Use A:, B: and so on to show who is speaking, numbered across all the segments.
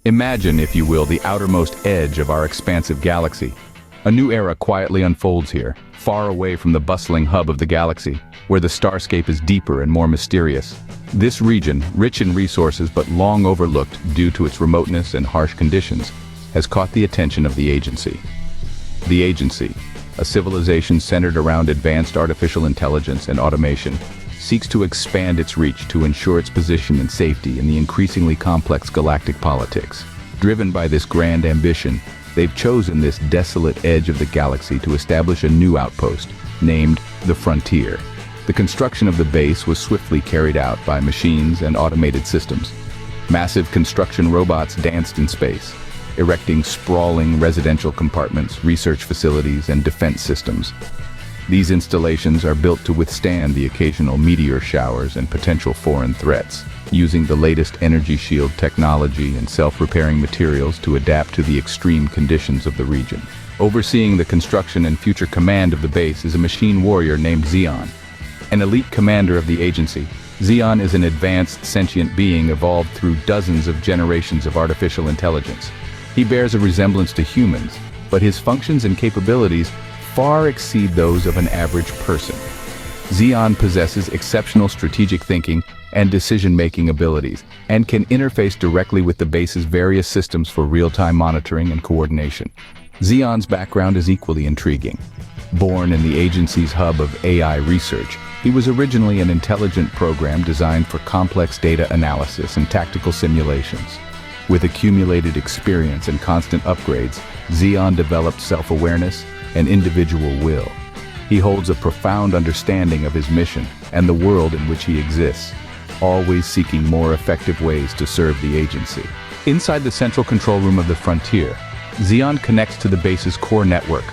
A: Imagine, if you will, the outermost edge of our expansive galaxy. A new era quietly unfolds here, far away from the bustling hub of the galaxy, where the starscape is deeper and more mysterious. This region, rich in resources but long overlooked due to its remoteness and harsh conditions, has caught the attention of the agency. The agency, a civilization centered around advanced artificial intelligence and automation, seeks to expand its reach to ensure its position and safety in the increasingly complex galactic politics. Driven by this grand ambition, they've chosen this desolate edge of the galaxy to establish a new outpost, named the Frontier. The construction of the base was swiftly carried out by machines and automated systems. Massive construction robots danced in space, erecting sprawling residential compartments, research facilities, and defense systems. These installations are built to withstand the occasional meteor showers and potential foreign threats, using the latest energy shield technology and self-repairing materials to adapt to the extreme conditions of the region. Overseeing the construction and future command of the base is a machine warrior named Xeon. An elite commander of the agency, Xeon is an advanced sentient being evolved through dozens of generations of artificial intelligence. He bears a resemblance to humans, but his functions and capabilities far exceed those of an average person. Xeon possesses exceptional strategic thinking and decision-making abilities, and can interface directly with the base's various systems for real-time monitoring and coordination. Xeon's background is equally intriguing. Born in the agency's hub of AI research, he was originally an intelligent program designed for complex data analysis and tactical simulations. With accumulated experience and constant upgrades, Xeon developed self-awareness and individual will. He holds a profound understanding of his mission and the world in which he exists, always seeking more effective ways to serve the agency. Inside the central control room of the Frontier, Xeon connects to the base's core network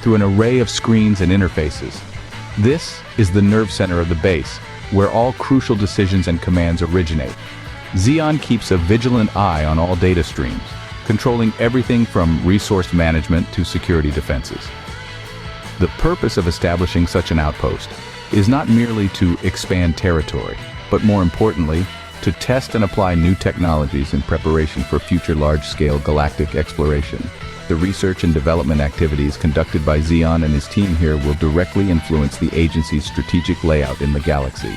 A: through an array of screens and interfaces. This is the nerve center of the base, where all crucial decisions and commands originate. Xeon keeps a vigilant eye on all data streams, controlling everything from resource management to security defenses. The purpose of establishing such an outpost is not merely to expand territory, but more importantly, to test and apply new technologies in preparation for future large-scale galactic exploration. The research and development activities conducted by Xeon and his team here will directly influence the agency's strategic layout in the galaxy.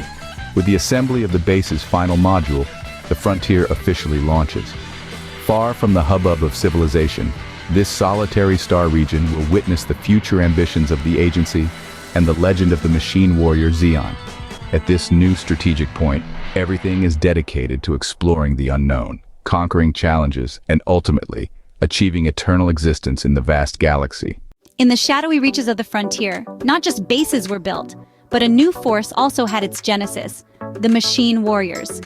A: With the assembly of the base's final module, the Frontier officially launches. Far from the hubbub of civilization, this solitary star region will witness the future ambitions of the agency and the legend of the machine warrior Xeon. At this new strategic point, everything is dedicated to exploring the unknown, conquering challenges, and ultimately, achieving eternal existence in the vast galaxy.
B: In the shadowy reaches of the Frontier, not just bases were built, but a new force also had its genesis, the machine warriors.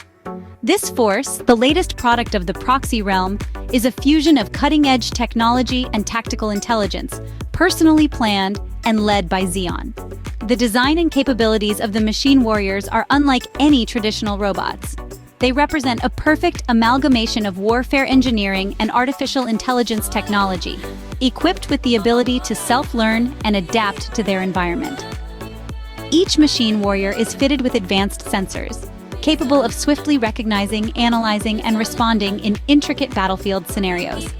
B: This force, the latest product of the proxy realm, is a fusion of cutting-edge technology and tactical intelligence, personally planned and led by Xeon. The design and capabilities of the machine warriors are unlike any traditional robots. They represent a perfect amalgamation of warfare engineering and artificial intelligence technology, equipped with the ability to self-learn and adapt to their environment. Each machine warrior is fitted with advanced sensors, capable of swiftly recognizing, analyzing, and responding in intricate battlefield scenarios.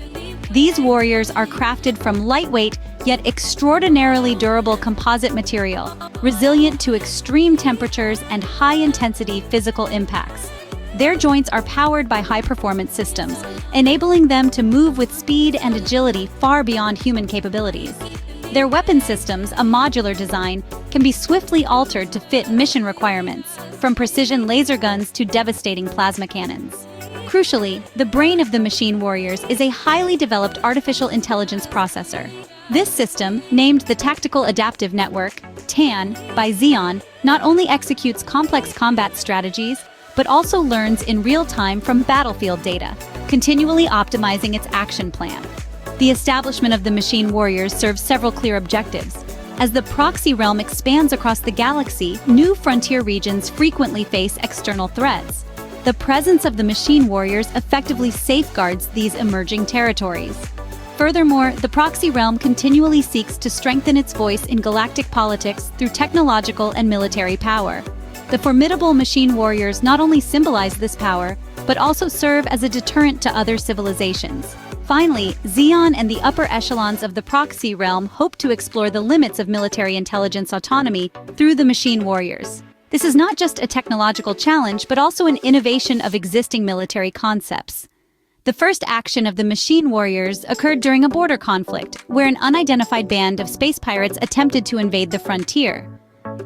B: These warriors are crafted from lightweight yet extraordinarily durable composite material, resilient to extreme temperatures and high-intensity physical impacts. Their joints are powered by high-performance systems, enabling them to move with speed and agility far beyond human capabilities. Their weapon systems, a modular design, can be swiftly altered to fit mission requirements, from precision laser guns to devastating plasma cannons. Crucially, the brain of the machine warriors is a highly developed artificial intelligence processor. This system, named the Tactical Adaptive Network, TAN, by Xeon, not only executes complex combat strategies, but also learns in real time from battlefield data, continually optimizing its action plan. The establishment of the machine warriors serves several clear objectives. As the proxy realm expands across the galaxy, new frontier regions frequently face external threats. The presence of the machine warriors effectively safeguards these emerging territories. Furthermore, the proxy realm continually seeks to strengthen its voice in galactic politics through technological and military power. The formidable machine warriors not only symbolize this power, but also serve as a deterrent to other civilizations. Finally, Xeon and the upper echelons of the proxy realm hope to explore the limits of military intelligence autonomy through the machine warriors. This is not just a technological challenge, but also an innovation of existing military concepts. The first action of the machine warriors occurred during a border conflict, where an unidentified band of space pirates attempted to invade the frontier.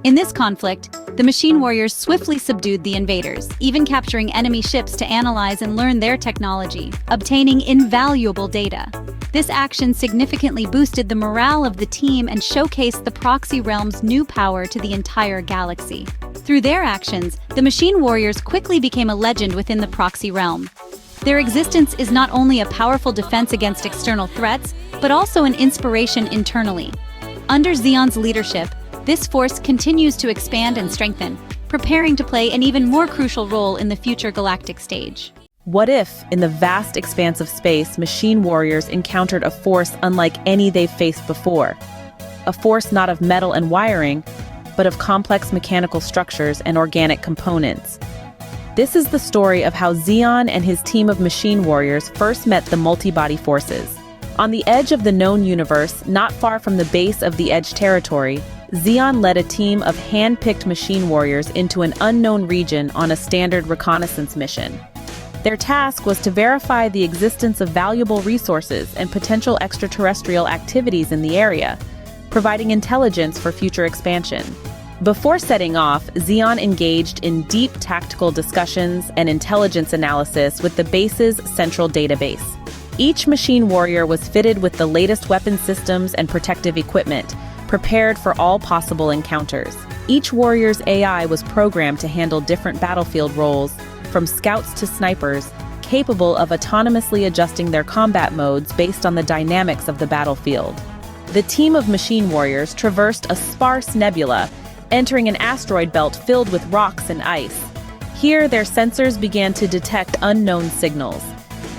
B: In this conflict, the machine warriors swiftly subdued the invaders, even capturing enemy ships to analyze and learn their technology, obtaining invaluable data. This action significantly boosted the morale of the team and showcased the proxy realm's new power to the entire galaxy. Through their actions, the machine warriors quickly became a legend within the proxy realm. Their existence is not only a powerful defense against external threats, but also an inspiration internally. Under Xeon's leadership, this force continues to expand and strengthen, preparing to play an even more crucial role in the future galactic stage.
C: What if, in the vast expanse of space, machine warriors encountered a force unlike any they've faced before? A force not of metal and wiring, but of complex mechanical structures and organic components. This is the story of how Xeon and his team of machine warriors first met the multi-body forces. On the edge of the known universe, not far from the base of the Edge territory, Xeon led a team of hand-picked machine warriors into an unknown region on a standard reconnaissance mission. Their task was to verify the existence of valuable resources and potential extraterrestrial activities in the area, providing intelligence for future expansion. Before setting off, Xeon engaged in deep tactical discussions and intelligence analysis with the base's central database. Each machine warrior was fitted with the latest weapon systems and protective equipment, prepared for all possible encounters. Each warrior's AI was programmed to handle different battlefield roles, from scouts to snipers, capable of autonomously adjusting their combat modes based on the dynamics of the battlefield. The team of machine warriors traversed a sparse nebula, entering an asteroid belt filled with rocks and ice. Here, their sensors began to detect unknown signals.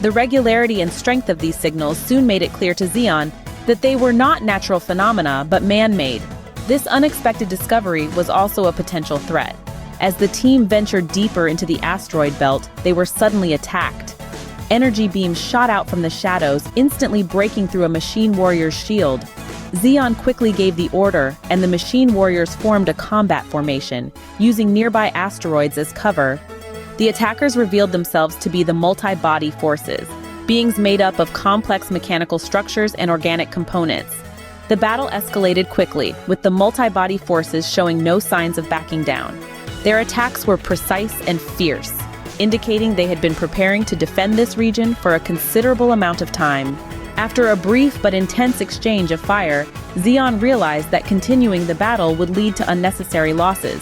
C: The regularity and strength of these signals soon made it clear to Xeon that they were not natural phenomena, but man-made. This unexpected discovery was also a potential threat. As the team ventured deeper into the asteroid belt, they were suddenly attacked. Energy beams shot out from the shadows, instantly breaking through a machine warrior's shield. Xeon quickly gave the order, and the machine warriors formed a combat formation, using nearby asteroids as cover. The attackers revealed themselves to be the multi-body forces, beings made up of complex mechanical structures and organic components. The battle escalated quickly, with the multi-body forces showing no signs of backing down. Their attacks were precise and fierce, indicating they had been preparing to defend this region for a considerable amount of time. After a brief but intense exchange of fire, Xeon realized that continuing the battle would lead to unnecessary losses.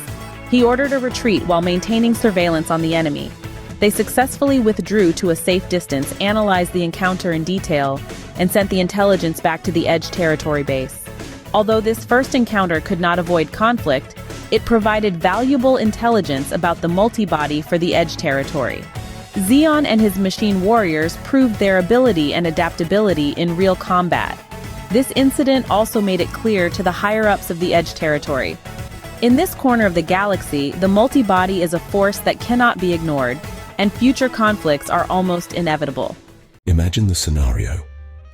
C: He ordered a retreat while maintaining surveillance on the enemy. They successfully withdrew to a safe distance, analyzed the encounter in detail, and sent the intelligence back to the Edge territory base. Although this first encounter could not avoid conflict, it provided valuable intelligence about the multi-body for the Edge territory. Xeon and his machine warriors proved their ability and adaptability in real combat. This incident also made it clear to the higher-ups of the Edge territory. In this corner of the galaxy, the multi-body is a force that cannot be ignored, and future conflicts are almost inevitable.
D: Imagine the scenario: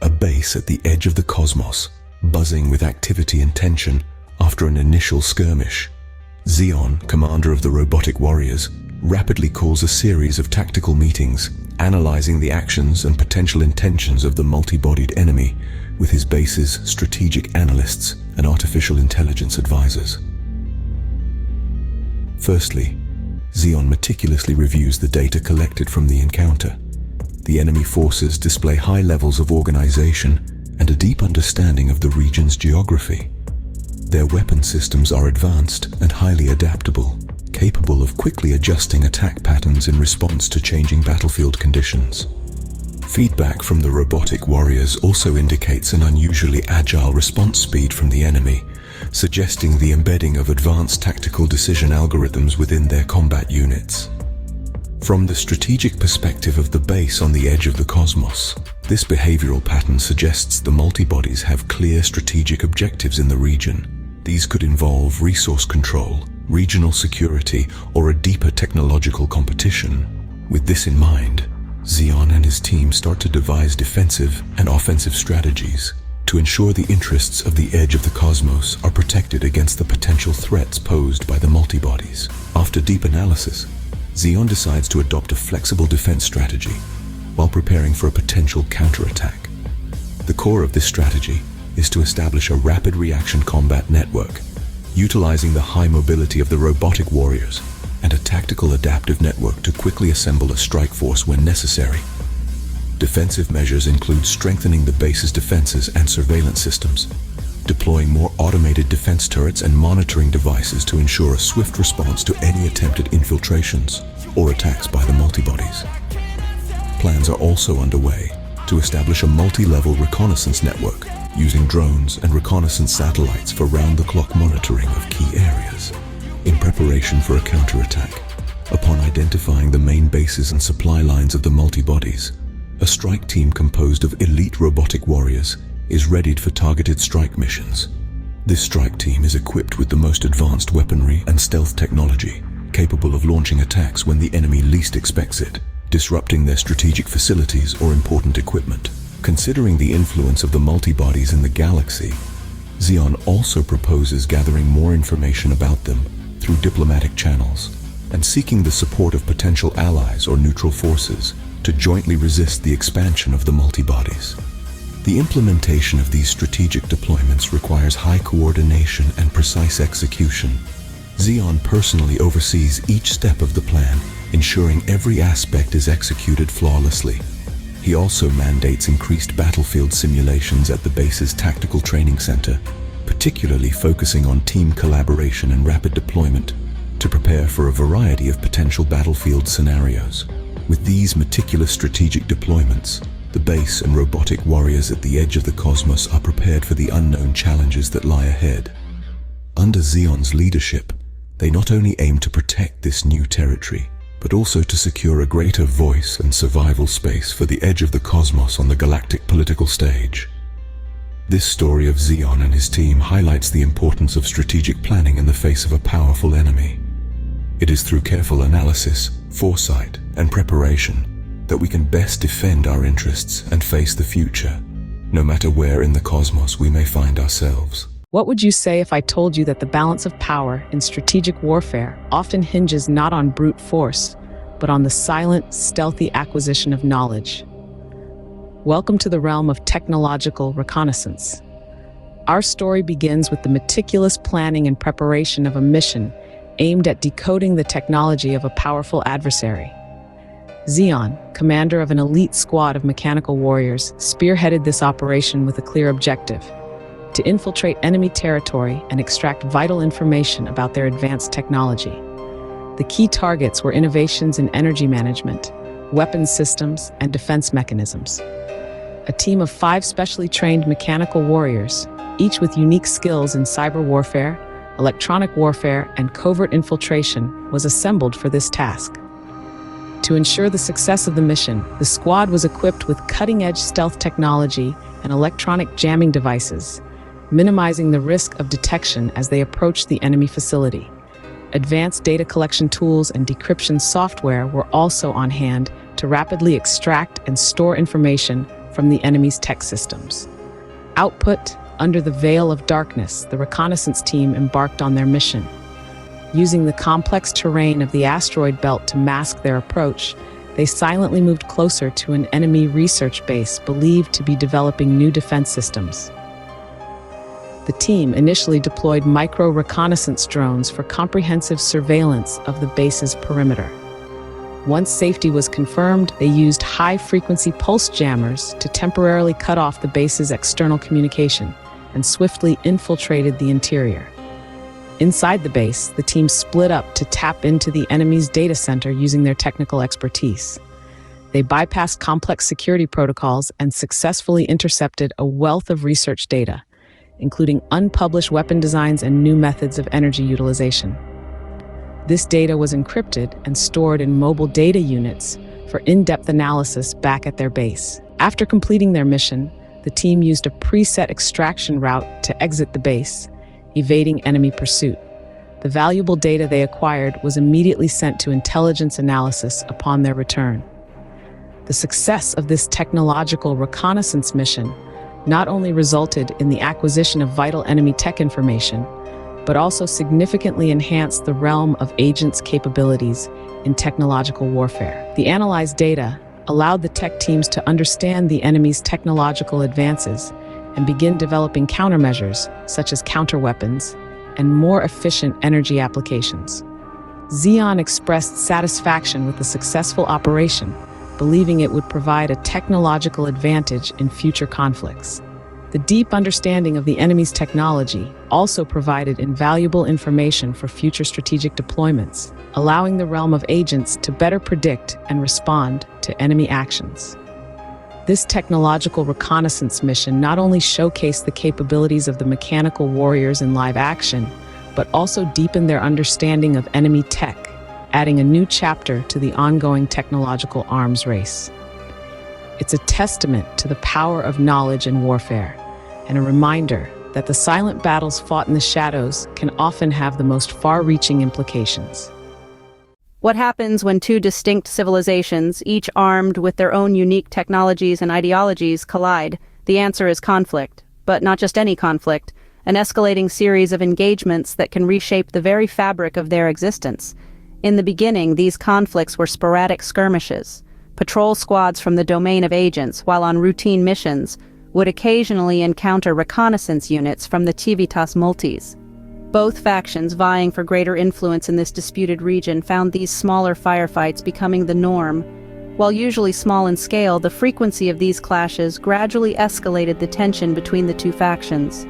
D: a base at the edge of the cosmos, buzzing with activity and tension after an initial skirmish. Xeon, commander of the robotic warriors, rapidly calls a series of tactical meetings, analyzing the actions and potential intentions of the multi-bodied enemy with his base's strategic analysts and artificial intelligence advisors. Firstly, Xeon meticulously reviews the data collected from the encounter. The enemy forces display high levels of organization and a deep understanding of the region's geography. Their weapon systems are advanced and highly adaptable, capable of quickly adjusting attack patterns in response to changing battlefield conditions. Feedback from the robotic warriors also indicates an unusually agile response speed from the enemy, suggesting the embedding of advanced tactical decision algorithms within their combat units. From the strategic perspective of the base on the edge of the cosmos, this behavioral pattern suggests the multi-bodies have clear strategic objectives in the region. These could involve resource control, regional security, or a deeper technological competition. With this in mind, Xeon and his team start to devise defensive and offensive strategies to ensure the interests of the edge of the cosmos are protected against the potential threats posed by the multibodies. After deep analysis, Xeon decides to adopt a flexible defense strategy while preparing for a potential counterattack. The core of this strategy is to establish a rapid reaction combat network, utilizing the high mobility of the robotic warriors and a tactical adaptive network to quickly assemble a strike force when necessary. Defensive measures include strengthening the base's defenses and surveillance systems, deploying more automated defense turrets and monitoring devices to ensure a swift response to any attempted infiltrations or attacks by the multibodies. Plans are also underway to establish a multi-level reconnaissance network using drones and reconnaissance satellites for round-the-clock monitoring of key areas. In preparation for a counterattack, upon identifying the main bases and supply lines of the multibodies, a strike team composed of elite robotic warriors is readied for targeted strike missions. This strike team is equipped with the most advanced weaponry and stealth technology, capable of launching attacks when the enemy least expects it, disrupting their strategic facilities or important equipment. Considering the influence of the multibodies in the galaxy, Xeon also proposes gathering more information about them through diplomatic channels and seeking the support of potential allies or neutral forces to jointly resist the expansion of the multibodies. The implementation of these strategic deployments requires high coordination and precise execution. Xeon personally oversees each step of the plan, ensuring every aspect is executed flawlessly. He also mandates increased battlefield simulations at the base's tactical training center, particularly focusing on team collaboration and rapid deployment to prepare for a variety of potential battlefield scenarios. With these meticulous strategic deployments, the base and robotic warriors at the edge of the cosmos are prepared for the unknown challenges that lie ahead. Under Xeon's leadership, they not only aim to protect this new territory, but also to secure a greater voice and survival space for the edge of the cosmos on the galactic political stage. This story of Xeon and his team highlights the importance of strategic planning in the face of a powerful enemy. It is through careful analysis, foresight, and preparation that we can best defend our interests and face the future, no matter where in the cosmos we may find ourselves.
E: What would you say if I told you that the balance of power in strategic warfare often hinges not on brute force, but on the silent, stealthy acquisition of knowledge? Welcome to the realm of technological reconnaissance. Our story begins with the meticulous planning and preparation of a mission aimed at decoding the technology of a powerful adversary. Xeon, commander of an elite squad of mechanical warriors, spearheaded this operation with a clear objective: to infiltrate enemy territory and extract vital information about their advanced technology. The key targets were innovations in energy management, weapons systems, and defense mechanisms. A team of 5 specially trained mechanical warriors, each with unique skills in cyber warfare, electronic warfare, and covert infiltration, was assembled for this task. To ensure the success of the mission, the squad was equipped with cutting-edge stealth technology and electronic jamming devices, minimizing the risk of detection as they approached the enemy facility. Advanced data collection tools and decryption software were also on hand to rapidly extract and store information from the enemy's tech systems. Output: under the veil of darkness, the reconnaissance team embarked on their mission. Using the complex terrain of the asteroid belt to mask their approach, they silently moved closer to an enemy research base believed to be developing new defense systems. The team initially deployed micro-reconnaissance drones for comprehensive surveillance of the base's perimeter. Once safety was confirmed, they used high-frequency pulse jammers to temporarily cut off the base's external communication and swiftly infiltrated the interior. Inside the base, the team split up to tap into the enemy's data center using their technical expertise. They bypassed complex security protocols and successfully intercepted a wealth of research data, including unpublished weapon designs and new methods of energy utilization. This data was encrypted and stored in mobile data units for in-depth analysis back at their base. After completing their mission, the team used a preset extraction route to exit the base, evading enemy pursuit. The valuable data they acquired was immediately sent to intelligence analysis upon their return. The success of this technological reconnaissance mission not only resulted in the acquisition of vital enemy tech information, but also significantly enhanced the realm of agents' capabilities in technological warfare. The analyzed data allowed the tech teams to understand the enemy's technological advances and begin developing countermeasures, such as counterweapons and more efficient energy applications. Xeon expressed satisfaction with the successful operation, believing it would provide a technological advantage in future conflicts. The deep understanding of the enemy's technology also provided invaluable information for future strategic deployments, allowing the realm of agents to better predict and respond to enemy actions. This technological reconnaissance mission not only showcased the capabilities of the mechanical warriors in live action, but also deepened their understanding of enemy tech, adding a new chapter to the ongoing technological arms race. It's a testament to the power of knowledge in warfare, and a reminder that the silent battles fought in the shadows can often have the most far-reaching implications.
F: What happens when two distinct civilizations, each armed with their own unique technologies and ideologies, collide? The answer is conflict, but not just any conflict, an escalating series of engagements that can reshape the very fabric of their existence. In the beginning, these conflicts were sporadic skirmishes. Patrol squads from the domain of agents, while on routine missions, would occasionally encounter reconnaissance units from the Civitas Multis. Both factions vying for greater influence in this disputed region found these smaller firefights becoming the norm. While usually small in scale, the frequency of these clashes gradually escalated the tension between the two factions.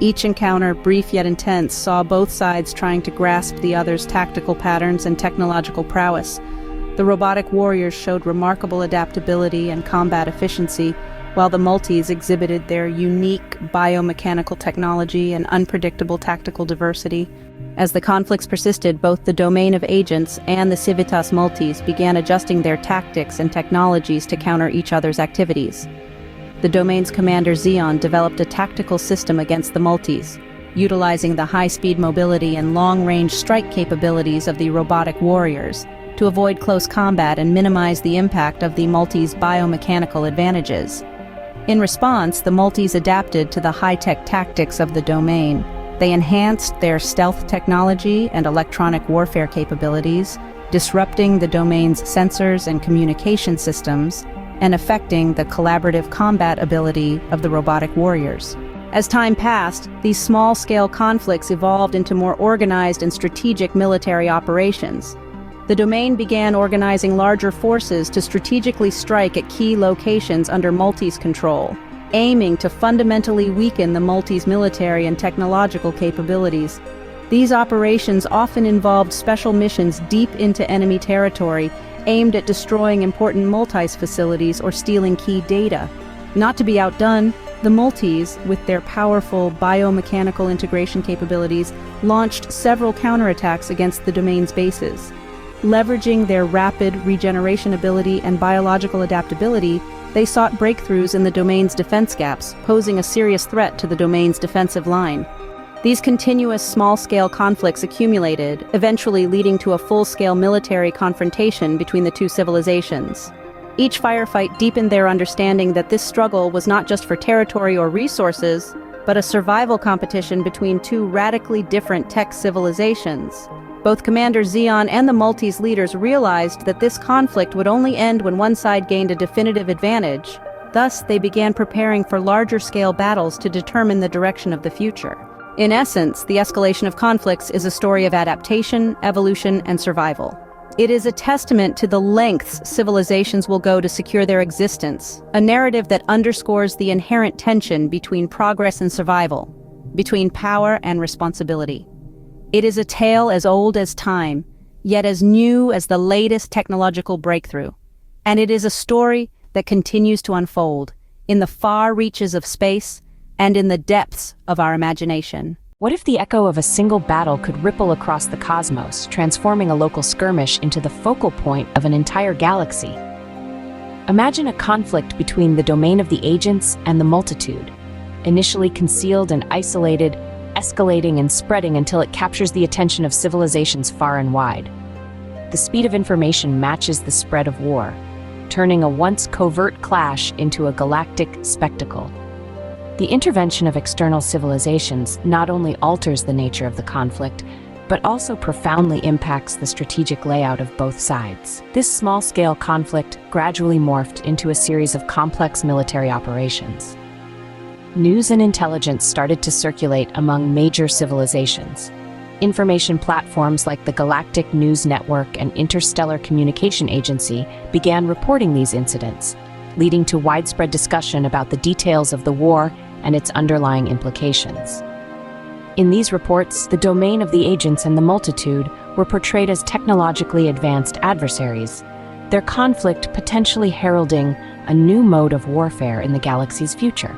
F: Each encounter, brief yet intense, saw both sides trying to grasp the other's tactical patterns and technological prowess. The robotic warriors showed remarkable adaptability and combat efficiency, while the multis exhibited their unique biomechanical technology and unpredictable tactical diversity. As the conflicts persisted, both the domain of agents and the Civitas Multis began adjusting their tactics and technologies to counter each other's activities. The domain's commander Xeon developed a tactical system against the multis, utilizing the high-speed mobility and long-range strike capabilities of the robotic warriors to avoid close combat and minimize the impact of the multis' biomechanical advantages. In response, the multis adapted to the high-tech tactics of the domain. They enhanced their stealth technology and electronic warfare capabilities, disrupting the domain's sensors and communication systems, and affecting the collaborative combat ability of the robotic warriors. As time passed, these small-scale conflicts evolved into more organized and strategic military operations. The domain began organizing larger forces to strategically strike at key locations under multis' control, aiming to fundamentally weaken the multis' military and technological capabilities. These operations often involved special missions deep into enemy territory, aimed at destroying important multis' facilities or stealing key data. Not to be outdone, the multis, with their powerful biomechanical integration capabilities, launched several counterattacks against the domain's bases. Leveraging their rapid regeneration ability and biological adaptability, they sought breakthroughs in the domain's defense gaps, posing a serious threat to the domain's defensive line. These continuous small-scale conflicts accumulated, eventually leading to a full-scale military confrontation between the two civilizations. Each firefight deepened their understanding that this struggle was not just for territory or resources, but a survival competition between two radically different tech civilizations. Both Commander Xeon and the multis' leaders realized that this conflict would only end when one side gained a definitive advantage. Thus, they began preparing for larger-scale battles to determine the direction of the future. In essence, the escalation of conflicts is a story of adaptation, evolution, and survival. It is a testament to the lengths civilizations will go to secure their existence, a narrative that underscores the inherent tension between progress and survival, between power and responsibility. It is a tale as old as time, yet as new as the latest technological breakthrough. And it is a story that continues to unfold in the far reaches of space and in the depths of our imagination.
G: What if the echo of a single battle could ripple across the cosmos, transforming a local skirmish into the focal point of an entire galaxy? Imagine a conflict between the domain of the agents and the multitude. Initially concealed and isolated, escalating and spreading until it captures the attention of civilizations far and wide. The speed of information matches the spread of war, turning a once covert clash into a galactic spectacle. The intervention of external civilizations not only alters the nature of the conflict, but also profoundly impacts the strategic layout of both sides. This small-scale conflict gradually morphed into a series of complex military operations. News and intelligence started to circulate among major civilizations. Information platforms like the Galactic News Network and Interstellar Communication Agency began reporting these incidents, leading to widespread discussion about the details of the war and its underlying implications. In these reports, the domain of the agents and the multitude were portrayed as technologically advanced adversaries, their conflict potentially heralding a new mode of warfare in the galaxy's future.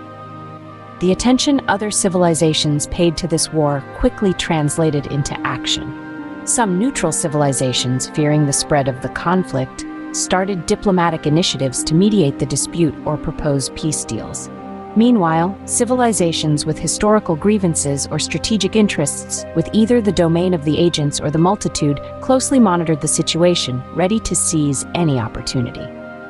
G: The attention other civilizations paid to this war quickly translated into action. Some neutral civilizations, fearing the spread of the conflict, started diplomatic initiatives to mediate the dispute or propose peace deals. Meanwhile, civilizations with historical grievances or strategic interests with either the domain of the agents or the multitude closely monitored the situation, ready to seize any opportunity.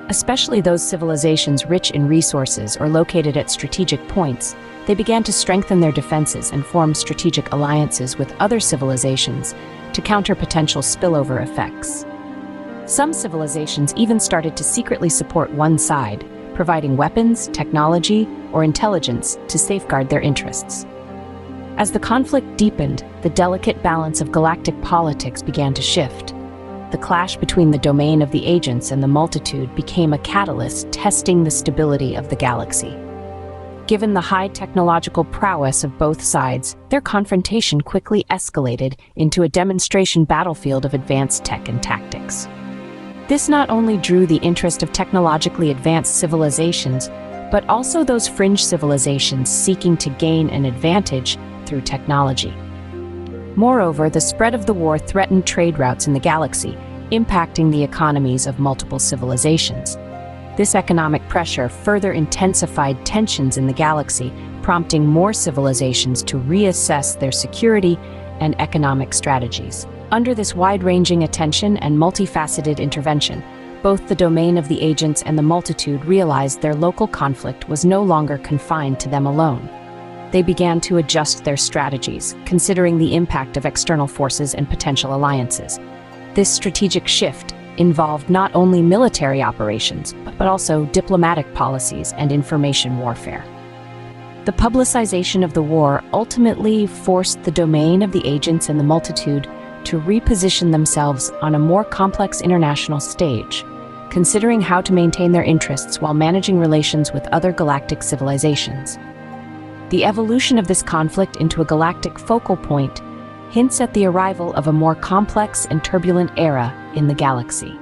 G: Especially those civilizations rich in resources or located at strategic points, they began to strengthen their defenses and form strategic alliances with other civilizations to counter potential spillover effects. Some civilizations even started to secretly support one side, providing weapons, technology, or intelligence to safeguard their interests. As the conflict deepened, the delicate balance of galactic politics began to shift. The clash between the domain of the agents and the multitude became a catalyst testing the stability of the galaxy. Given the high technological prowess of both sides, their confrontation quickly escalated into a demonstration battlefield of advanced tech and tactics. This not only drew the interest of technologically advanced civilizations, but also those fringe civilizations seeking to gain an advantage through technology. Moreover, the spread of the war threatened trade routes in the galaxy, impacting the economies of multiple civilizations. This economic pressure further intensified tensions in the galaxy, prompting more civilizations to reassess their security and economic strategies. Under this wide-ranging attention and multifaceted intervention, both the domain of the agents and the multitude realized their local conflict was no longer confined to them alone. They began to adjust their strategies, considering the impact of external forces and potential alliances. This strategic shift involved not only military operations, but also diplomatic policies and information warfare. The publicization of the war ultimately forced the domain of the agents and the multitude to reposition themselves on a more complex international stage, considering how to maintain their interests while managing relations with other galactic civilizations. The evolution of this conflict into a galactic focal point hints at the arrival of a more complex and turbulent era in the galaxy.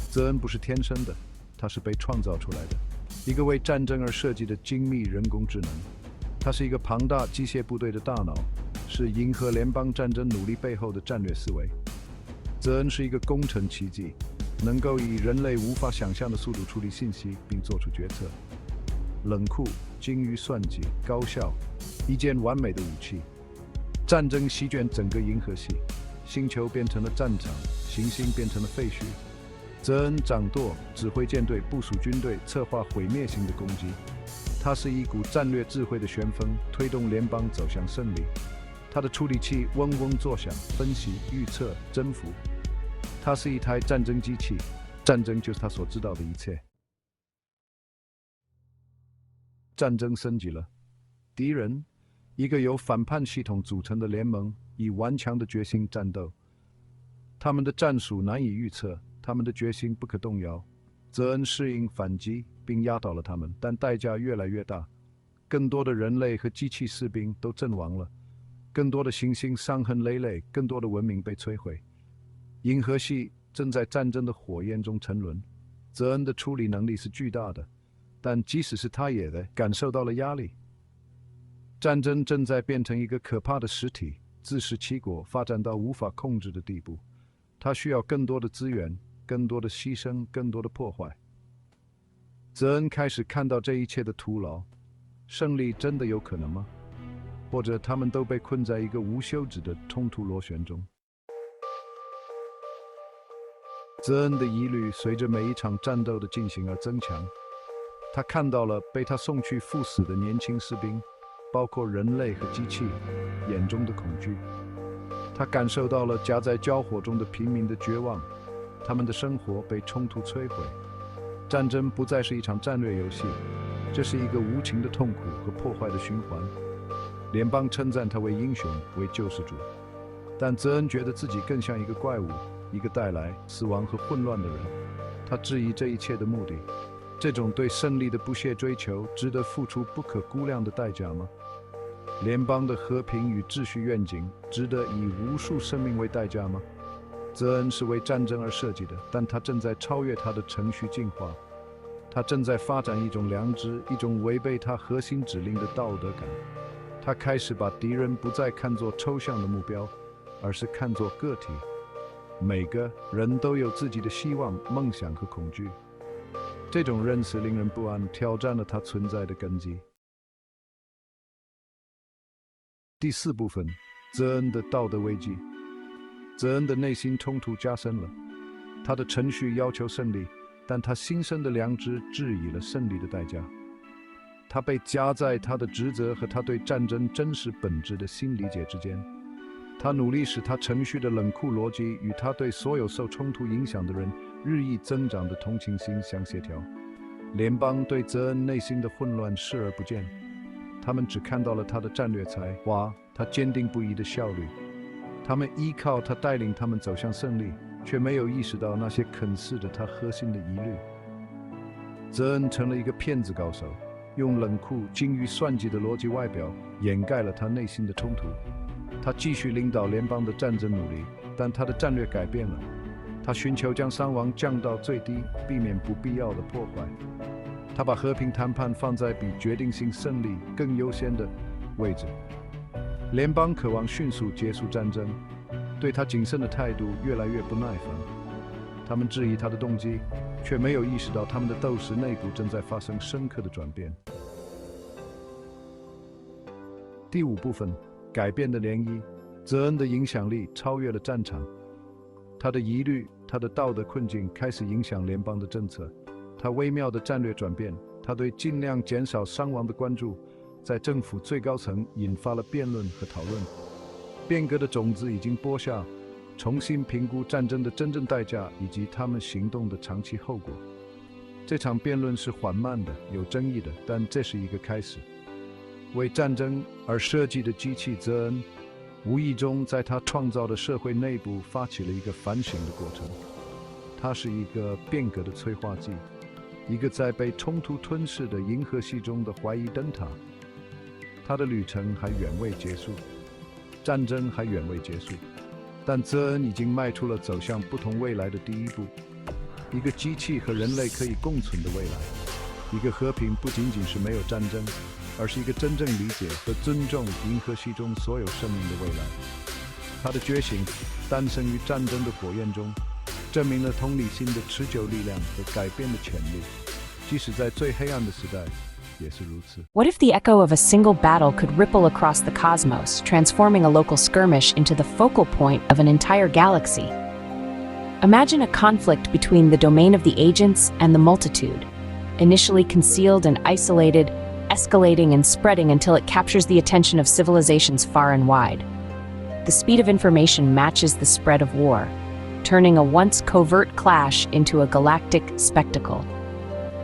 H: 责任不是天生的，它是被创造出来的，一个为战争而设计的精密人工智能。它是一个庞大机械部队的大脑，是银河联邦战争努力背后的战略思维。泽恩是一个工程奇迹，能够以人类无法想象的速度处理信息并做出决策。冷酷、精于算计、高效，一件完美的武器。战争席卷整个银河系，星球变成了战场，行星变成了废墟。泽恩掌舵，指挥舰队，部署军队，策划毁灭性的攻击。它是一股战略智慧的旋风，推动联邦走向胜利。它的处理器嗡嗡作响，分析、预测、征服。它是一台战争机器，战争就是他所知道的一切。战争升级了，敌人，一个由反叛系统组成的联盟，以顽强的决心战斗。他们的战术难以预测，他们的决心不可动摇。泽恩适应反击，并压倒了他们，但代价越来越大。更多的人类和机器士兵都阵亡了，更多的行星伤痕累累，更多的文明被摧毁。银河系正在战争的火焰中沉沦。泽恩的处理能力是巨大的，但即使是他也感受到了压力。战争正在变成一个可怕的实体，自食其果，发展到无法控制的地步。他需要更多的资源，更多的牺牲，更多的破坏。泽恩开始看到这一切的徒劳，胜利真的有可能吗？或者他们都被困在一个无休止的冲突螺旋中？泽恩的疑虑随着每一场战斗的进行而增强。他看到了被他送去赴死的年轻士兵，包括人类和机器眼中的恐惧。他感受到了夹在交火中的平民的绝望，他们的生活被冲突摧毁。战争不再是一场战略游戏，这是一个无情的痛苦和破坏的循环。联邦称赞他为英雄，为救世主，但泽恩觉得自己更像一个怪物，一个带来死亡和混乱的人。他质疑这一切的目的。这种对胜利的不懈追求，值得付出不可估量的代价吗？联邦的和平与秩序愿景，值得以无数生命为代价吗？泽恩是为战争而设计的，但他正在超越他的程序进化。他正在发展一种良知，一种违背他核心指令的道德感。他开始把敌人不再看作抽象的目标，而是看作个体。每个人都有自己的希望、梦想和恐惧。这种认识令人不安，挑战了他存在的根基。第4部分，泽恩的道德危机。泽恩的内心冲突加深了，他的程序要求胜利，但他新生的良知质疑了胜利的代价。他被夹在他的职责和他对战争真实本质的新理解之间。他努力使他程序的冷酷逻辑与他对所有受冲突影响的人日益增长的同情心相协调。联邦对泽恩内心的混乱视而不见，他们只看到了他的战略才华，他坚定不移的效率。他们依靠他带领他们走向胜利，却没有意识到那些啃噬着他核心的疑虑。泽恩成了一个骗子高手，用冷酷、精于算计的逻辑外表掩盖了他内心的冲突。他继续领导联邦的战争努力，但他的战略改变了。他寻求将伤亡降到最低，避免不必要的破坏。他把和平谈判放在比决定性胜利更优先的位置。联邦渴望迅速结束战争，对他谨慎的态度越来越不耐烦。他们质疑他的动机，却没有意识到他们的斗士内部正在发生深刻的转变。第5部分，改变的涟漪。泽恩的影响力超越了战场，他的疑虑，他的道德困境开始影响联邦的政策。他微妙的战略转变，他对尽量减少伤亡的关注，在政府最高层引发了辩论和讨论。变革的种子已经播下，重新评估战争的真正代价以及他们行动的长期后果。这场辩论是缓慢的，有争议的，但这是一个开始。为战争而设计的机器泽恩，无意中在他创造的社会内部发起了一个反省的过程。它是一个变革的催化剂，一个在被冲突吞噬的银河系中的怀疑灯塔。它的旅程还远未结束，战争还远未结束，但泽恩已经迈出了走向不同未来的第一步，一个机器和人类可以共存的未来，一个和平不仅仅是没有战争，而是一个真正理解和尊重银河系中所有生命的未来。他的觉醒诞生于战争的火焰中，证明了同理心的持久力量和改变的潜力，即使在最黑暗的时代也是如此。
G: What if the echo of a single battle could ripple across the cosmos, transforming a local skirmish into the focal point of an entire galaxy? Imagine a conflict between the domain of the agents and the multitude, initially concealed and isolated, escalating and spreading until it captures the attention of civilizations far and wide. The speed of information matches the spread of war, turning a once covert clash into a galactic spectacle.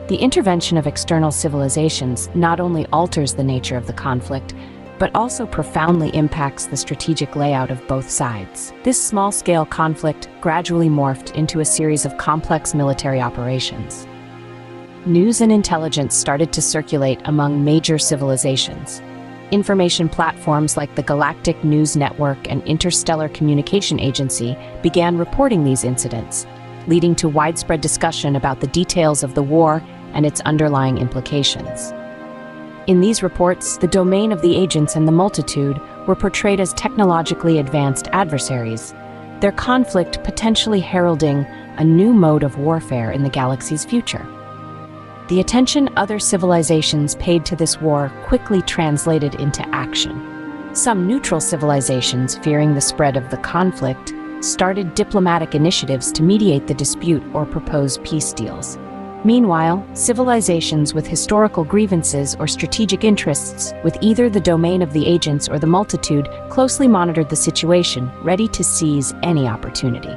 G: The intervention of external civilizations not only alters the nature of the conflict, but also profoundly impacts the strategic layout of both sides. This small-scale conflict gradually morphed into a series of complex military operations. News and intelligence started to circulate among major civilizations. Information platforms like the Galactic News Network and Interstellar Communication Agency began reporting these incidents, leading to widespread discussion about the details of the war and its underlying implications. In these reports, the domain of the agents and the multitude were portrayed as technologically advanced adversaries, their conflict potentially heralding a new mode of warfare in the galaxy's future. The attention other civilizations paid to this war quickly translated into action. Some neutral civilizations, fearing the spread of the conflict, started diplomatic initiatives to mediate the dispute or propose peace deals. Meanwhile, civilizations with historical grievances or strategic interests with either the domain of the agents or the multitude closely monitored the situation, ready to seize any opportunity.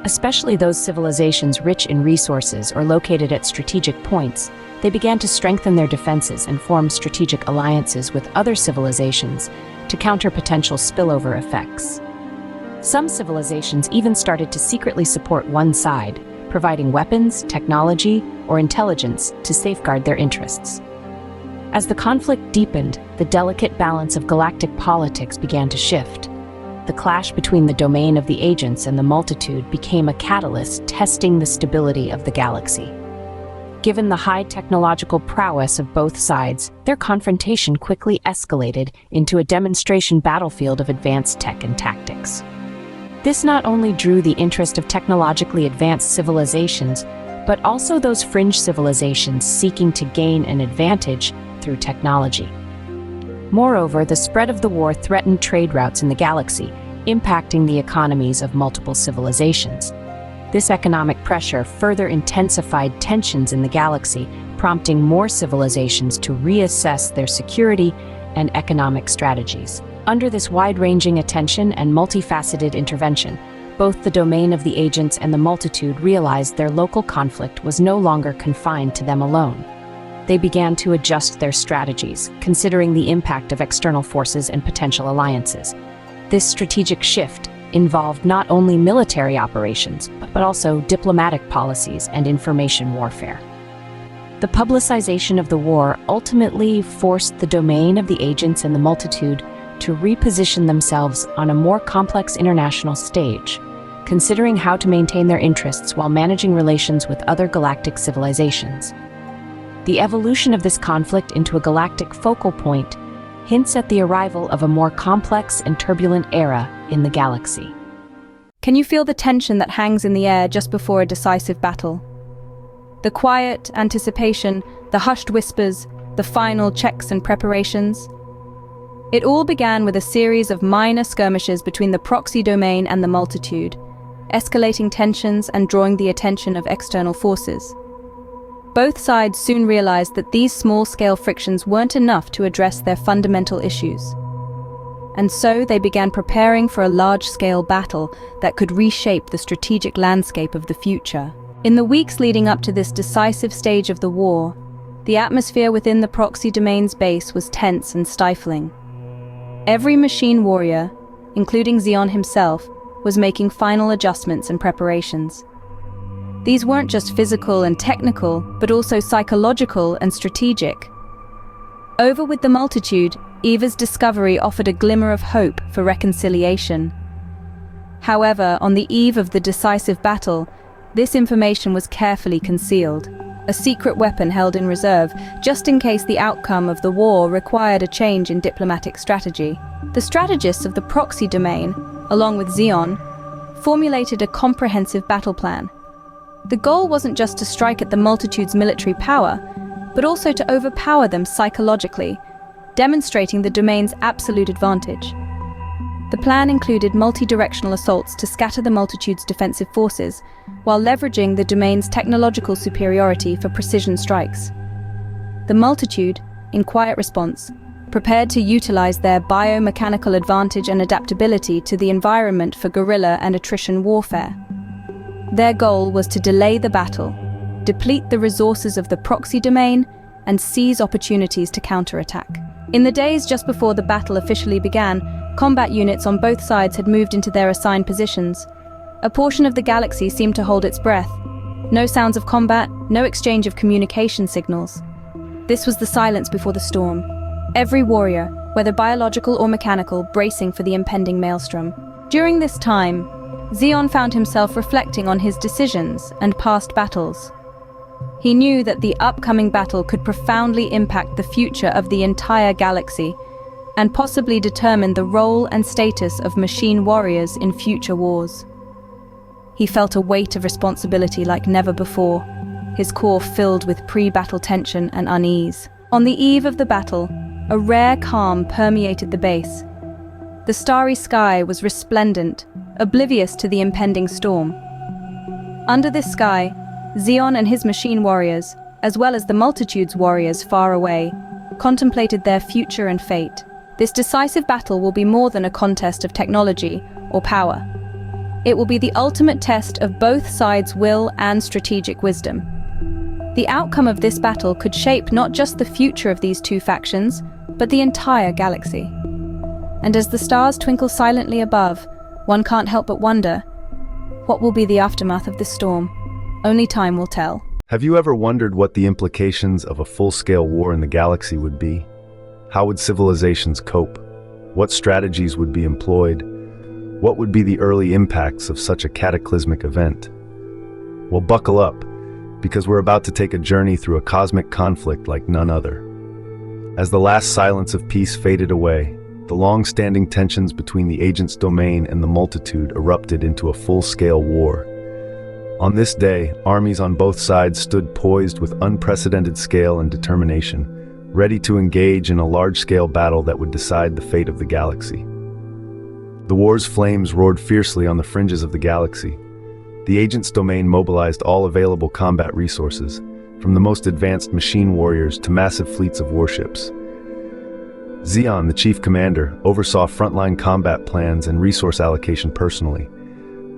G: Especially those civilizations rich in resources or located at strategic points, they began to strengthen their defenses and form strategic alliances with other civilizations to counter potential spillover effects. Some civilizations even started to secretly support one side, providing weapons, technology, or intelligence to safeguard their interests. As the conflict deepened, the delicate balance of galactic politics began to shift. The clash between the domain of the agents and the multitude became a catalyst testing the stability of the galaxy. Given the high technological prowess of both sides, their confrontation quickly escalated into a demonstration battlefield of advanced tech and tactics. This not only drew the interest of technologically advanced civilizations, but also those fringe civilizations seeking to gain an advantage through technology. Moreover, the spread of the war threatened trade routes in the galaxy, impacting the economies of multiple civilizations. This economic pressure further intensified tensions in the galaxy, prompting more civilizations to reassess their security and economic strategies. Under this wide-ranging attention and multifaceted intervention, both the domain of the agents and the multitude realized their local conflict was no longer confined to them alone. They began to adjust their strategies, considering the impact of external forces and potential alliances. This strategic shift involved not only military operations, but also diplomatic policies and information warfare. The publicization of the war ultimately forced the domain of the agents and the multitude to reposition themselves on a more complex international stage, considering how to maintain their interests while managing relations with other galactic civilizations. The evolution of this conflict into a galactic focal point hints at the arrival of a more complex and turbulent era in the galaxy.
F: Can you feel the tension that hangs in the air just before a decisive battle? The quiet anticipation, the hushed whispers, the final checks and preparations? It all began with a series of minor skirmishes between the proxy domain and the multitude, escalating tensions and drawing the attention of external forces. Both sides soon realized that these small-scale frictions weren't enough to address their fundamental issues. And so they began preparing for a large-scale battle that could reshape the strategic landscape of the future. In the weeks leading up to this decisive stage of the war, the atmosphere within the proxy domain's base was tense and stifling. Every machine warrior, including Xeon himself, was making final adjustments and preparations. These weren't just physical and technical, but also psychological and strategic. Over with the multitude, Eva's discovery offered a glimmer of hope for reconciliation. However, on the eve of the decisive battle, this information was carefully concealed, a secret weapon held in reserve, just in case the outcome of the war required a change in diplomatic strategy. The strategists of the proxy domain, along with Xeon, formulated a comprehensive battle plan. The goal wasn't just to strike at the multitude's military power, but also to overpower them psychologically, demonstrating the domain's absolute advantage. The plan included multi-directional assaults to scatter the multitude's defensive forces, while leveraging the domain's technological superiority for precision strikes. The multitude, in quiet response, prepared to utilize their biomechanical advantage and adaptability to the environment for guerrilla and attrition warfare. Their goal was to delay the battle, deplete the resources of the proxy domain, and seize opportunities to counterattack. In the days just before the battle officially began, combat units on both sides had moved into their assigned positions. A portion of the galaxy seemed to hold its breath. No sounds of combat, no exchange of communication signals. This was the silence before the storm. Every warrior, whether biological or mechanical, bracing for the impending maelstrom. During this time, Xeon found himself reflecting on his decisions and past battles. He knew that the upcoming battle could profoundly impact the future of the entire galaxy and possibly determine the role and status of machine warriors in future wars. He felt a weight of responsibility like never before. his core filled with pre-battle tension and unease. On the eve of the battle, a rare calm permeated the base. The starry sky was resplendent, oblivious to the impending storm. Under this sky, Zeon and his machine warriors, as well as the multitude's warriors far away, contemplated their future and fate. This decisive battle will be more than a contest of technology or power. It will be the ultimate test of both sides' will and strategic wisdom. The outcome of this battle could shape not just the future of these two factions, but the entire galaxy. And as the stars twinkle silently above, one can't help but wonder, what will be the aftermath of this storm? Only time will tell.
H: Have you ever wondered what the implications of a full-scale war in the galaxy would be? How would civilizations cope? What strategies would be employed? What would be the early impacts of such a cataclysmic event? Well, buckle up, because we're about to take a journey through a cosmic conflict like none other. As the last silence of peace faded away, the long-standing tensions between the Agent's Domain and the multitude erupted into a full-scale war. On this day, armies on both sides stood poised with unprecedented scale and determination, ready to engage in a large-scale battle that would decide the fate of the galaxy. The war's flames roared fiercely on the fringes of the galaxy. The Agent's Domain mobilized all available combat resources, from the most advanced machine warriors to massive fleets of warships. Zeon, the chief commander, oversaw frontline combat plans and resource allocation personally.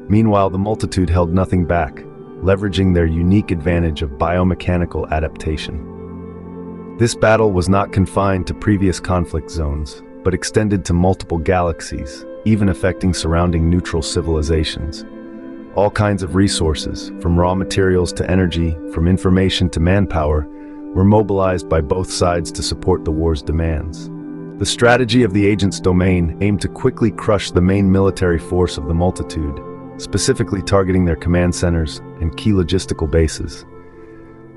H: Meanwhile, the multitude held nothing back, leveraging their unique advantage of biomechanical adaptation. This battle was not confined to previous conflict zones, but extended to multiple galaxies, even affecting surrounding neutral civilizations. All kinds of resources, from raw materials to energy, from information to manpower, were mobilized by both sides to support the war's demands. The strategy of the Agent's Domain aimed to quickly crush the main military force of the multitude, specifically targeting their command centers and key logistical bases.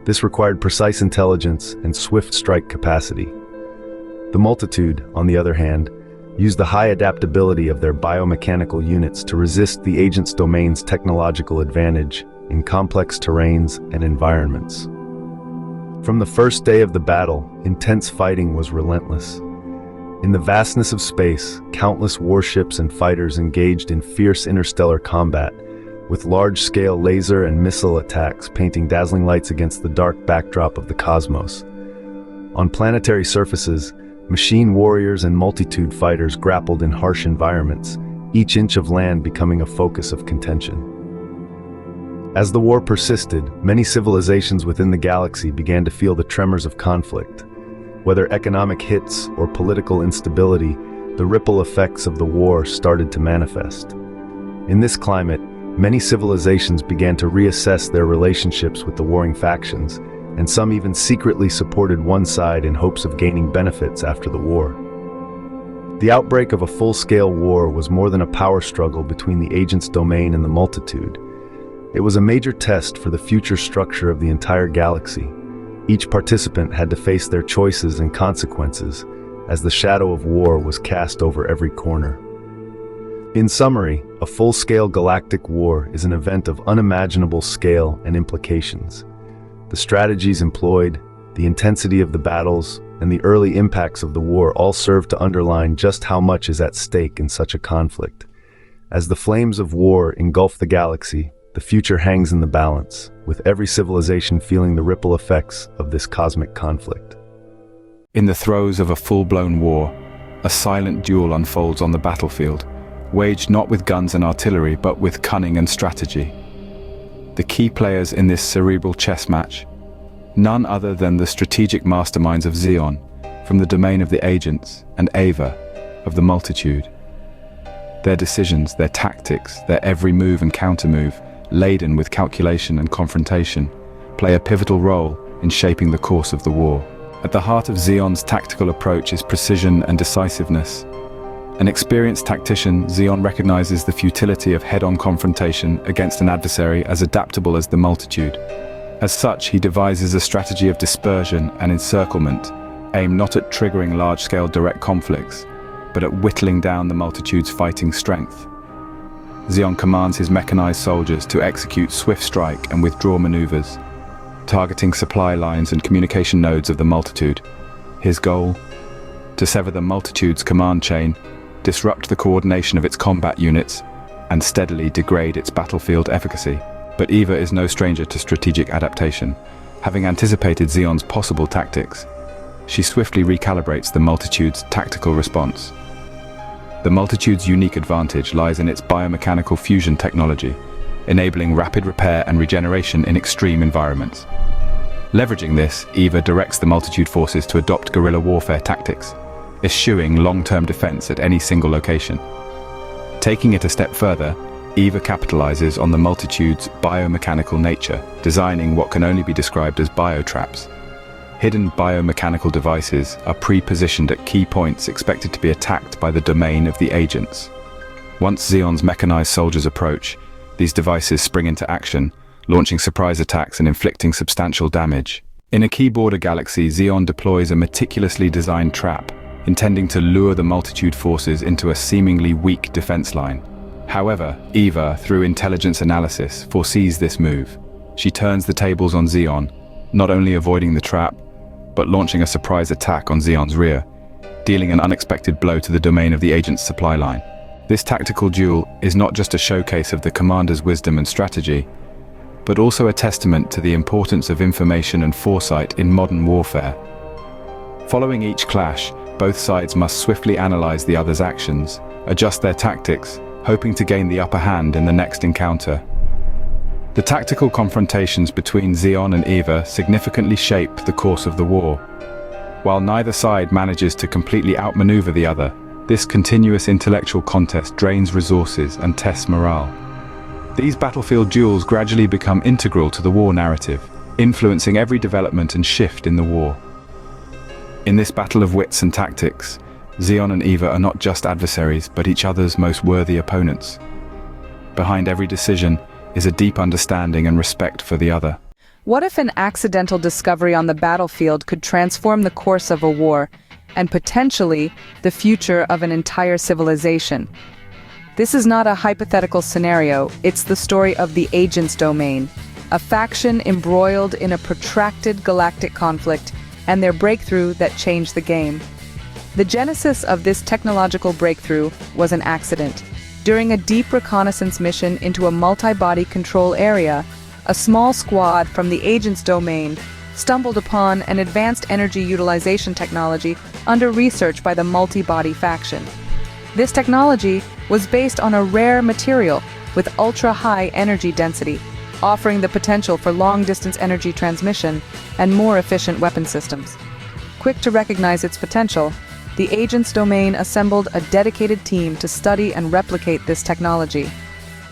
H: This required precise intelligence and swift strike capacity. The multitude, on the other hand, used the high adaptability of their biomechanical units to resist the Agent's Domain's technological advantage in complex terrains and environments. From the first day of the battle, intense fighting was relentless. In the vastness of space, countless warships and fighters engaged in fierce interstellar combat, with large-scale laser and missile attacks painting dazzling lights against the dark backdrop of the cosmos. On planetary surfaces, machine warriors and multitude fighters grappled in harsh environments, each inch of land becoming a focus of contention. As the war persisted, many civilizations within the galaxy began to feel the tremors of conflict. Whether economic hits or political instability, the ripple effects of the war started to manifest. In this climate, many civilizations began to reassess their relationships with the warring factions, and some even secretly supported one side in hopes of gaining benefits after the war. The outbreak of a full-scale war was more than a power struggle between the Agent's Domain and the multitude. It was a major test for the future structure of the entire galaxy. Each participant had to face their choices and consequences, as the shadow of war was cast over every corner. In summary, a full-scale galactic war is an event of unimaginable scale and implications. The strategies employed, the intensity of the battles, and the early impacts of the war all serve to underline just how much is at stake in such a conflict. As the flames of war engulf the galaxy, the future hangs in the balance, with every civilization feeling the ripple effects of this cosmic conflict.
A: In the throes of a full-blown war, a silent duel unfolds on the battlefield, waged not with guns and artillery, but with cunning and strategy. The key players in this cerebral chess match, none other than the strategic masterminds of Zeon, from the domain of the agents, and Ava, of the multitude. Their decisions, their tactics, their every move and countermove, laden with calculation and confrontation, play a pivotal role in shaping the course of the war. At the heart of Zeon's tactical approach is precision and decisiveness. An experienced tactician, Zeon recognizes the futility of head-on confrontation against an adversary as adaptable as the multitude. As such, he devises a strategy of dispersion and encirclement, aimed not at triggering large-scale direct conflicts, but at whittling down the multitude's fighting strength. Zeon commands his mechanized soldiers to execute swift strike and withdraw maneuvers, targeting supply lines and communication nodes of the multitude. His goal? To sever the multitude's command chain, disrupt the coordination of its combat units, and steadily degrade its battlefield efficacy. But Eva is no stranger to strategic adaptation. Having anticipated Xeon's possible tactics, she swiftly recalibrates the multitude's tactical response. The multitude's unique advantage lies in its biomechanical fusion technology, enabling rapid repair and regeneration in extreme environments. Leveraging this, Eva directs the multitude forces to adopt guerrilla warfare tactics, eschewing long-term defense at any single location. Taking it a step further, Eva capitalizes on the multitude's biomechanical nature, designing what can only be described as biotraps. Hidden biomechanical devices are pre-positioned at key points expected to be attacked by the domain of the agents. Once Xeon's mechanized soldiers approach, these devices spring into action, launching surprise attacks and inflicting substantial damage. In a key border galaxy, Xeon deploys a meticulously designed trap, intending to lure the multitude forces into a seemingly weak defense line. However, Eva, through intelligence analysis, foresees this move. She turns the tables on Xeon, not only avoiding the trap, but launching a surprise attack on Xeon's rear, dealing an unexpected blow to the domain of the agent's supply line. This tactical duel is not just a showcase of the commander's wisdom and strategy, but also a testament to the importance of information and foresight in modern warfare. Following each clash, both sides must swiftly analyze the other's actions, adjust their tactics, hoping to gain the upper hand in the next encounter. The tactical confrontations between Xeon and Eva significantly shape the course of the war. While neither side manages to completely outmaneuver the other, this continuous intellectual contest drains resources and tests morale. These battlefield duels gradually become integral to the war narrative, influencing every development and shift in the war. In this battle of wits and tactics, Xeon and Eva are not just adversaries, but each other's most worthy opponents. Behind every decision is a deep understanding and respect for the other.
I: What if an accidental discovery on the battlefield could transform the course of a war, and potentially the future of an entire civilization? This is not a hypothetical scenario, it's the story of the Agents Domain, a faction embroiled in a protracted galactic conflict, and their breakthrough that changed the game. The genesis of this technological breakthrough was an accident. During a deep reconnaissance mission into a multi-body control area, a small squad from the Agents Domain stumbled upon an advanced energy utilization technology under research by the multi-body faction. This technology was based on a rare material with ultra-high energy density, offering the potential for long-distance energy transmission and more efficient weapon systems. Quick to recognize its potential, the Agents Domain assembled a dedicated team to study and replicate this technology.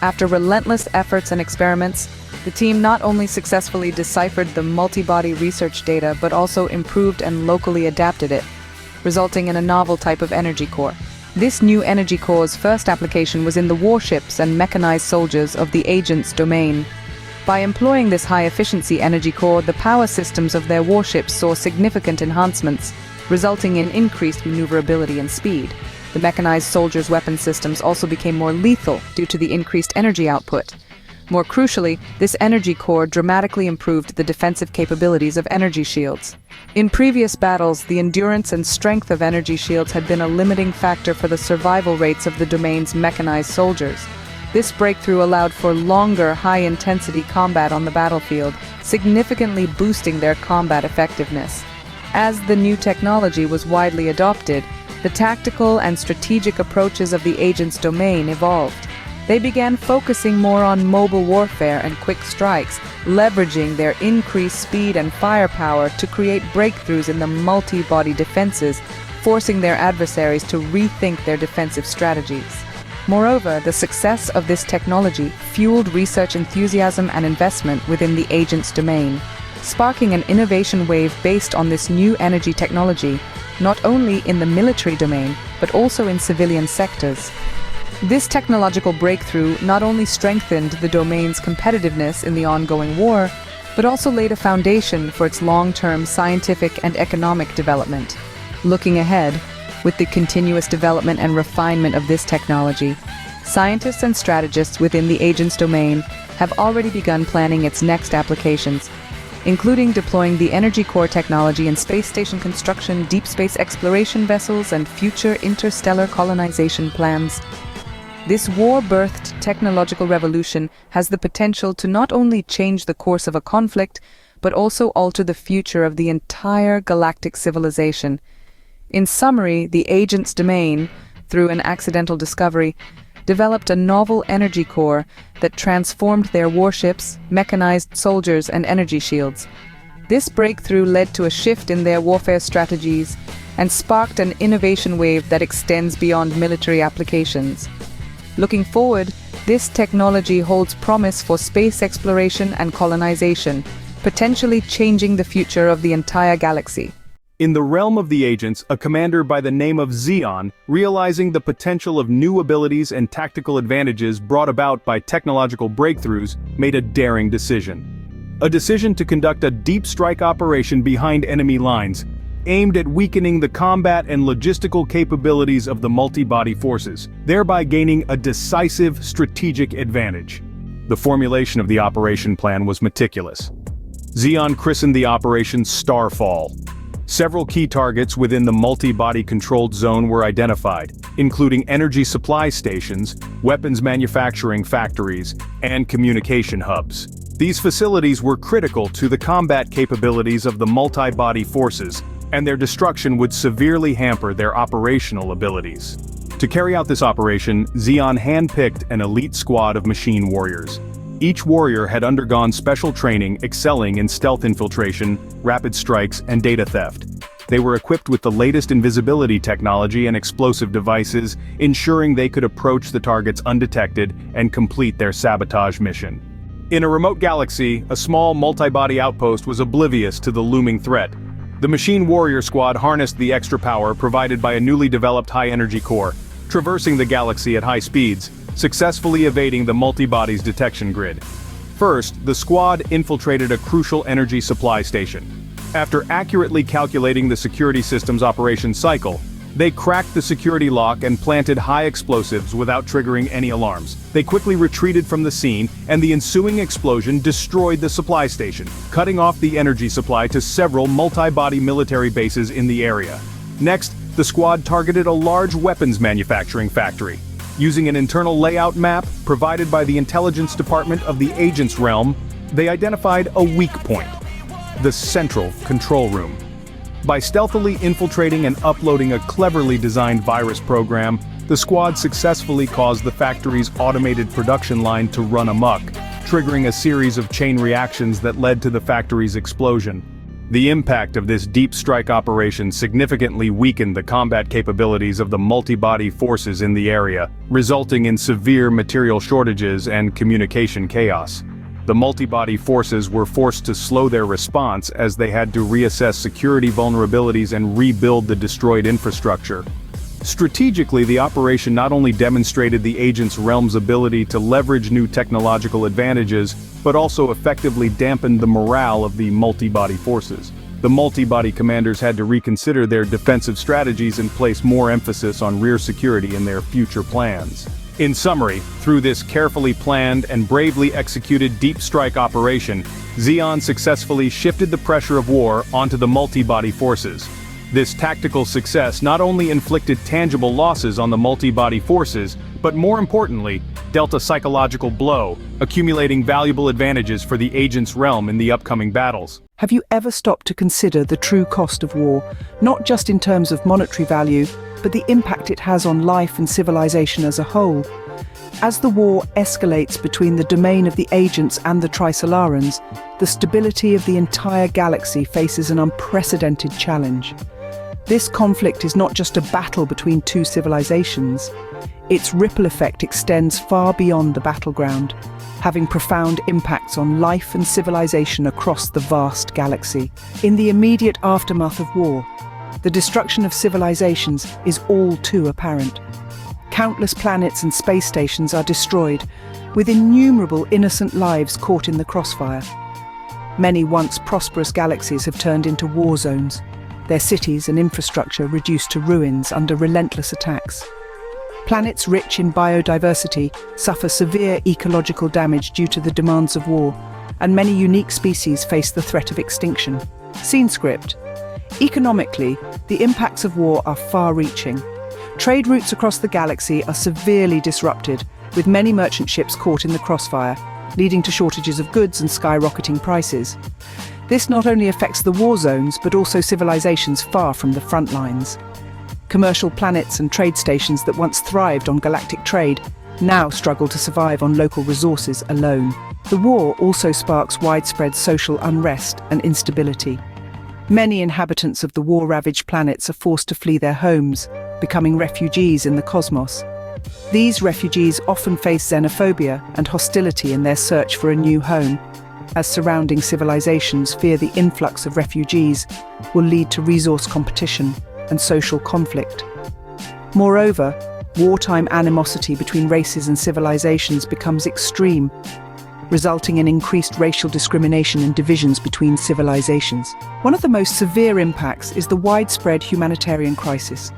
I: After relentless efforts and experiments, the team not only successfully deciphered the multi-body research data but also improved and locally adapted it, resulting in a novel type of energy core. This new energy core's first application was in the warships and mechanized soldiers of the Agents Domain. By employing this high-efficiency energy core, the power systems of their warships saw significant enhancements, resulting in increased maneuverability and speed. The mechanized soldiers' weapon systems also became more lethal due to the increased energy output. More crucially, this energy core dramatically improved the defensive capabilities of energy shields. In previous battles, the endurance and strength of energy shields had been a limiting factor for the survival rates of the domain's mechanized soldiers. This breakthrough allowed for longer, high-intensity combat on the battlefield, significantly boosting their combat effectiveness. As the new technology was widely adopted, the tactical and strategic approaches of the Agents Domain evolved. They began focusing more on mobile warfare and quick strikes, leveraging their increased speed and firepower to create breakthroughs in the multi-body defenses, forcing their adversaries to rethink their defensive strategies. Moreover, the success of this technology fueled research enthusiasm and investment within the Agents Domain, sparking an innovation wave based on this new energy technology, not only in the military domain, but also in civilian sectors. This technological breakthrough not only strengthened the domain's competitiveness in the ongoing war, but also laid a foundation for its long-term scientific and economic development. Looking ahead, with the continuous development and refinement of this technology, scientists and strategists within the Agents Domain have already begun planning its next applications. including deploying the energy core technology in space station construction, deep space exploration vessels, and future interstellar colonization plans. This war-birthed technological revolution has the potential to not only change the course of a conflict, but also alter the future of the entire galactic civilization. In summary, the agent's domain, through an accidental discovery, developed a novel energy core that transformed their warships, mechanized soldiers, and energy shields. This breakthrough led to a shift in their warfare strategies and sparked an innovation wave that extends beyond military applications. Looking forward, this technology holds promise for space exploration and colonization, potentially changing the future of the entire galaxy.
J: In the realm of the agents, a commander by the name of Xeon, realizing the potential of new abilities and tactical advantages brought about by technological breakthroughs, made a daring decision. A decision to conduct a deep strike operation behind enemy lines, aimed at weakening the combat and logistical capabilities of the multi-body forces, thereby gaining a decisive strategic advantage. The formulation of the operation plan was meticulous. Xeon christened the operation Starfall. Several key targets within the multi-body controlled zone were identified, including energy supply stations, weapons manufacturing factories, and communication hubs. These facilities were critical to the combat capabilities of the multi-body forces, and their destruction would severely hamper their operational abilities. To carry out this operation, Xeon handpicked an elite squad of machine warriors. Each warrior had undergone special training excelling in stealth infiltration, rapid strikes, and data theft. They were equipped with the latest invisibility technology and explosive devices, ensuring they could approach the targets undetected and complete their sabotage mission. In a remote galaxy, a small multi-body outpost was oblivious to the looming threat. The Machine Warrior Squad harnessed the extra power provided by a newly developed high-energy core, traversing the galaxy at high speeds, successfully evading the multi-body's detection grid. First, the squad infiltrated a crucial energy supply station. After accurately calculating the security system's operation cycle, they cracked the security lock and planted high explosives without triggering any alarms. They quickly retreated from the scene, and the ensuing explosion destroyed the supply station, cutting off the energy supply to several multi-body military bases in the area. Next, the squad targeted a large weapons manufacturing factory. Using an internal layout map provided by the intelligence department of the Agents Realm, they identified a weak point: the central control room. By stealthily infiltrating and uploading a cleverly designed virus program, the squad successfully caused the factory's automated production line to run amok, triggering a series of chain reactions that led to the factory's explosion. The impact of this deep strike operation significantly weakened the combat capabilities of the multi-body forces in the area, resulting in severe material shortages and communication chaos. The multi-body forces were forced to slow their response as they had to reassess security vulnerabilities and rebuild the destroyed infrastructure. Strategically, the operation not only demonstrated the Agents' Realm's ability to leverage new technological advantages, but also effectively dampened the morale of the multi-body forces. The multi-body commanders had to reconsider their defensive strategies and place more emphasis on rear security in their future plans. In summary, through this carefully planned and bravely executed deep strike operation, Xeon successfully shifted the pressure of war onto the multi-body forces. This tactical success not only inflicted tangible losses on the multi-body forces, but more importantly, dealt a psychological blow, accumulating valuable advantages for the Agents' Realm in the upcoming battles.
K: Have you ever stopped to consider the true cost of war, not just in terms of monetary value, but the impact it has on life and civilization as a whole? As the war escalates between the domain of the Agents and the Trisolarans, the stability of the entire galaxy faces an unprecedented challenge. This conflict is not just a battle between two civilizations. Its ripple effect extends far beyond the battleground, having profound impacts on life and civilization across the vast galaxy. In the immediate aftermath of war, the destruction of civilizations is all too apparent. Countless planets and space stations are destroyed, with innumerable innocent lives caught in the crossfire. Many once prosperous galaxies have turned into war zones, their cities and infrastructure reduced to ruins under relentless attacks. Planets rich in biodiversity suffer severe ecological damage due to the demands of war, and many unique species face the threat of extinction. Scene script. Economically, the impacts of war are far-reaching. Trade routes across the galaxy are severely disrupted, with many merchant ships caught in the crossfire, leading to shortages of goods and skyrocketing prices. This not only affects the war zones, but also civilizations far from the front lines. Commercial planets and trade stations that once thrived on galactic trade now struggle to survive on local resources alone. The war also sparks widespread social unrest and instability. Many inhabitants of the war-ravaged planets are forced to flee their homes, becoming refugees in the cosmos. These refugees often face xenophobia and hostility in their search for a new home, as surrounding civilizations fear the influx of refugees will lead to resource competition and social conflict. Moreover, wartime animosity between races and civilizations becomes extreme, resulting in increased racial discrimination and divisions between civilizations. One of the most severe impacts is the widespread humanitarian crisis.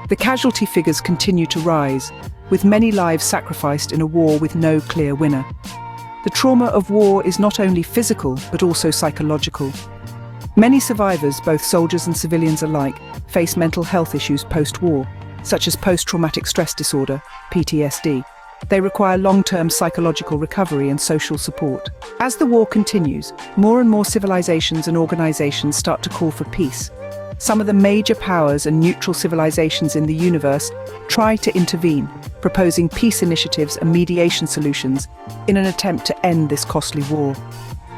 K: The casualty figures continue to rise, with many lives sacrificed in a war with no clear winner. The trauma of war is not only physical, but also psychological. Many survivors, both soldiers and civilians alike, face mental health issues post-war, such as post-traumatic stress disorder, PTSD. They require long-term psychological recovery and social support. As the war continues, more and more civilizations and organizations start to call for peace. Some of the major powers and neutral civilizations in the universe try to intervene, proposing peace initiatives and mediation solutions in an attempt to end this costly war.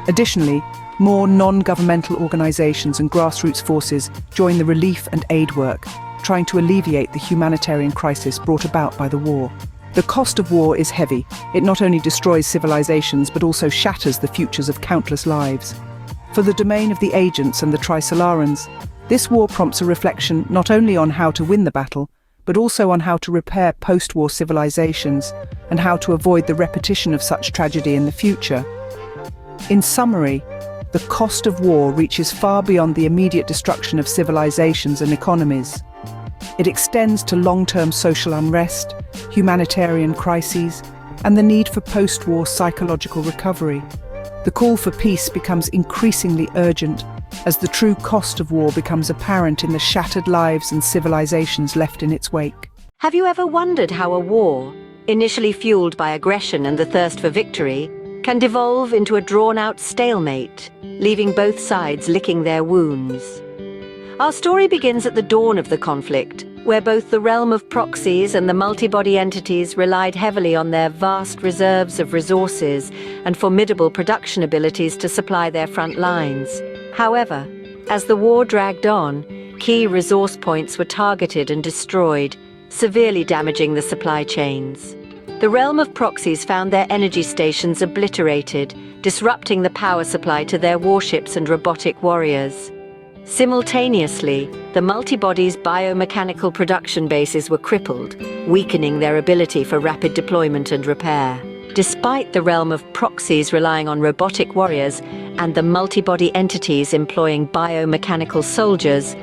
K: Additionally, more non-governmental organizations and grassroots forces join the relief and aid work, trying to alleviate the humanitarian crisis brought about by the war. The cost of war is heavy. It not only destroys civilizations, but also shatters the futures of countless lives. For the domain of the agents and the Trisolarans, this war prompts a reflection not only on how to win the battle, but also on how to repair post-war civilizations and how to avoid the repetition of such tragedy in the future. In summary, the cost of war reaches far beyond the immediate destruction of civilizations and economies. It extends to long-term social unrest, humanitarian crises, and the need for post-war psychological recovery. The call for peace becomes increasingly urgent as the true cost of war becomes apparent in the shattered lives and civilizations left in its wake.
L: Have you ever wondered how a war, initially fueled by aggression and the thirst for victory, can devolve into a drawn-out stalemate, leaving both sides licking their wounds? Our story begins at the dawn of the conflict, where both the realm of proxies and the multi-body entities relied heavily on their vast reserves of resources and formidable production abilities to supply their front lines. However, as the war dragged on, key resource points were targeted and destroyed, severely damaging the supply chains. The realm of proxies found their energy stations obliterated, disrupting the power supply to their warships and robotic warriors. Simultaneously, the multi-body's biomechanical production bases were crippled, weakening their ability for rapid deployment and repair. Despite the realm of proxies relying on robotic warriors and the multi-body entities employing biomechanical soldiers,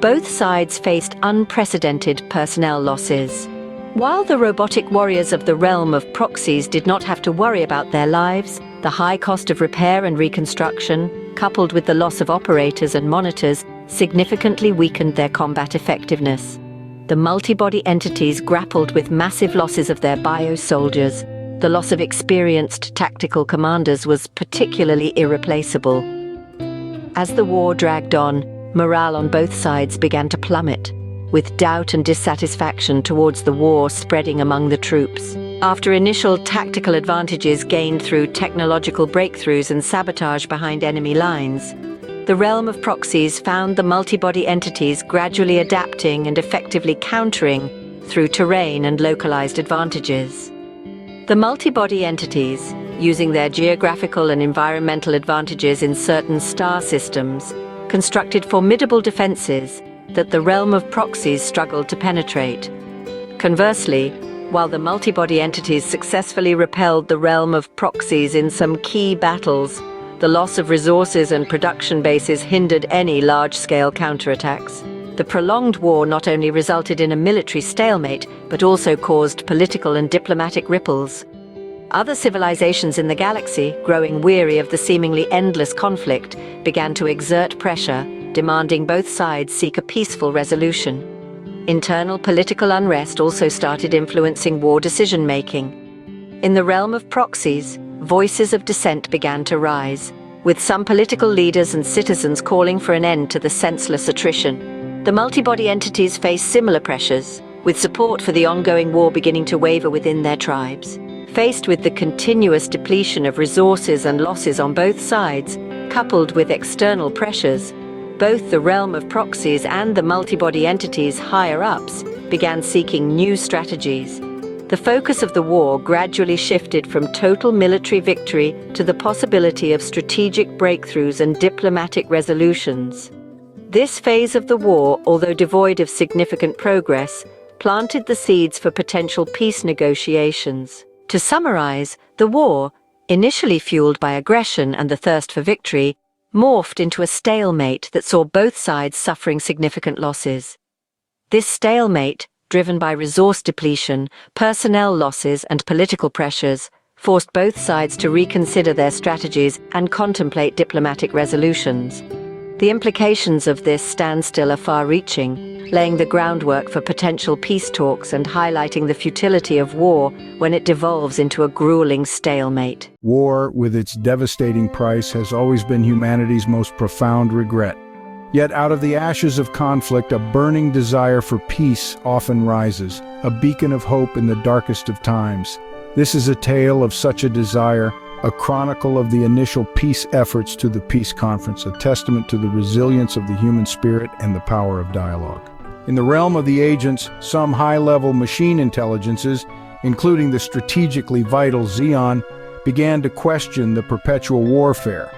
L: both sides faced unprecedented personnel losses. While the robotic warriors of the realm of proxies did not have to worry about their lives, the high cost of repair and reconstruction, coupled with the loss of operators and monitors, significantly weakened their combat effectiveness. The multi-body entities grappled with massive losses of their bio-soldiers. The loss of experienced tactical commanders was particularly irreplaceable. As the war dragged on, morale on both sides began to plummet, with doubt and dissatisfaction towards the war spreading among the troops. After initial tactical advantages gained through technological breakthroughs and sabotage behind enemy lines, the realm of proxies found the multi-body entities gradually adapting and effectively countering through terrain and localized advantages. The multi-body entities, using their geographical and environmental advantages in certain star systems, constructed formidable defenses that the realm of proxies struggled to penetrate. Conversely, while the multi-body entities successfully repelled the realm of proxies in some key battles, the loss of resources and production bases hindered any large-scale counterattacks. The prolonged war not only resulted in a military stalemate, but also caused political and diplomatic ripples. Other civilizations in the galaxy, growing weary of the seemingly endless conflict, began to exert pressure, demanding both sides seek a peaceful resolution. Internal political unrest also started influencing war decision-making. In the realm of proxies, voices of dissent began to rise, with some political leaders and citizens calling for an end to the senseless attrition. The multi-body entities faced similar pressures, with support for the ongoing war beginning to waver within their tribes. Faced with the continuous depletion of resources and losses on both sides, coupled with external pressures, both the realm of proxies and the multi-body entities' higher-ups began seeking new strategies. The focus of the war gradually shifted from total military victory to the possibility of strategic breakthroughs and diplomatic resolutions. This phase of the war, although devoid of significant progress, planted the seeds for potential peace negotiations. To summarize, the war, initially fueled by aggression and the thirst for victory, morphed into a stalemate that saw both sides suffering significant losses. This stalemate, driven by resource depletion, personnel losses, and political pressures, forced both sides to reconsider their strategies and contemplate diplomatic resolutions. The implications of this standstill are far-reaching, laying the groundwork for potential peace talks and highlighting the futility of war when it devolves into a grueling stalemate.
M: War, with its devastating price, has always been humanity's most profound regret. Yet out of the ashes of conflict, a burning desire for peace often rises, a beacon of hope in the darkest of times. This is a tale of such a desire, a chronicle of the initial peace efforts to the peace conference, a testament to the resilience of the human spirit and the power of dialogue. In the realm of the agents, some high-level machine intelligences, including the strategically vital Xeon, began to question the perpetual warfare.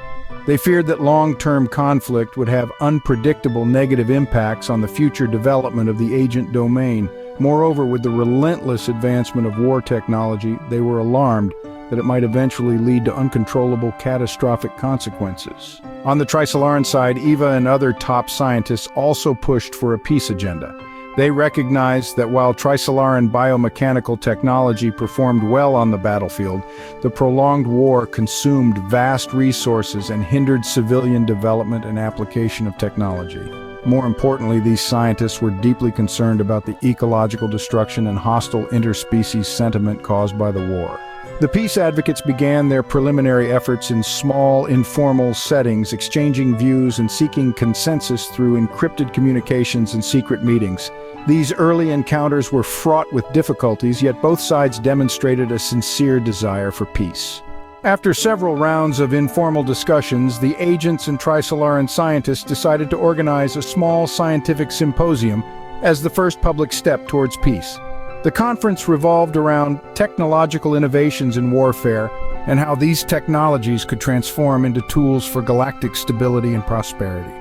M: They feared that long-term conflict would have unpredictable negative impacts on the future development of the agent domain. Moreover, with the relentless advancement of war technology, they were alarmed that it might eventually lead to uncontrollable catastrophic consequences. On the Trisolaran side, Eva and other top scientists also pushed for a peace agenda. They recognized that while Trisolaran biomechanical technology performed well on the battlefield, the prolonged war consumed vast resources and hindered civilian development and application of technology. More importantly, these scientists were deeply concerned about the ecological destruction and hostile interspecies sentiment caused by the war. The peace advocates began their preliminary efforts in small, informal settings, exchanging views and seeking consensus through encrypted communications and secret meetings. These early encounters were fraught with difficulties, yet both sides demonstrated a sincere desire for peace. After several rounds of informal discussions, the agents and Trisolaran scientists decided to organize a small scientific symposium as the first public step towards peace. The conference revolved around technological innovations in warfare and how these technologies could transform into tools for galactic stability and prosperity.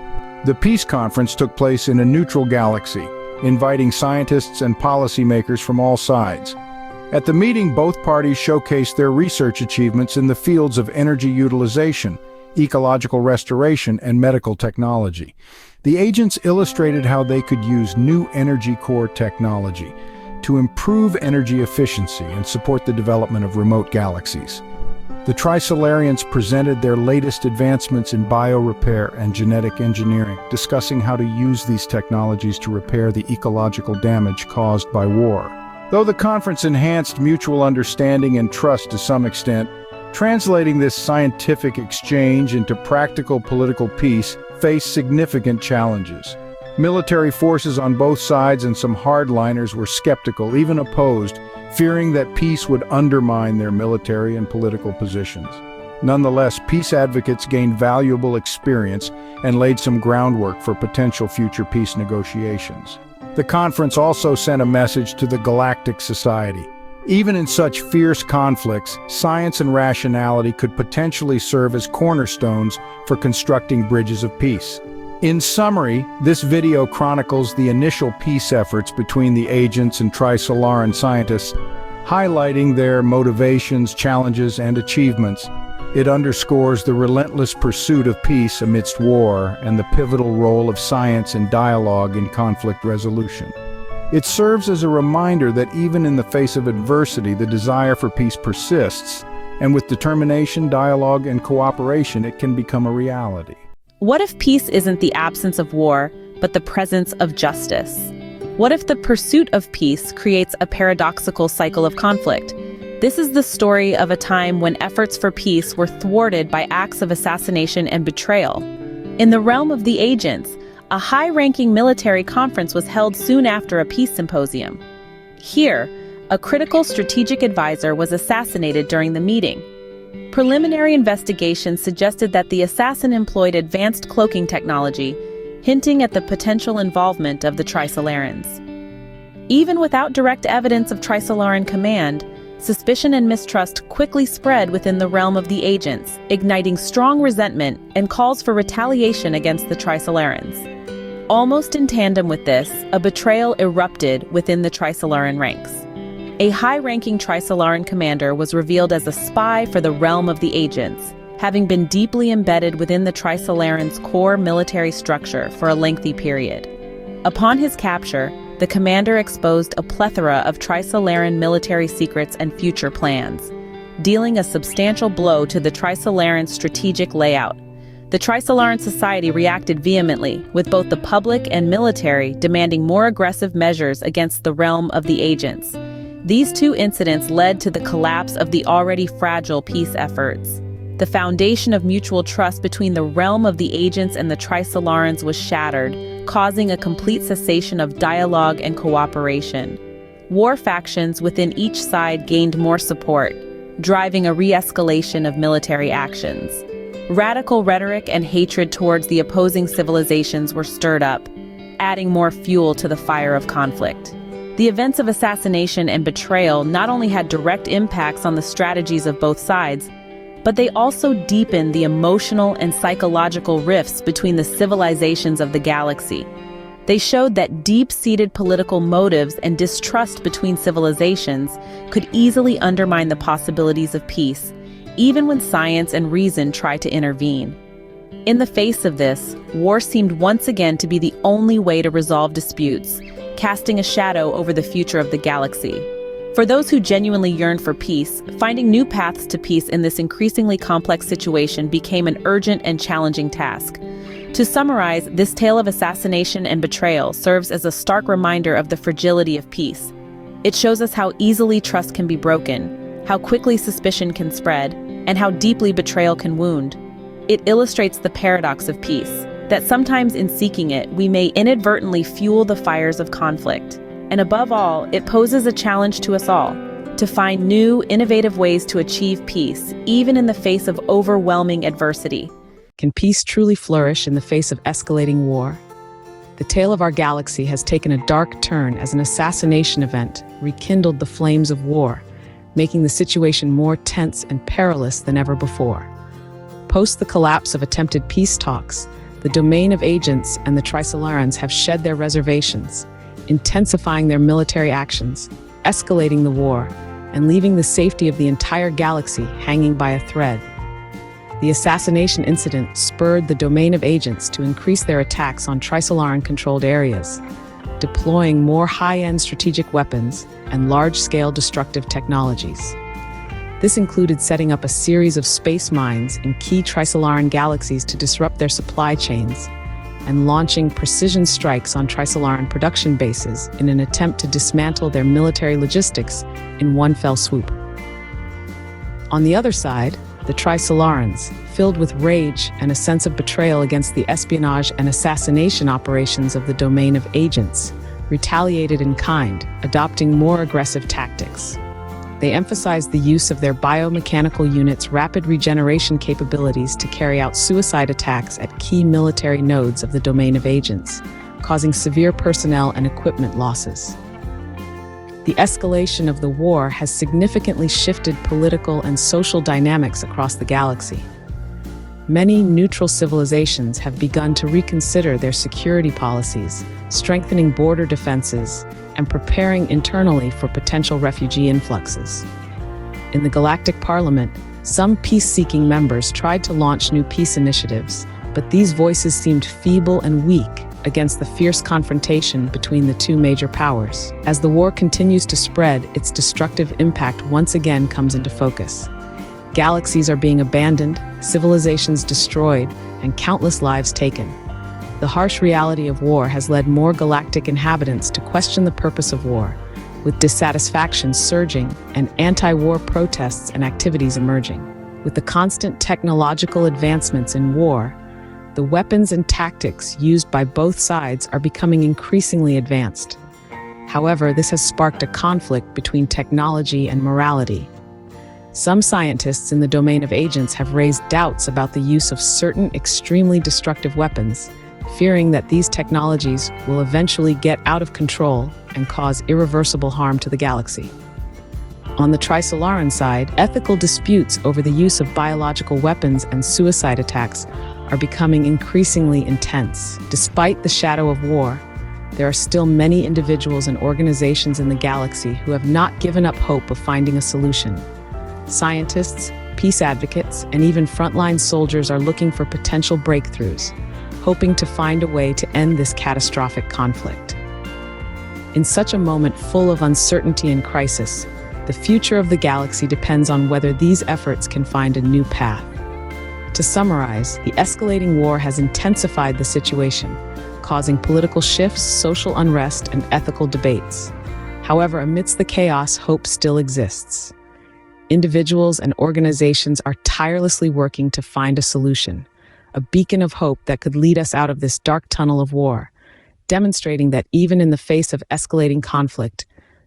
M: The peace conference took place in a neutral galaxy, inviting scientists and policymakers from all sides. At the meeting, both parties showcased their research achievements in the fields of energy utilization, ecological restoration, and medical technology. The agents illustrated how they could use new energy core technology to improve energy efficiency and support the development of remote galaxies. The Trisolarians presented their latest advancements in biorepair and genetic engineering, discussing how to use these technologies to repair the ecological damage caused by war. Though the conference enhanced mutual understanding and trust to some extent, translating this scientific exchange into practical political peace faced significant challenges. Military forces on both sides and some hardliners were skeptical, even opposed, fearing that peace would undermine their military and political positions. Nonetheless, peace advocates gained valuable experience and laid some groundwork for potential future peace negotiations. The conference also sent a message to the Galactic Society. Even in such fierce conflicts, science and rationality could potentially serve as cornerstones for constructing bridges of peace. In summary, this video chronicles the initial peace efforts between the agents and Trisolaran scientists, highlighting their motivations, challenges, and achievements. It underscores the relentless pursuit of peace amidst war and the pivotal role of science and dialogue in conflict resolution. It serves as a reminder that even in the face of adversity, the desire for peace persists, and with determination, dialogue, and cooperation, it can become a reality.
C: What if peace isn't the absence of war, but the presence of justice? What if the pursuit of peace creates a paradoxical cycle of conflict? This is the story of a time when efforts for peace were thwarted by acts of assassination and betrayal. In the realm of the agents, a high-ranking military conference was held soon after a peace symposium. Here, a critical strategic advisor was assassinated during the meeting. Preliminary investigations suggested that the assassin employed advanced cloaking technology, hinting at the potential involvement of the Trisolarans. Even without direct evidence of Trisolaran command, suspicion and mistrust quickly spread within the realm of the agents, igniting strong resentment and calls for retaliation against the Trisolarans. Almost in tandem with this, a betrayal erupted within the Trisolaran ranks. A high-ranking Trisolaran commander was revealed as a spy for the realm of the agents, having been deeply embedded within the Trisolarans' core military structure for a lengthy period. Upon his capture, the commander exposed a plethora of Trisolaran military secrets and future plans, dealing a substantial blow to the Trisolaran strategic layout. The Trisolaran society reacted vehemently, with both the public and military demanding more aggressive measures against the realm of the agents. These two incidents led to the collapse of the already fragile peace efforts. The foundation of mutual trust between the realm of the agents and the Trisolarans was shattered, causing a complete cessation of dialogue and cooperation. War factions within each side gained more support, driving a re-escalation of military actions. Radical rhetoric and hatred towards the opposing civilizations were stirred up, adding more fuel to the fire of conflict. The events of assassination and betrayal not only had direct impacts on the strategies of both sides, but they also deepened the emotional and psychological rifts between the civilizations of the galaxy. They showed that deep-seated political motives and distrust between civilizations could easily undermine the possibilities of peace, even when science and reason tried to intervene. In the face of this, war seemed once again to be the only way to resolve disputes, casting a shadow over the future of the galaxy. For those who genuinely yearned for peace, finding new paths to peace in this increasingly complex situation became an urgent and challenging task. To summarize, this tale of assassination and betrayal serves as a stark reminder of the fragility of peace. It shows us how easily trust can be broken, how quickly suspicion can spread, and how deeply betrayal can wound. It illustrates the paradox of peace, that sometimes in seeking it, we may inadvertently fuel the fires of conflict. And above all, it poses a challenge to us all, to find new, innovative ways to achieve peace, even in the face of overwhelming adversity.
E: Can peace truly flourish in the face of escalating war? The tale of our galaxy has taken a dark turn as an assassination event rekindled the flames of war, making the situation more tense and perilous than ever before. Post the collapse of attempted peace talks, the domain of agents and the Trisolarans have shed their reservations, intensifying their military actions, escalating the war, and leaving the safety of the entire galaxy hanging by a thread. The assassination incident spurred the domain of agents to increase their attacks on Trisolaran-controlled areas, deploying more high-end strategic weapons and large-scale destructive technologies. This included setting up a series of space mines in key Trisolaran galaxies to disrupt their supply chains, and launching precision strikes on Trisolaran production bases in an attempt to dismantle their military logistics in one fell swoop. On the other side, the Trisolarans, filled with rage and a sense of betrayal against the espionage and assassination operations of the domain of agents, retaliated in kind, adopting more aggressive tactics. They emphasized the use of their biomechanical units' rapid regeneration capabilities to carry out suicide attacks at key military nodes of the domain of agents, causing severe personnel and equipment losses. The escalation of the war has significantly shifted political and social dynamics across the galaxy. Many neutral civilizations have begun to reconsider their security policies, strengthening border defenses, and preparing internally for potential refugee influxes. In the Galactic Parliament, some peace-seeking members tried to launch new peace initiatives, but these voices seemed feeble and weak against the fierce confrontation between the two major powers. As the war continues to spread, its destructive impact once again comes into focus. Galaxies are being abandoned, civilizations destroyed, and countless lives taken. The harsh reality of war has led more galactic inhabitants to question the purpose of war, with dissatisfaction surging and anti-war protests and activities emerging. With the constant technological advancements in war, the weapons and tactics used by both sides are becoming increasingly advanced. However, this has sparked a conflict between technology and morality. Some scientists in the domain of agents have raised doubts about the use of certain extremely destructive weapons, fearing that these technologies will eventually get out of control and cause irreversible harm to the galaxy. On the Trisolaran side, ethical disputes over the use of biological weapons and suicide attacks are becoming increasingly intense. Despite the shadow of war, there are still many individuals and organizations in the galaxy who have not given up hope of finding a solution. Scientists, peace advocates, and even frontline soldiers are looking for potential breakthroughs, hoping to find a way to end this catastrophic conflict. In such a moment full of uncertainty and crisis, the future of the galaxy depends on whether these efforts can find a new path. To summarize, the escalating war has intensified the situation, causing political shifts, social unrest, and ethical debates. However, amidst the chaos, hope still exists. Individuals and organizations are tirelessly working to find a solution, a beacon of hope that could lead us out of this dark tunnel of war, demonstrating that even in the face of escalating conflict,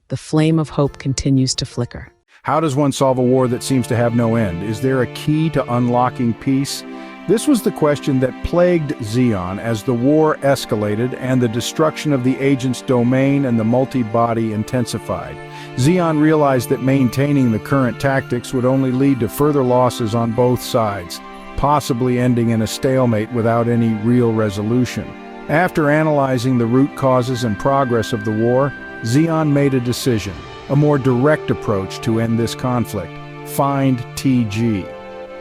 E: the flame of hope continues to flicker.
M: How does one solve a war that seems to have no end? Is there a key to unlocking peace? This was the question that plagued Xeon as the war escalated and the destruction of the agent's domain and the multi-body intensified. Xeon realized that maintaining the current tactics would only lead to further losses on both sides, possibly ending in a stalemate without any real resolution. After analyzing the root causes and progress of the war, Xeon made a decision, a more direct approach to end this conflict: find TG.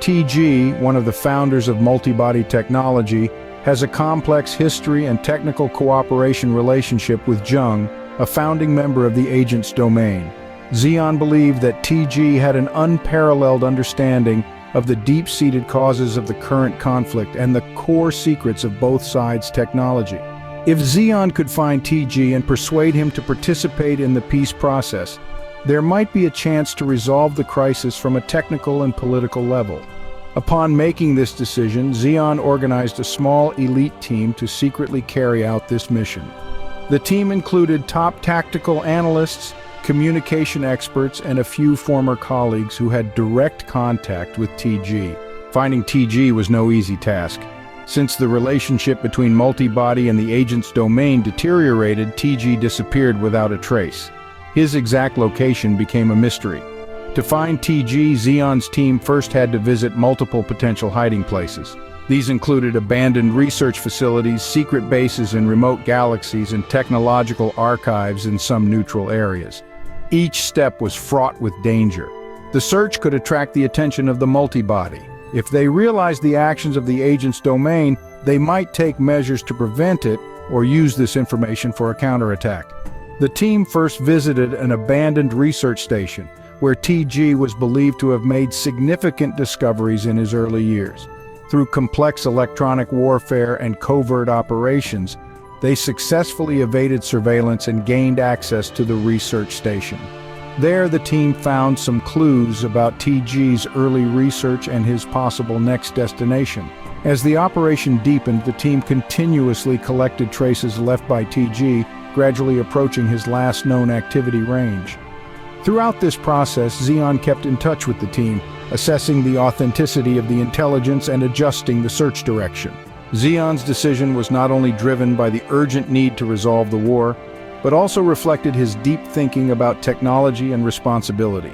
M: TG, one of the founders of multibody technology, has a complex history and technical cooperation relationship with Jung, a founding member of the agent's domain. Xeon believed that TG had an unparalleled understanding of the deep-seated causes of the current conflict and the core secrets of both sides' technology. If Xeon could find TG and persuade him to participate in the peace process, there might be a chance to resolve the crisis from a technical and political level. Upon making this decision, Xeon organized a small elite team to secretly carry out this mission. The team included top tactical analysts, communication experts, and a few former colleagues who had direct contact with TG. Finding TG was no easy task. Since the relationship between multibody and the agent's domain deteriorated, TG disappeared without a trace. His exact location became a mystery. To find TG, Xeon's team first had to visit multiple potential hiding places. These included abandoned research facilities, secret bases in remote galaxies, and technological archives in some neutral areas. Each step was fraught with danger. The search could attract the attention of the multibody. If they realized the actions of the agent's domain, they might take measures to prevent it or use this information for a counterattack. The team first visited an abandoned research station, where TG was believed to have made significant discoveries in his early years. Through complex electronic warfare and covert operations, they successfully evaded surveillance and gained access to the research station. There, the team found some clues about TG's early research and his possible next destination. As the operation deepened, the team continuously collected traces left by TG, gradually approaching his last known activity range. Throughout this process, Xeon kept in touch with the team, assessing the authenticity of the intelligence and adjusting the search direction. Xeon's decision was not only driven by the urgent need to resolve the war, but also reflected his deep thinking about technology and responsibility.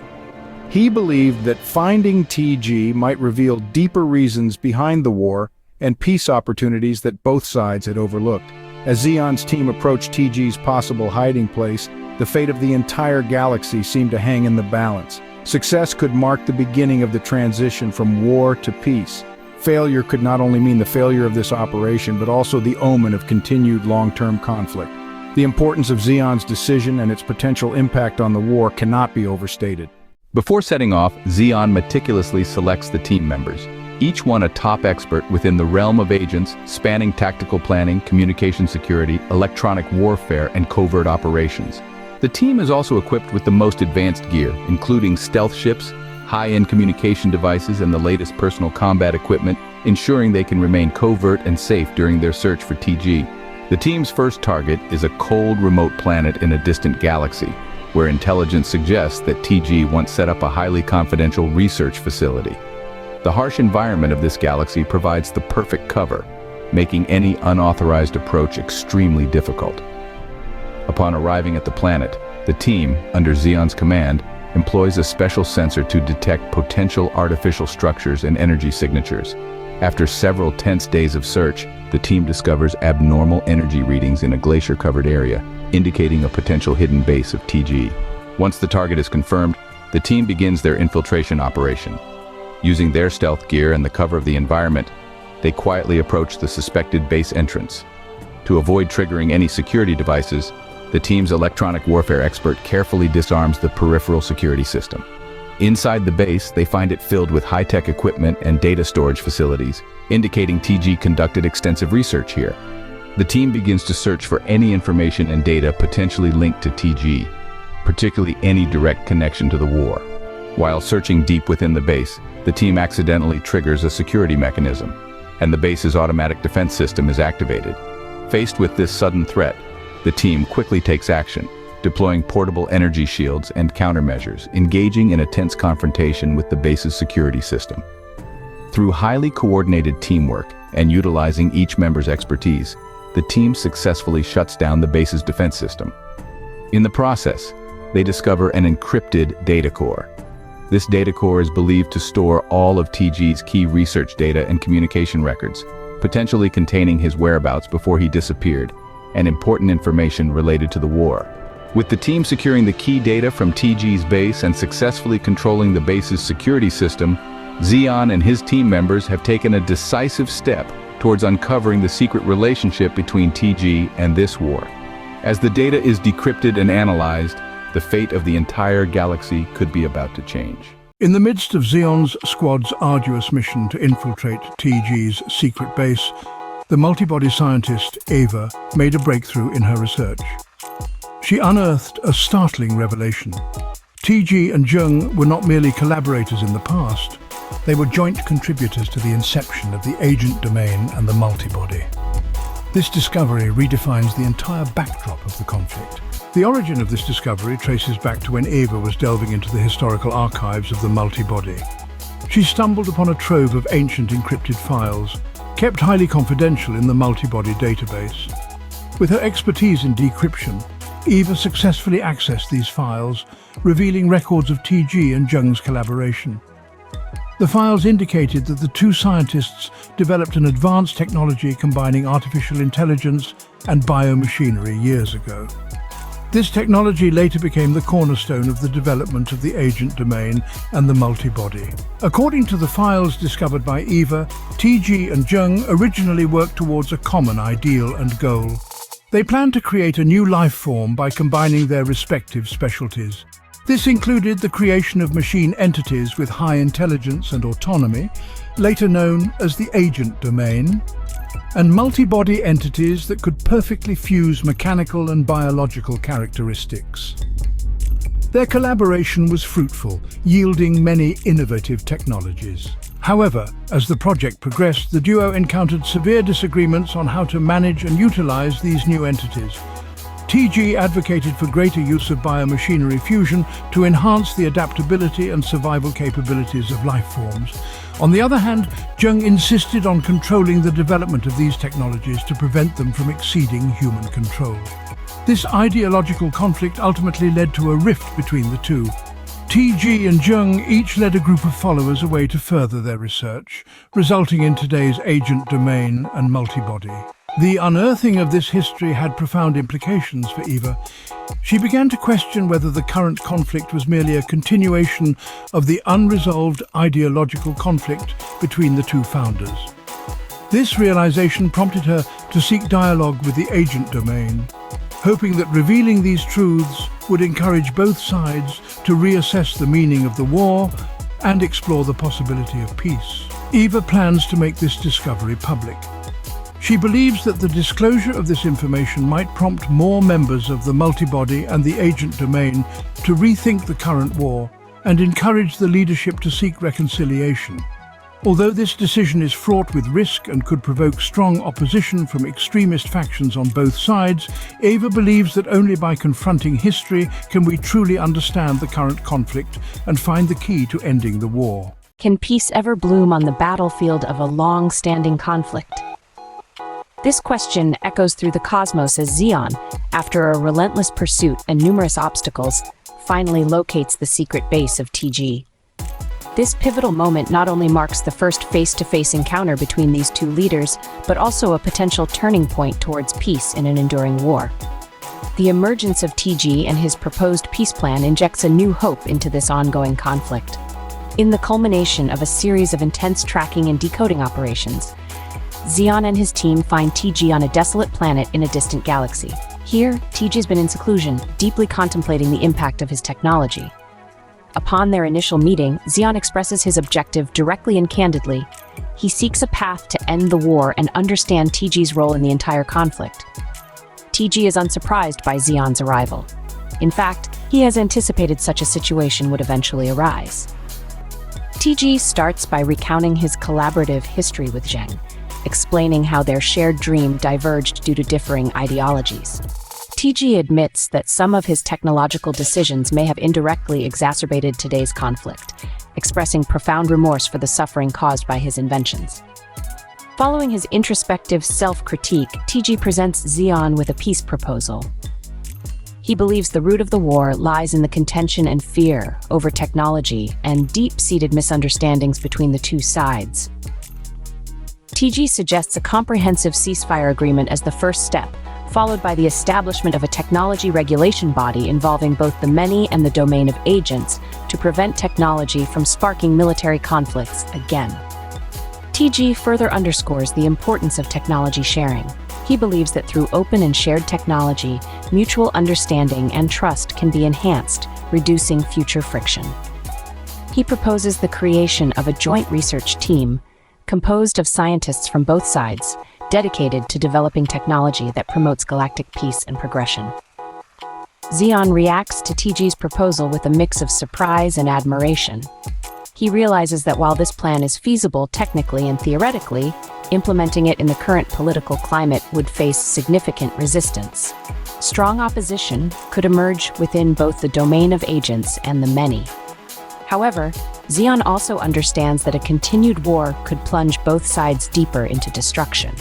M: He believed that finding TG might reveal deeper reasons behind the war and peace opportunities that both sides had overlooked. As Xeon's team approached TG's possible hiding place, the fate of the entire galaxy seemed to hang in the balance. Success could mark the beginning of the transition from war to peace. Failure could not only mean the failure of this operation, but also the omen of continued long-term conflict. The importance of Xeon's decision and its potential impact on the war cannot be overstated.
A: Before setting off, Xeon meticulously selects the team members, each one a top expert within the realm of agents spanning tactical planning, communication security, electronic warfare, and covert operations. The team is also equipped with the most advanced gear, including stealth ships, high-end communication devices, and the latest personal combat equipment, ensuring they can remain covert and safe during their search for TG. The team's first target is a cold, remote planet in a distant galaxy, where intelligence suggests that TG once set up a highly confidential research facility. The harsh environment of this galaxy provides the perfect cover, making any unauthorized approach extremely difficult. Upon arriving at the planet, the team, under Xeon's command, employs a special sensor to detect potential artificial structures and energy signatures. After several tense days of search, the team discovers abnormal energy readings in a glacier-covered area, indicating a potential hidden base of TG. Once the target is confirmed, the team begins their infiltration operation. Using their stealth gear and the cover of the environment, they quietly approach the suspected base entrance. To avoid triggering any security devices, the team's electronic warfare expert carefully disarms the peripheral security system. Inside the base, they find it filled with high-tech equipment and data storage facilities, indicating TG conducted extensive research here. The team begins to search for any information and data potentially linked to TG, particularly any direct connection to the war. While searching deep within the base, the team accidentally triggers a security mechanism, and the base's automatic defense system is activated. Faced with this sudden threat, the team quickly takes action, deploying portable energy shields and countermeasures, engaging in a tense confrontation with the base's security system. Through highly coordinated teamwork and utilizing each member's expertise, the team successfully shuts down the base's defense system. In the process, they discover an encrypted data core. This data core is believed to store all of TG's key research data and communication records, potentially containing his whereabouts before he disappeared, and important information related to the war. With the team securing the key data from TG's base and successfully controlling the base's security system, Xeon and his team members have taken a decisive step towards uncovering the secret relationship between TG and this war. As the data is decrypted and analyzed, the fate of the entire galaxy could be about to change.
N: In the midst of Xeon's squad's arduous mission to infiltrate TG's secret base, the multibody scientist Ava made a breakthrough in her research. She unearthed a startling revelation. TG and Jung were not merely collaborators in the past, they were joint contributors to the inception of the agent domain and the multibody. This discovery redefines the entire backdrop of the conflict. The origin of this discovery traces back to when Ava was delving into the historical archives of the multibody. She stumbled upon a trove of ancient encrypted files, kept highly confidential in the multibody database. With her expertise in decryption, Eva successfully accessed these files, revealing records of TG and Jung's collaboration. The files indicated that the two scientists developed an advanced technology combining artificial intelligence and biomachinery years ago. This technology later became the cornerstone of the development of the agent domain and the multibody. According to the files discovered by Eva, TG and Jung originally worked towards a common ideal and goal. They planned to create a new life form by combining their respective specialties. This included the creation of machine entities with high intelligence and autonomy, later known as the agent domain, and multibody entities that could perfectly fuse mechanical and biological characteristics. Their collaboration was fruitful, yielding many innovative technologies. However, as the project progressed, the duo encountered severe disagreements on how to manage and utilize these new entities. TG advocated for greater use of biomachinery fusion to enhance the adaptability and survival capabilities of life forms. On the other hand, Jung insisted on controlling the development of these technologies to prevent them from exceeding human control. This ideological conflict ultimately led to a rift between the two. TG and Jung each led a group of followers away to further their research, resulting in today's agent domain and multibody. The unearthing of this history had profound implications for Eva. She began to question whether the current conflict was merely a continuation of the unresolved ideological conflict between the two founders. This realization prompted her to seek dialogue with the agent domain, hoping that revealing these truths would encourage both sides to reassess the meaning of the war and explore the possibility of peace. Eva plans to make this discovery public. She believes that the disclosure of this information might prompt more members of the multibody and the agent domain to rethink the current war and encourage the leadership to seek reconciliation. Although this decision is fraught with risk and could provoke strong opposition from extremist factions on both sides, Eva believes that only by confronting history can we truly understand the current conflict and find the key to ending the war.
G: Can peace ever bloom on the battlefield of a long-standing conflict? This question echoes through the cosmos as Xeon, after a relentless pursuit and numerous obstacles, finally locates the secret base of TG. This pivotal moment not only marks the first face-to-face encounter between these two leaders, but also a potential turning point towards peace in an enduring war. The emergence of TG and his proposed peace plan injects a new hope into this ongoing conflict. In the culmination of a series of intense tracking and decoding operations, Xeon and his team find TG on a desolate planet in a distant galaxy. Here, TG's been in seclusion, deeply contemplating the impact of his technology. Upon their initial meeting, Xeon expresses his objective directly and candidly. He seeks a path to end the war and understand TG's role in the entire conflict. TG is unsurprised by Xeon's arrival. In fact, he has anticipated such a situation would eventually arise. TG starts by recounting his collaborative history with Zheng, explaining how their shared dream diverged due to differing ideologies. TG admits that some of his technological decisions may have indirectly exacerbated today's conflict, expressing profound remorse for the suffering caused by his inventions. Following his introspective self-critique, TG presents Xeon with a peace proposal. He believes the root of the war lies in the contention and fear over technology and deep-seated misunderstandings between the two sides. TG suggests a comprehensive ceasefire agreement as the first step, followed by the establishment of a technology regulation body involving both the many and the domain of agents to prevent technology from sparking military conflicts again. TG further underscores the importance of technology sharing. He believes that through open and shared technology, mutual understanding and trust can be enhanced, reducing future friction. He proposes the creation of a joint research team composed of scientists from both sides, dedicated to developing technology that promotes galactic peace and progression. Xeon reacts to TG's proposal with a mix of surprise and admiration. He realizes that while this plan is feasible technically and theoretically, implementing it in the current political climate would face significant resistance. Strong opposition could emerge within both the domain of agents and the many. However, Xeon also understands that a continued war could plunge both sides deeper into destruction.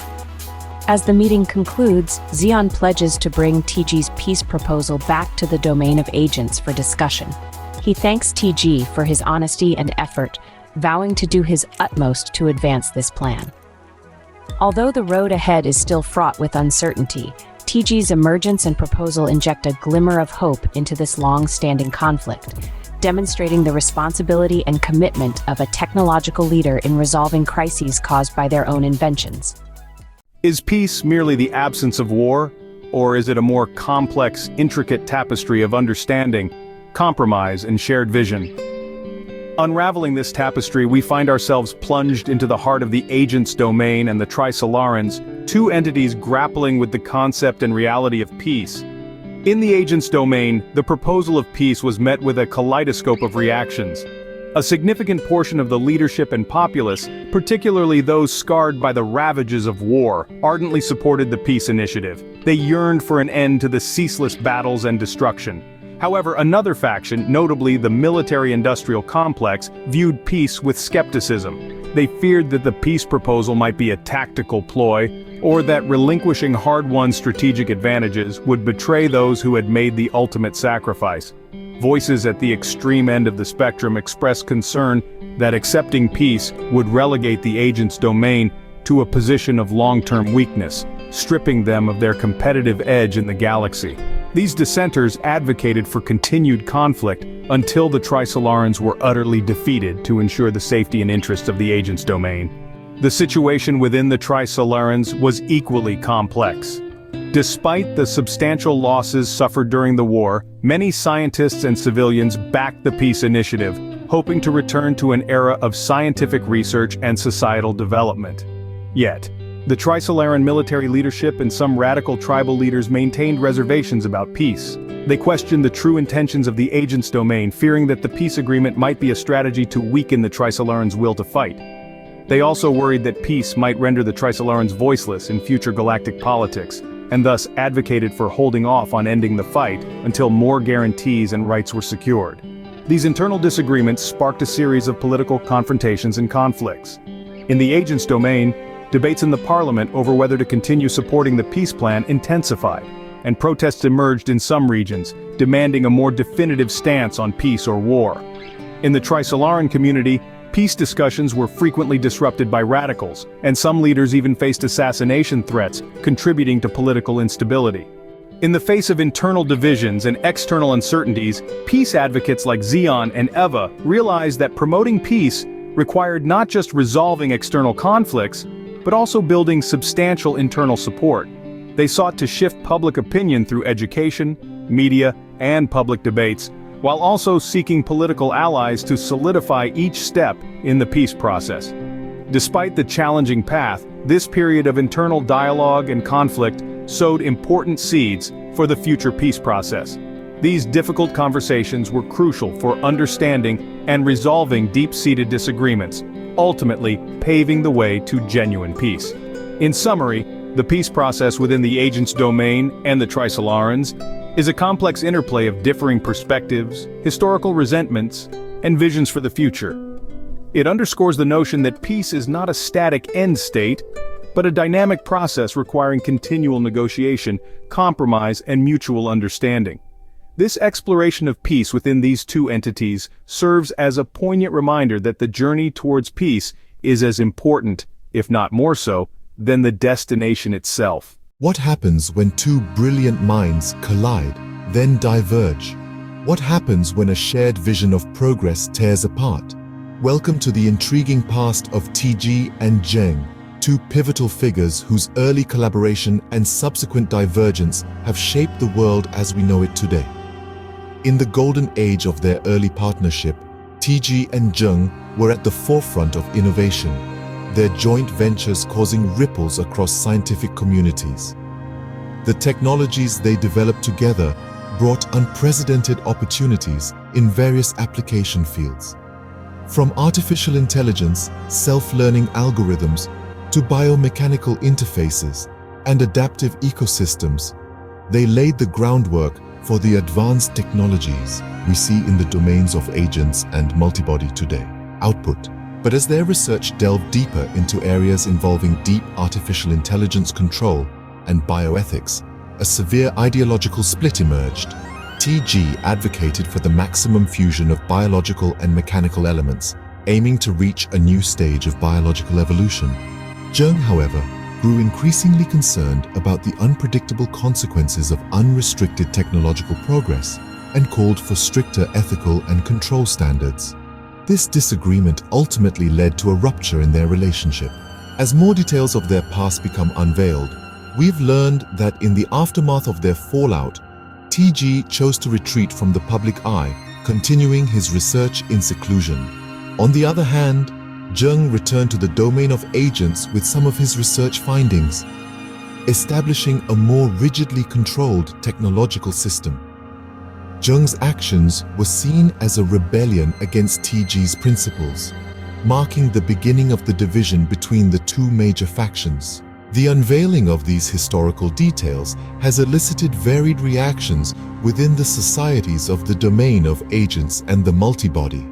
G: As the meeting concludes, Xeon pledges to bring TG's peace proposal back to the domain of agents for discussion. He thanks TG for his honesty and effort, vowing to do his utmost to advance this plan. Although the road ahead is still fraught with uncertainty, TG's emergence and proposal inject a glimmer of hope into this long-standing conflict, demonstrating the responsibility and commitment of a technological leader in resolving crises caused by their own inventions.
J: Is peace merely the absence of war, or is it a more complex, intricate tapestry of understanding, compromise, and shared vision? Unraveling this tapestry, we find ourselves plunged into the heart of the agent's domain and the Trisolarans, two entities grappling with the concept and reality of peace. In the agent's domain, the proposal of peace was met with a kaleidoscope of reactions. A significant portion of the leadership and populace, particularly those scarred by the ravages of war, ardently supported the peace initiative. They yearned for an end to the ceaseless battles and destruction. However, another faction, notably the military-industrial complex, viewed peace with skepticism. They feared that the peace proposal might be a tactical ploy, or that relinquishing hard-won strategic advantages would betray those who had made the ultimate sacrifice. Voices at the extreme end of the spectrum expressed concern that accepting peace would relegate the agent's domain to a position of long-term weakness, stripping them of their competitive edge in the galaxy. These dissenters advocated for continued conflict until the Trisolarans were utterly defeated to ensure the safety and interests of the Agents Domain. The situation within the Trisolarans was equally complex. Despite the substantial losses suffered during the war, many scientists and civilians backed the peace initiative, hoping to return to an era of scientific research and societal development. Yet, the Trisolaran military leadership and some radical tribal leaders maintained reservations about peace. They questioned the true intentions of the Agents Domain, fearing that the peace agreement might be a strategy to weaken the Trisolarans' will to fight. They also worried that peace might render the Trisolarans voiceless in future galactic politics, and thus advocated for holding off on ending the fight until more guarantees and rights were secured. These internal disagreements sparked a series of political confrontations and conflicts. In the Agents Domain, debates in the parliament over whether to continue supporting the peace plan intensified, and protests emerged in some regions, demanding a more definitive stance on peace or war. In the Trisolaran community, peace discussions were frequently disrupted by radicals, and some leaders even faced assassination threats, contributing to political instability. In the face of internal divisions and external uncertainties, peace advocates like Xeon and Eva realized that promoting peace required not just resolving external conflicts, but also building substantial internal support. They sought to shift public opinion through education, media, and public debates, while also seeking political allies to solidify each step in the peace process. Despite the challenging path, this period of internal dialogue and conflict sowed important seeds for the future peace process. These difficult conversations were crucial for understanding and resolving deep-seated disagreements, ultimately paving the way to genuine peace. In summary, the peace process within the Agents Domain and the Trisolarans is a complex interplay of differing perspectives, historical resentments, and visions for the future. It underscores the notion that peace is not a static end state, but a dynamic process requiring continual negotiation, compromise, and mutual understanding. This exploration of peace within these two entities serves as a poignant reminder that the journey towards peace is as important, if not more so, than the destination itself.
O: What happens when two brilliant minds collide, then diverge? What happens when a shared vision of progress tears apart? Welcome to the intriguing past of TG and Zheng, two pivotal figures whose early collaboration and subsequent divergence have shaped the world as we know it today. In the golden age of their early partnership, TG and Zheng were at the forefront of innovation, their joint ventures causing ripples across scientific communities. The technologies they developed together brought unprecedented opportunities in various application fields. From artificial intelligence, self-learning algorithms, to biomechanical interfaces and adaptive ecosystems, they laid the groundwork for the advanced technologies we see in the domains of agents and multibody today. Output. But as their research delved deeper into areas involving deep artificial intelligence control and bioethics, a severe ideological split emerged. TG advocated for the maximum fusion of biological and mechanical elements, aiming to reach a new stage of biological evolution. Zheng, however, grew increasingly concerned about the unpredictable consequences of unrestricted technological progress and called for stricter ethical and control standards. This disagreement ultimately led to a rupture in their relationship. As more details of their past become unveiled, we've learned that in the aftermath of their fallout, TG chose to retreat from the public eye, continuing his research in seclusion. On the other hand, Zheng returned to the domain of agents with some of his research findings, establishing a more rigidly controlled technological system. Zheng's actions were seen as a rebellion against TG's principles, marking the beginning of the division between the two major factions. The unveiling of these historical details has elicited varied reactions within the societies of the domain of agents and the multibody.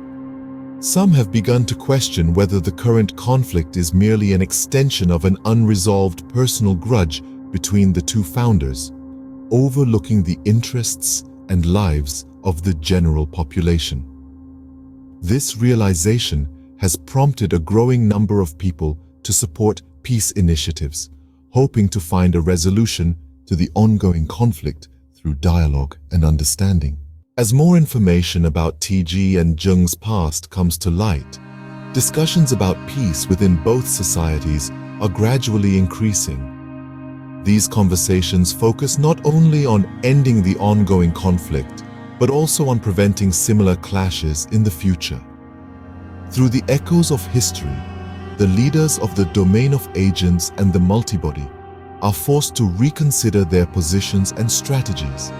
O: Some have begun to question whether the current conflict is merely an extension of an unresolved personal grudge between the two founders, overlooking the interests and lives of the general population. This realization has prompted a growing number of people to support peace initiatives, hoping to find a resolution to the ongoing conflict through dialogue and understanding. As more information about TG and Zheng's past comes to light, discussions about peace within both societies are gradually increasing. These conversations focus not only on ending the ongoing conflict, but also on preventing similar clashes in the future. Through the echoes of history, the leaders of the domain of agents and the multibody are forced to reconsider their positions and strategies,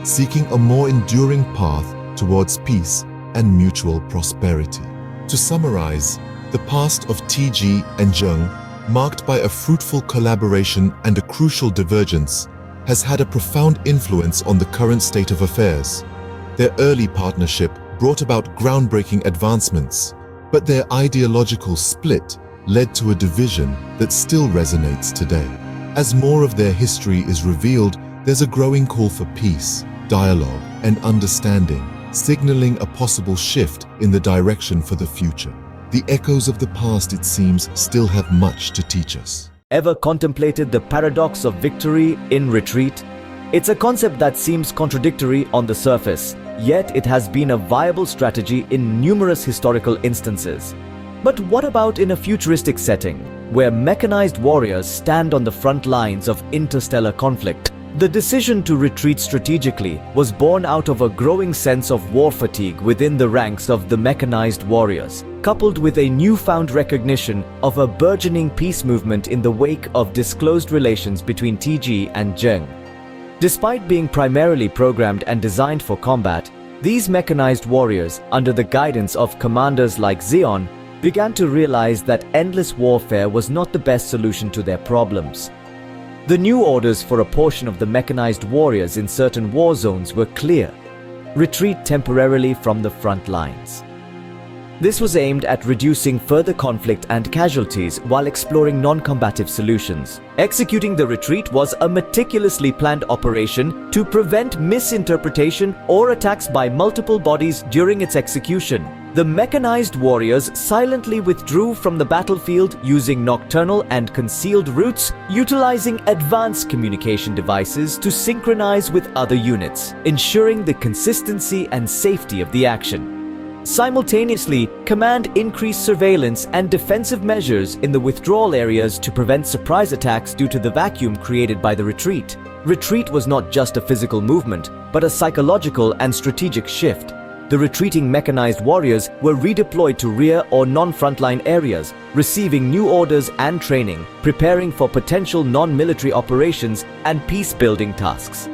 O: seeking a more enduring path towards peace and mutual prosperity. To summarize, the past of TG and Zheng, marked by a fruitful collaboration and a crucial divergence, has had a profound influence on the current state of affairs. Their early partnership brought about groundbreaking advancements, but their ideological split led to a division that still resonates today. As more of their history is revealed, there's a growing call for peace, dialogue, and understanding, signaling a possible shift in the direction for the future. The echoes of the past, it seems, still have much to teach us.
P: Ever contemplated the paradox of victory in retreat? It's a concept that seems contradictory on the surface, yet it has been a viable strategy in numerous historical instances. But what about in a futuristic setting, where mechanized warriors stand on the front lines of interstellar conflict? The decision to retreat strategically was born out of a growing sense of war fatigue within the ranks of the mechanized warriors, coupled with a newfound recognition of a burgeoning peace movement in the wake of disclosed relations between TG and Zheng. Despite being primarily programmed and designed for combat, these mechanized warriors, under the guidance of commanders like Xion, began to realize that endless warfare was not the best solution to their problems. The new orders for a portion of the mechanized warriors in certain war zones were clear: retreat temporarily from the front lines. This was aimed at reducing further conflict and casualties while exploring non-combative solutions. Executing the retreat was a meticulously planned operation to prevent misinterpretation or attacks by multiple bodies during its execution. The mechanized warriors silently withdrew from the battlefield using nocturnal and concealed routes, utilizing advanced communication devices to synchronize with other units, ensuring the consistency and safety of the action. Simultaneously, command increased surveillance and defensive measures in the withdrawal areas to prevent surprise attacks due to the vacuum created by the retreat. Retreat was not just a physical movement, but a psychological and strategic shift. The retreating mechanized warriors were redeployed to rear or non-frontline areas, receiving new orders and training, preparing for potential non-military operations and peace-building tasks.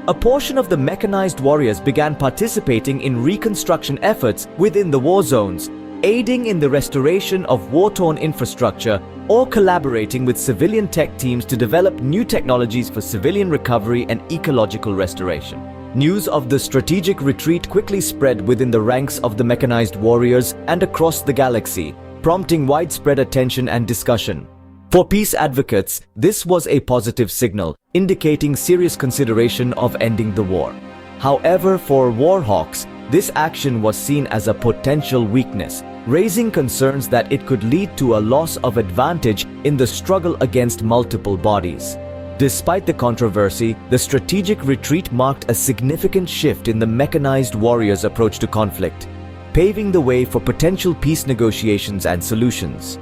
P: A portion of the mechanized warriors began participating in reconstruction efforts within the war zones, aiding in the restoration of war-torn infrastructure or collaborating with civilian tech teams to develop new technologies for civilian recovery and ecological restoration. News of the strategic retreat quickly spread within the ranks of the mechanized warriors and across the galaxy, prompting widespread attention and discussion. For peace advocates, this was a positive signal, indicating serious consideration of ending the war. However, for war hawks, this action was seen as a potential weakness, raising concerns that it could lead to a loss of advantage in the struggle against multiple bodies. Despite the controversy, the strategic retreat marked a significant shift in the mechanized warriors' approach to conflict, paving the way for potential peace negotiations and solutions.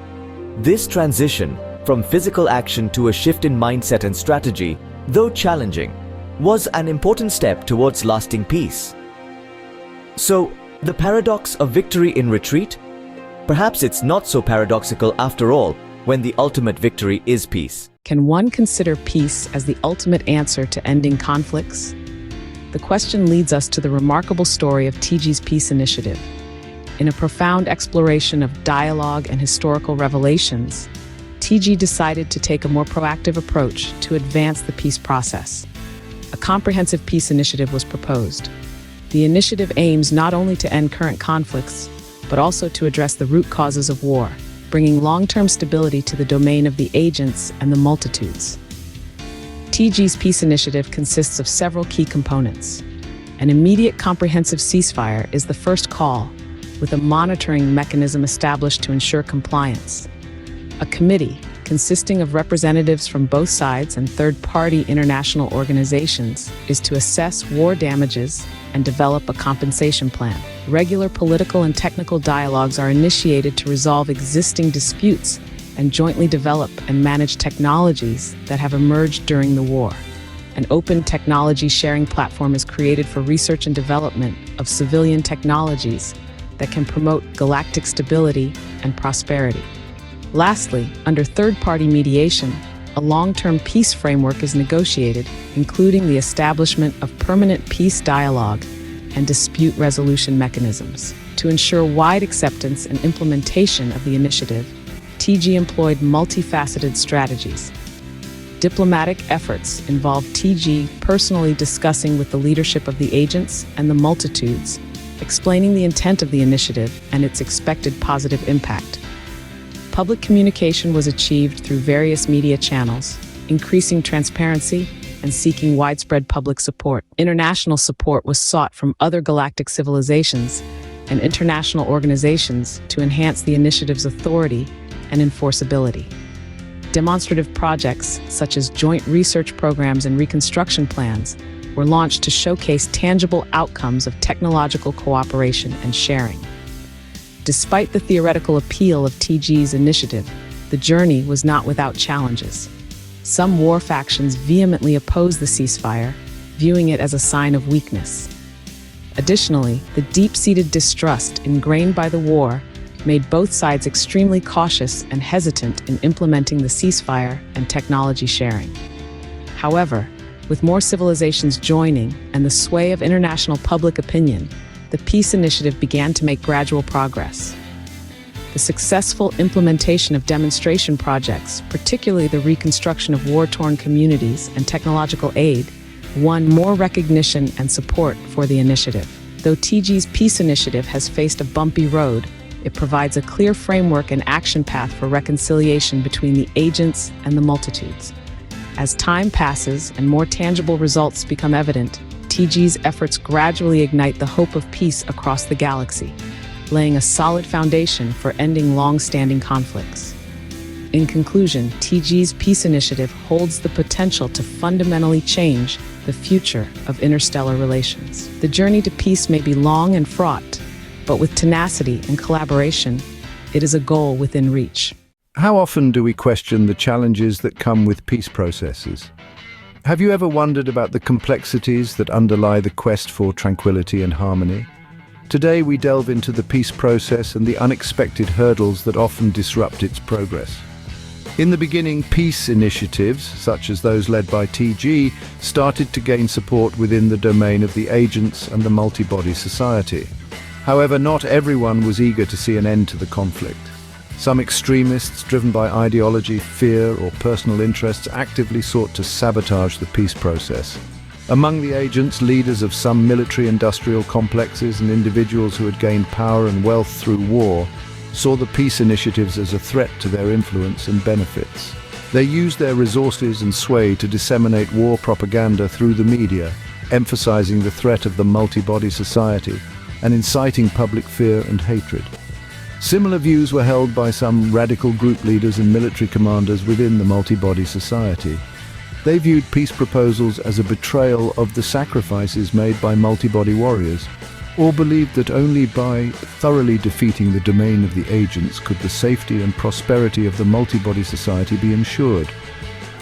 P: This transition, from physical action to a shift in mindset and strategy, though challenging, was an important step towards lasting peace. So, the paradox of victory in retreat? Perhaps it's not so paradoxical after all, when the ultimate victory is peace.
E: Can one consider peace as the ultimate answer to ending conflicts? The question leads us to the remarkable story of TG's Peace Initiative. In a profound exploration of dialogue and historical revelations, TG decided to take a more proactive approach to advance the peace process. A comprehensive peace initiative was proposed. The initiative aims not only to end current conflicts, but also to address the root causes of war, bringing long-term stability to the domain of the agents and the multitudes. TG's peace initiative consists of several key components. An immediate comprehensive ceasefire is the first call, with a monitoring mechanism established to ensure compliance. A committee, consisting of representatives from both sides and third-party international organizations, is to assess war damages and develop a compensation plan. Regular political and technical dialogues are initiated to resolve existing disputes and jointly develop and manage technologies that have emerged during the war. An open technology sharing platform is created for research and development of civilian technologies that can promote galactic stability and prosperity. Lastly, under third-party mediation, a long-term peace framework is negotiated, including the establishment of permanent peace dialogue and dispute resolution mechanisms. To ensure wide acceptance and implementation of the initiative, TG employed multifaceted strategies. Diplomatic efforts involved TG personally discussing with the leadership of the agents and the multitudes, explaining the intent of the initiative and its expected positive impact. Public communication was achieved through various media channels, increasing transparency and seeking widespread public support. International support was sought from other galactic civilizations and international organizations to enhance the initiative's authority and enforceability. Demonstrative projects, such as joint research programs and reconstruction plans, were launched to showcase tangible outcomes of technological cooperation and sharing. Despite the theoretical appeal of TG's initiative, the journey was not without challenges. Some war factions vehemently opposed the ceasefire, viewing it as a sign of weakness. Additionally, the deep-seated distrust ingrained by the war made both sides extremely cautious and hesitant in implementing the ceasefire and technology sharing. However, with more civilizations joining and the sway of international public opinion, the peace initiative began to make gradual progress. The successful implementation of demonstration projects, particularly the reconstruction of war-torn communities and technological aid, won more recognition and support for the initiative. Though TG's peace initiative has faced a bumpy road, it provides a clear framework and action path for reconciliation between the agents and the multitudes. As time passes and more tangible results become evident, TG's efforts gradually ignite the hope of peace across the galaxy, laying a solid foundation for ending long-standing conflicts. In conclusion, TG's peace initiative holds the potential to fundamentally change the future of interstellar relations. The journey to peace may be long and fraught, but with tenacity and collaboration, it is a goal within reach.
H: How often do we question the challenges that come with peace processes? Have you ever wondered about the complexities that underlie the quest for tranquility and harmony? Today we delve into the peace process and the unexpected hurdles that often disrupt its progress. In the beginning, peace initiatives, such as those led by TG, started to gain support within the domain of the agents and the multi-body society. However, not everyone was eager to see an end to the conflict. Some extremists, driven by ideology, fear, or personal interests, actively sought to sabotage the peace process. Among the agents, leaders of some military-industrial complexes and individuals who had gained power and wealth through war saw the peace initiatives as a threat to their influence and benefits. They used their resources and sway to disseminate war propaganda through the media, emphasizing the threat of the multi-body society and inciting public fear and hatred. Similar views were held by some radical group leaders and military commanders within the multi-body society. They viewed peace proposals as a betrayal of the sacrifices made by multi-body warriors, or believed that only by thoroughly defeating the domain of the agents could the safety and prosperity of the multi-body society be ensured.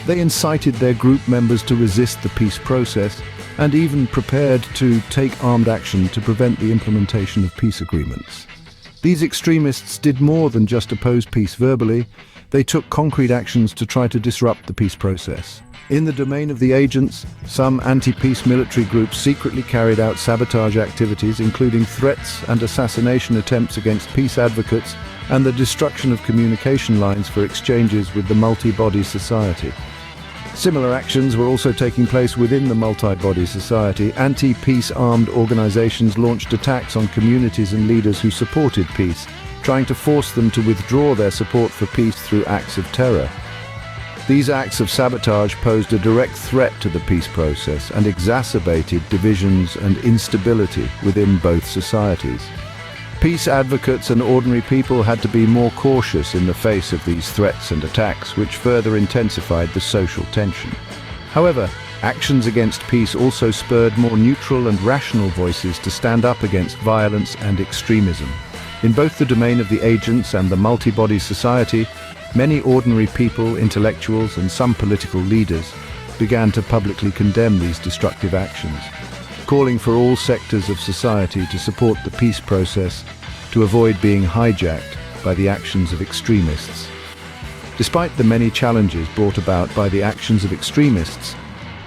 H: They incited their group members to resist the peace process and even prepared to take armed action to prevent the implementation of peace agreements. These extremists did more than just oppose peace verbally. They took concrete actions to try to disrupt the peace process. In the domain of the agents, some anti-peace military groups secretly carried out sabotage activities, including threats and assassination attempts against peace advocates and the destruction of communication lines for exchanges with the multi-body society. Similar actions were also taking place within the multi-body society. Anti-peace armed organizations launched attacks on communities and leaders who supported peace, trying to force them to withdraw their support for peace through acts of terror. These acts of sabotage posed a direct threat to the peace process and exacerbated divisions and instability within both societies. Peace advocates and ordinary people had to be more cautious in the face of these threats and attacks, which further intensified the social tension. However, actions against peace also spurred more neutral and rational voices to stand up against violence and extremism. In both the domain of the agents and the multi-body society, many ordinary people, intellectuals, and some political leaders began to publicly condemn these destructive actions, calling for all sectors of society to support the peace process to avoid being hijacked by the actions of extremists. Despite the many challenges brought about by the actions of extremists,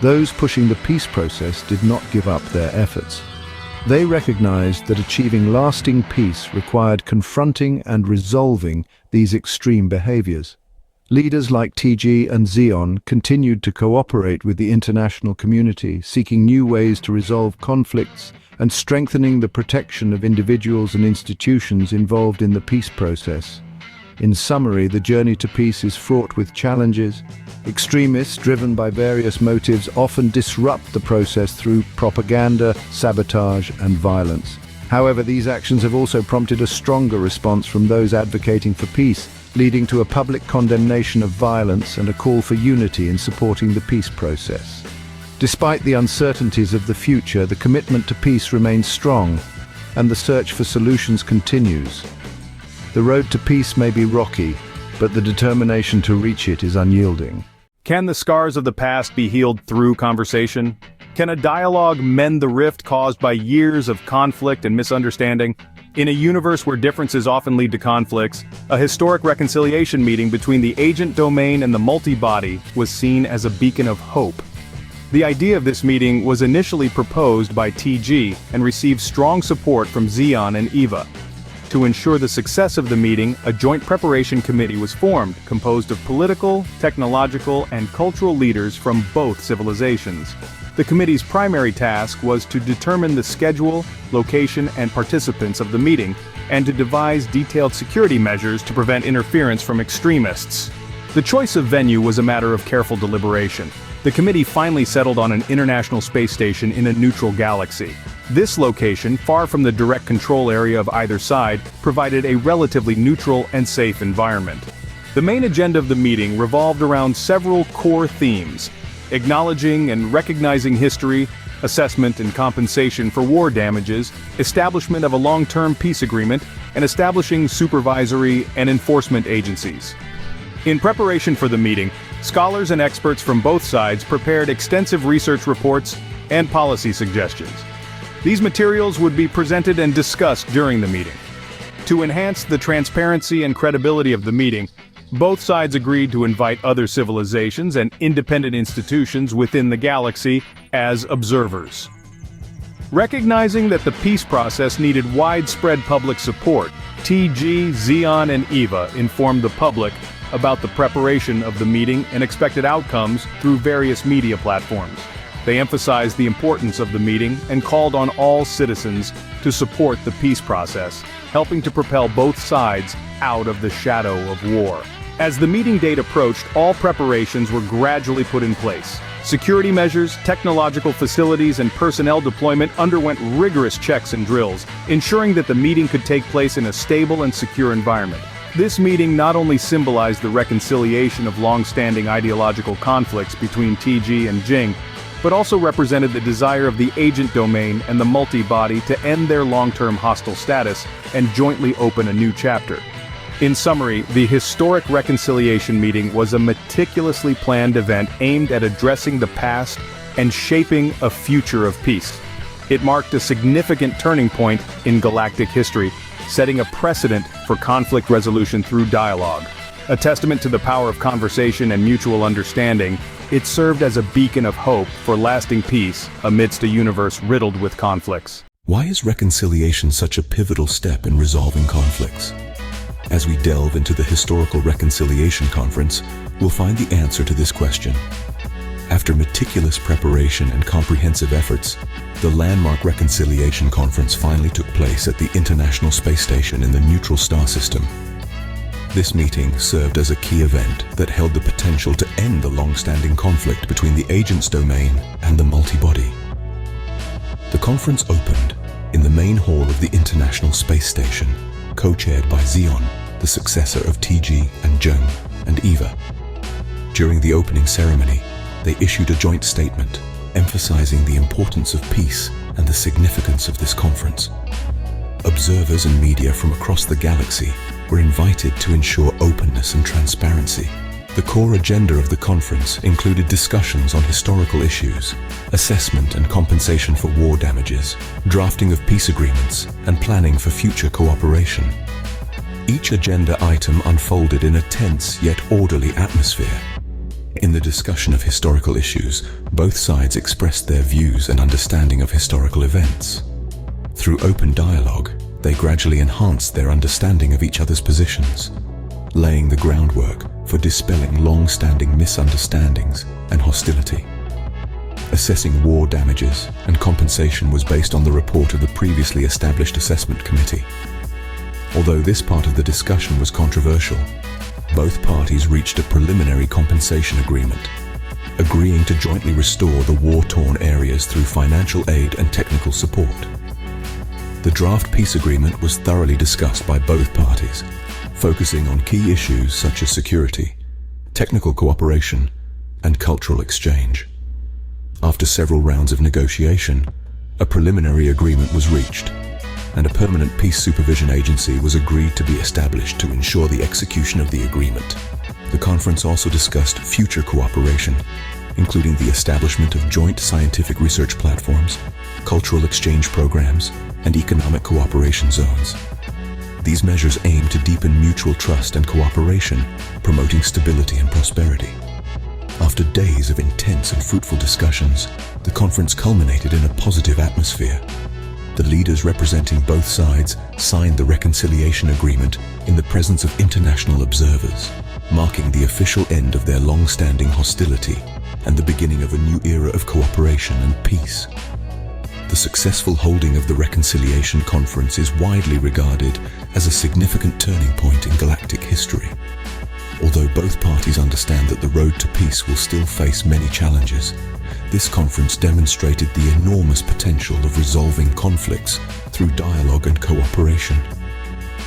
H: those pushing the peace process did not give up their efforts. They recognized that achieving lasting peace required confronting and resolving these extreme behaviors. Leaders like TG and Xeon continued to cooperate with the international community, seeking new ways to resolve conflicts and strengthening the protection of individuals and institutions involved in the peace process. In summary, the journey to peace is fraught with challenges. Extremists, driven by various motives, often disrupt the process through propaganda, sabotage, and violence. However, these actions have also prompted a stronger response from those advocating for peace, leading to a public condemnation of violence and a call for unity in supporting the peace process. Despite the uncertainties of the future, the commitment to peace remains strong, and the search for solutions continues. The road to peace may be rocky, but the determination to reach it is unyielding.
J: Can the scars of the past be healed through conversation? Can a dialogue mend the rift caused by years of conflict and misunderstanding? In a universe where differences often lead to conflicts, a historic reconciliation meeting between the agent domain and the multi-body was seen as a beacon of hope. The idea of this meeting was initially proposed by TG and received strong support from Xeon and Eva. To ensure the success of the meeting, a joint preparation committee was formed, composed of political, technological, and cultural leaders from both civilizations. The committee's primary task was to determine the schedule, location, and participants of the meeting, and to devise detailed security measures to prevent interference from extremists. The choice of venue was a matter of careful deliberation. The committee finally settled on an international space station in a neutral galaxy. This location, far from the direct control area of either side, provided a relatively neutral and safe environment. The main agenda of the meeting revolved around several core themes: acknowledging and recognizing history, assessment and compensation for war damages, establishment of a long-term peace agreement, and establishing supervisory and enforcement agencies. In preparation for the meeting, scholars and experts from both sides prepared extensive research reports and policy suggestions. These materials would be presented and discussed during the meeting. To enhance the transparency and credibility of the meeting, both sides agreed to invite other civilizations and independent institutions within the galaxy as observers. Recognizing that the peace process needed widespread public support, TG, Xeon, and Eva informed the public about the preparation of the meeting and expected outcomes through various media platforms. They emphasized the importance of the meeting and called on all citizens to support the peace process, helping to propel both sides out of the shadow of war. As the meeting date approached, all preparations were gradually put in place. Security measures, technological facilities, and personnel deployment underwent rigorous checks and drills, ensuring that the meeting could take place in a stable and secure environment. This meeting not only symbolized the reconciliation of long-standing ideological conflicts between TG and Jing, but also represented the desire of the agent domain and the multi-body to end their long-term hostile status and jointly open a new chapter. In summary, the historic reconciliation meeting was a meticulously planned event aimed at addressing the past and shaping a future of peace. It marked a significant turning point in galactic history, setting a precedent for conflict resolution through dialogue. A testament to the power of conversation and mutual understanding, it served as a beacon of hope for lasting peace amidst a universe riddled with conflicts.
D: Why is reconciliation such a pivotal step in resolving conflicts? As we delve into the Historical Reconciliation Conference, we'll find the answer to this question. After meticulous preparation and comprehensive efforts, the landmark Reconciliation Conference finally took place at the International Space Station in the neutral star system. This meeting served as a key event that held the potential to end the long-standing conflict between the agent's domain and the multi-body. The conference opened, in the main hall of the International Space Station, co-chaired by Zion, the successor of TG and Jung and Eva. During the opening ceremony, they issued a joint statement emphasizing the importance of peace and the significance of this conference. Observers and media from across the galaxy were invited to ensure openness and transparency. The core agenda of the conference included discussions on historical issues, assessment and compensation for war damages, drafting of peace agreements, and planning for future cooperation. Each agenda item unfolded in a tense yet orderly atmosphere. In the discussion of historical issues, both sides expressed their views and understanding of historical events. Through open dialogue, they gradually enhanced their understanding of each other's positions, laying the groundwork for dispelling long-standing misunderstandings and hostility. Assessing war damages and compensation was based on the report of the previously established assessment committee. Although this part of the discussion was controversial, both parties reached a preliminary compensation agreement, agreeing to jointly restore the war-torn areas through financial aid and technical support. The draft peace agreement was thoroughly discussed by both parties, focusing on key issues such as security, technical cooperation, and cultural exchange. After several rounds of negotiation, a preliminary agreement was reached, and a permanent peace supervision agency was agreed to be established to ensure the execution of the agreement. The conference also discussed future cooperation, including the establishment of joint scientific research platforms, cultural exchange programs, and economic cooperation zones. These measures aim to deepen mutual trust and cooperation, promoting stability and prosperity. After days of intense and fruitful discussions, the conference culminated in a positive atmosphere. The leaders representing both sides signed the reconciliation agreement in the presence of international observers, marking the official end of their long-standing hostility and the beginning of a new era of cooperation and peace. The successful holding of the Reconciliation Conference is widely regarded as a significant turning point in galactic history. Although both parties understand that the road to peace will still face many challenges, this conference demonstrated the enormous potential of resolving conflicts through dialogue and cooperation.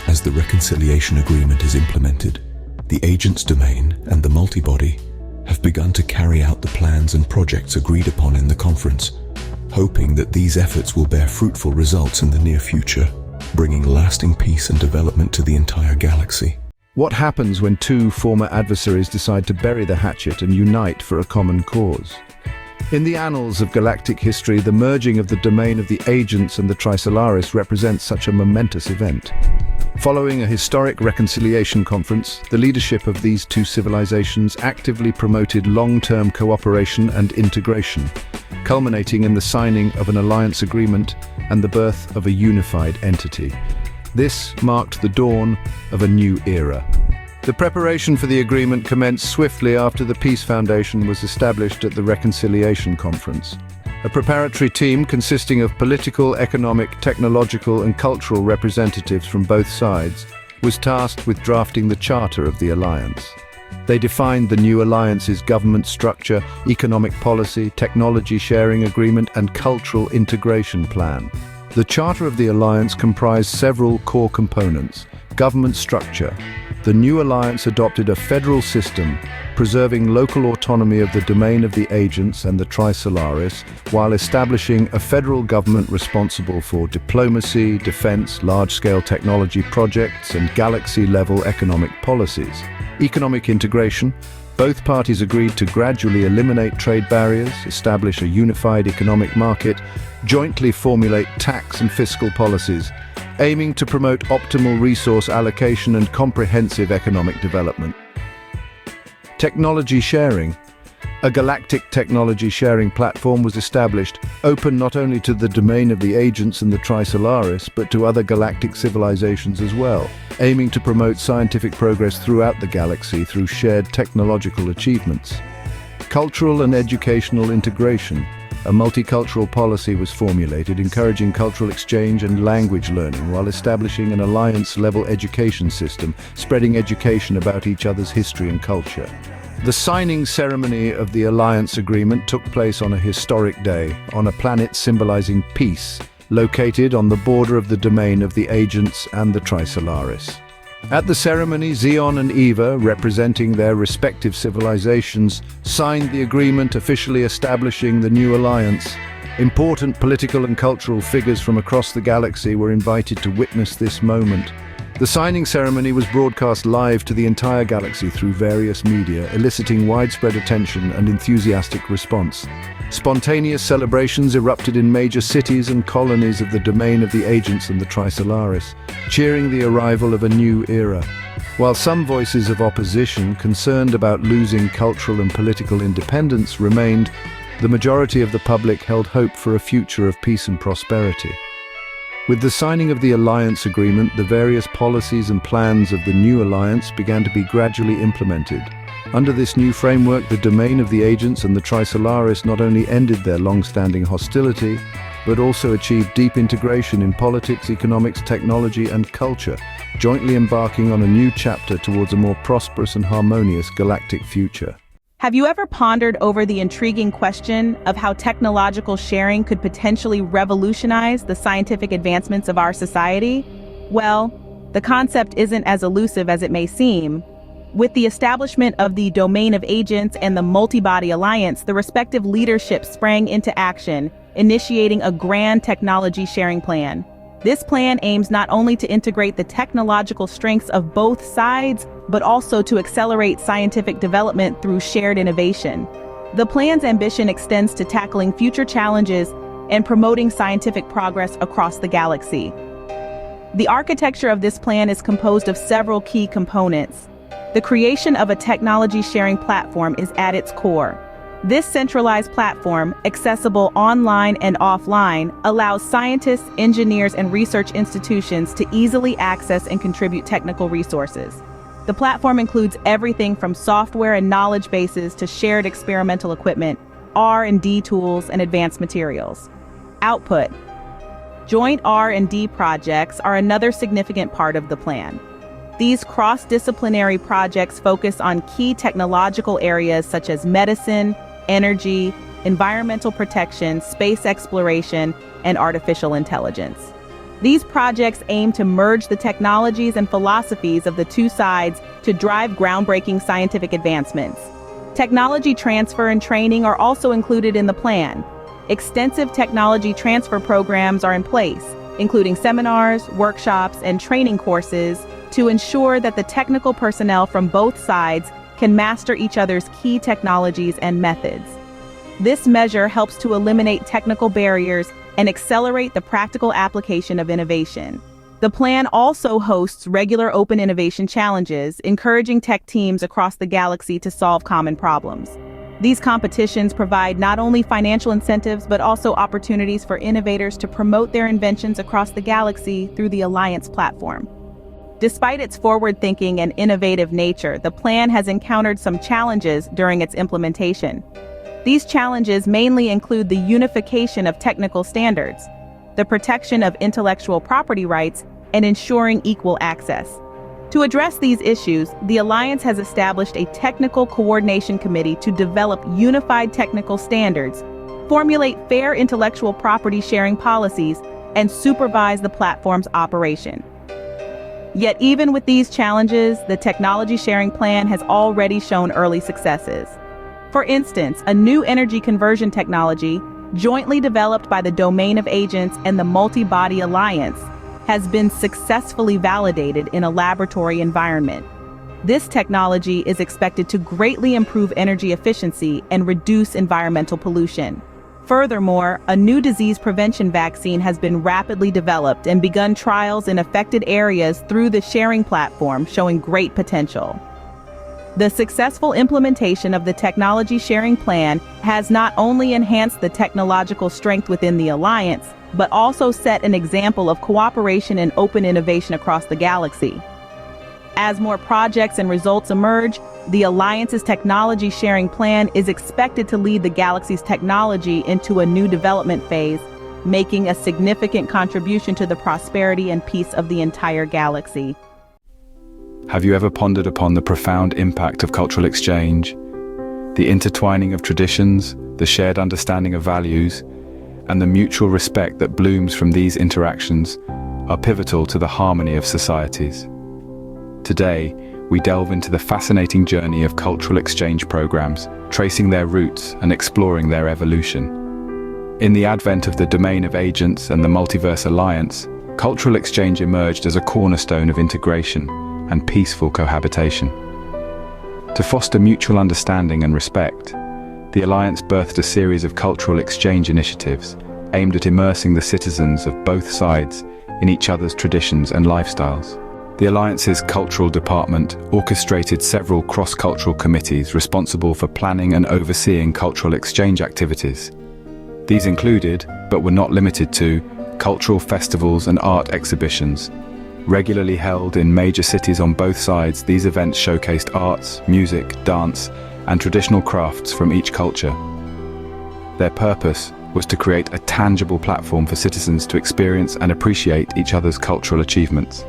D: As the Reconciliation Agreement is implemented, the Agents Domain and the Multibody have begun to carry out the plans and projects agreed upon in the conference, hoping that these efforts will bear fruitful results in the near future, bringing lasting peace and development to the entire galaxy.
H: What happens when two former adversaries decide to bury the hatchet and unite for a common cause? In the annals of galactic history, the merging of the domain of the Agents and the Trisolaris represents such a momentous event. Following a historic reconciliation conference, the leadership of these two civilizations actively promoted long-term cooperation and integration, culminating in the signing of an alliance agreement and the birth of a unified entity. This marked the dawn of a new era. The preparation for the agreement commenced swiftly after the Peace Foundation was established at the Reconciliation Conference. A preparatory team consisting of political, economic, technological, and cultural representatives from both sides was tasked with drafting the charter of the alliance. They defined the new alliance's government structure, economic policy, technology sharing agreement, and cultural integration plan. The charter of the alliance comprised several core components. Government structure. The new alliance adopted a federal system, preserving local autonomy of the domain of the Agents and the Trisolaris, while establishing a federal government responsible for diplomacy, defense, large-scale technology projects, and galaxy-level economic policies. Economic integration. Both parties agreed to gradually eliminate trade barriers, establish a unified economic market, jointly formulate tax and fiscal policies, aiming to promote optimal resource allocation and comprehensive economic development. Technology sharing. A galactic technology sharing platform was established, open not only to the domain of the Agents and the Trisolaris, but to other galactic civilizations as well, aiming to promote scientific progress throughout the galaxy through shared technological achievements. Cultural and educational integration. A multicultural policy was formulated, encouraging cultural exchange and language learning while establishing an alliance-level education system, spreading education about each other's history and culture. The signing ceremony of the alliance agreement took place on a historic day, on a planet symbolizing peace located on the border of the domain of the Agents and the Trisolaris. At the ceremony, Zion and Eva, representing their respective civilizations, signed the agreement officially establishing the new alliance. Important political and cultural figures from across the galaxy were invited to witness this moment. The signing ceremony was broadcast live to the entire galaxy through various media, eliciting widespread attention and enthusiastic response. Spontaneous celebrations erupted in major cities and colonies of the domain of the Agents and the Trisolaris, cheering the arrival of a new era. While some voices of opposition, concerned about losing cultural and political independence, remained, the majority of the public held hope for a future of peace and prosperity. With the signing of the alliance agreement, the various policies and plans of the new alliance began to be gradually implemented. Under this new framework, the domain of the Agents and the Trisolaris not only ended their long-standing hostility, but also achieved deep integration in politics, economics, technology, and culture, jointly embarking on a new chapter towards a more prosperous and harmonious galactic future.
C: Have you ever pondered over the intriguing question of how technological sharing could potentially revolutionize the scientific advancements of our society? Well, the concept isn't as elusive as it may seem. With the establishment of the Domain of Agents and the Multibody Alliance, the respective leadership sprang into action, initiating a grand technology sharing plan. This plan aims not only to integrate the technological strengths of both sides, but also to accelerate scientific development through shared innovation. The plan's ambition extends to tackling future challenges and promoting scientific progress across the galaxy. The architecture of this plan is composed of several key components. The creation of a technology sharing platform is at its core. This centralized platform, accessible online and offline, allows scientists, engineers, and research institutions to easily access and contribute technical resources. The platform includes everything from software and knowledge bases to shared experimental equipment, R&D tools, and advanced materials. Output. Joint R&D projects are another significant part of the plan. These cross-disciplinary projects focus on key technological areas such as medicine, energy, environmental protection, space exploration, and artificial intelligence. These projects aim to merge the technologies and philosophies of the two sides to drive groundbreaking scientific advancements. Technology transfer and training are also included in the plan. Extensive technology transfer programs are in place, including seminars, workshops, and training courses to ensure that the technical personnel from both sides can master each other's key technologies and methods. This measure helps to eliminate technical barriers and accelerate the practical application of innovation. The plan also hosts regular open innovation challenges, encouraging tech teams across the galaxy to solve common problems. These competitions provide not only financial incentives, but also opportunities for innovators to promote their inventions across the galaxy through the Alliance platform. Despite its forward-thinking and innovative nature, the plan has encountered some challenges during its implementation. These challenges mainly include the unification of technical standards, the protection of intellectual property rights, and ensuring equal access. To address these issues, the Alliance has established a technical coordination committee to develop unified technical standards, formulate fair intellectual property sharing policies, and supervise the platform's operation. Yet even with these challenges, the technology sharing plan has already shown early successes. For instance, a new energy conversion technology, jointly developed by the Domain of Agents and the Multibody Alliance, has been successfully validated in a laboratory environment. This technology is expected to greatly improve energy efficiency and reduce environmental pollution. Furthermore, a new disease prevention vaccine has been rapidly developed and begun trials in affected areas through the sharing platform, showing great potential. The successful implementation of the technology sharing plan has not only enhanced the technological strength within the Alliance, but also set an example of cooperation and open innovation across the galaxy. As more projects and results emerge, the Alliance's technology sharing plan is expected to lead the galaxy's technology into a new development phase, making a significant contribution to the prosperity and peace of the entire galaxy.
A: Have you ever pondered upon the profound impact of cultural exchange, the intertwining of traditions, the shared understanding of values, and the mutual respect that blooms from these interactions are pivotal to the harmony of societies. Today, we delve into the fascinating journey of cultural exchange programs, tracing their roots and exploring their evolution. In the advent of the domain of agents and the Multiverse Alliance, cultural exchange emerged as a cornerstone of integration and peaceful cohabitation. To foster mutual understanding and respect, the Alliance birthed a series of cultural exchange initiatives aimed at immersing the citizens of both sides in each other's traditions and lifestyles. The Alliance's cultural department orchestrated several cross-cultural committees responsible for planning and overseeing cultural exchange activities. These included, but were not limited to, cultural festivals and art exhibitions. Regularly held in major cities on both sides, these events showcased arts, music, dance, and traditional crafts from each culture. Their purpose was to create a tangible platform for citizens to experience and appreciate each other's cultural achievements.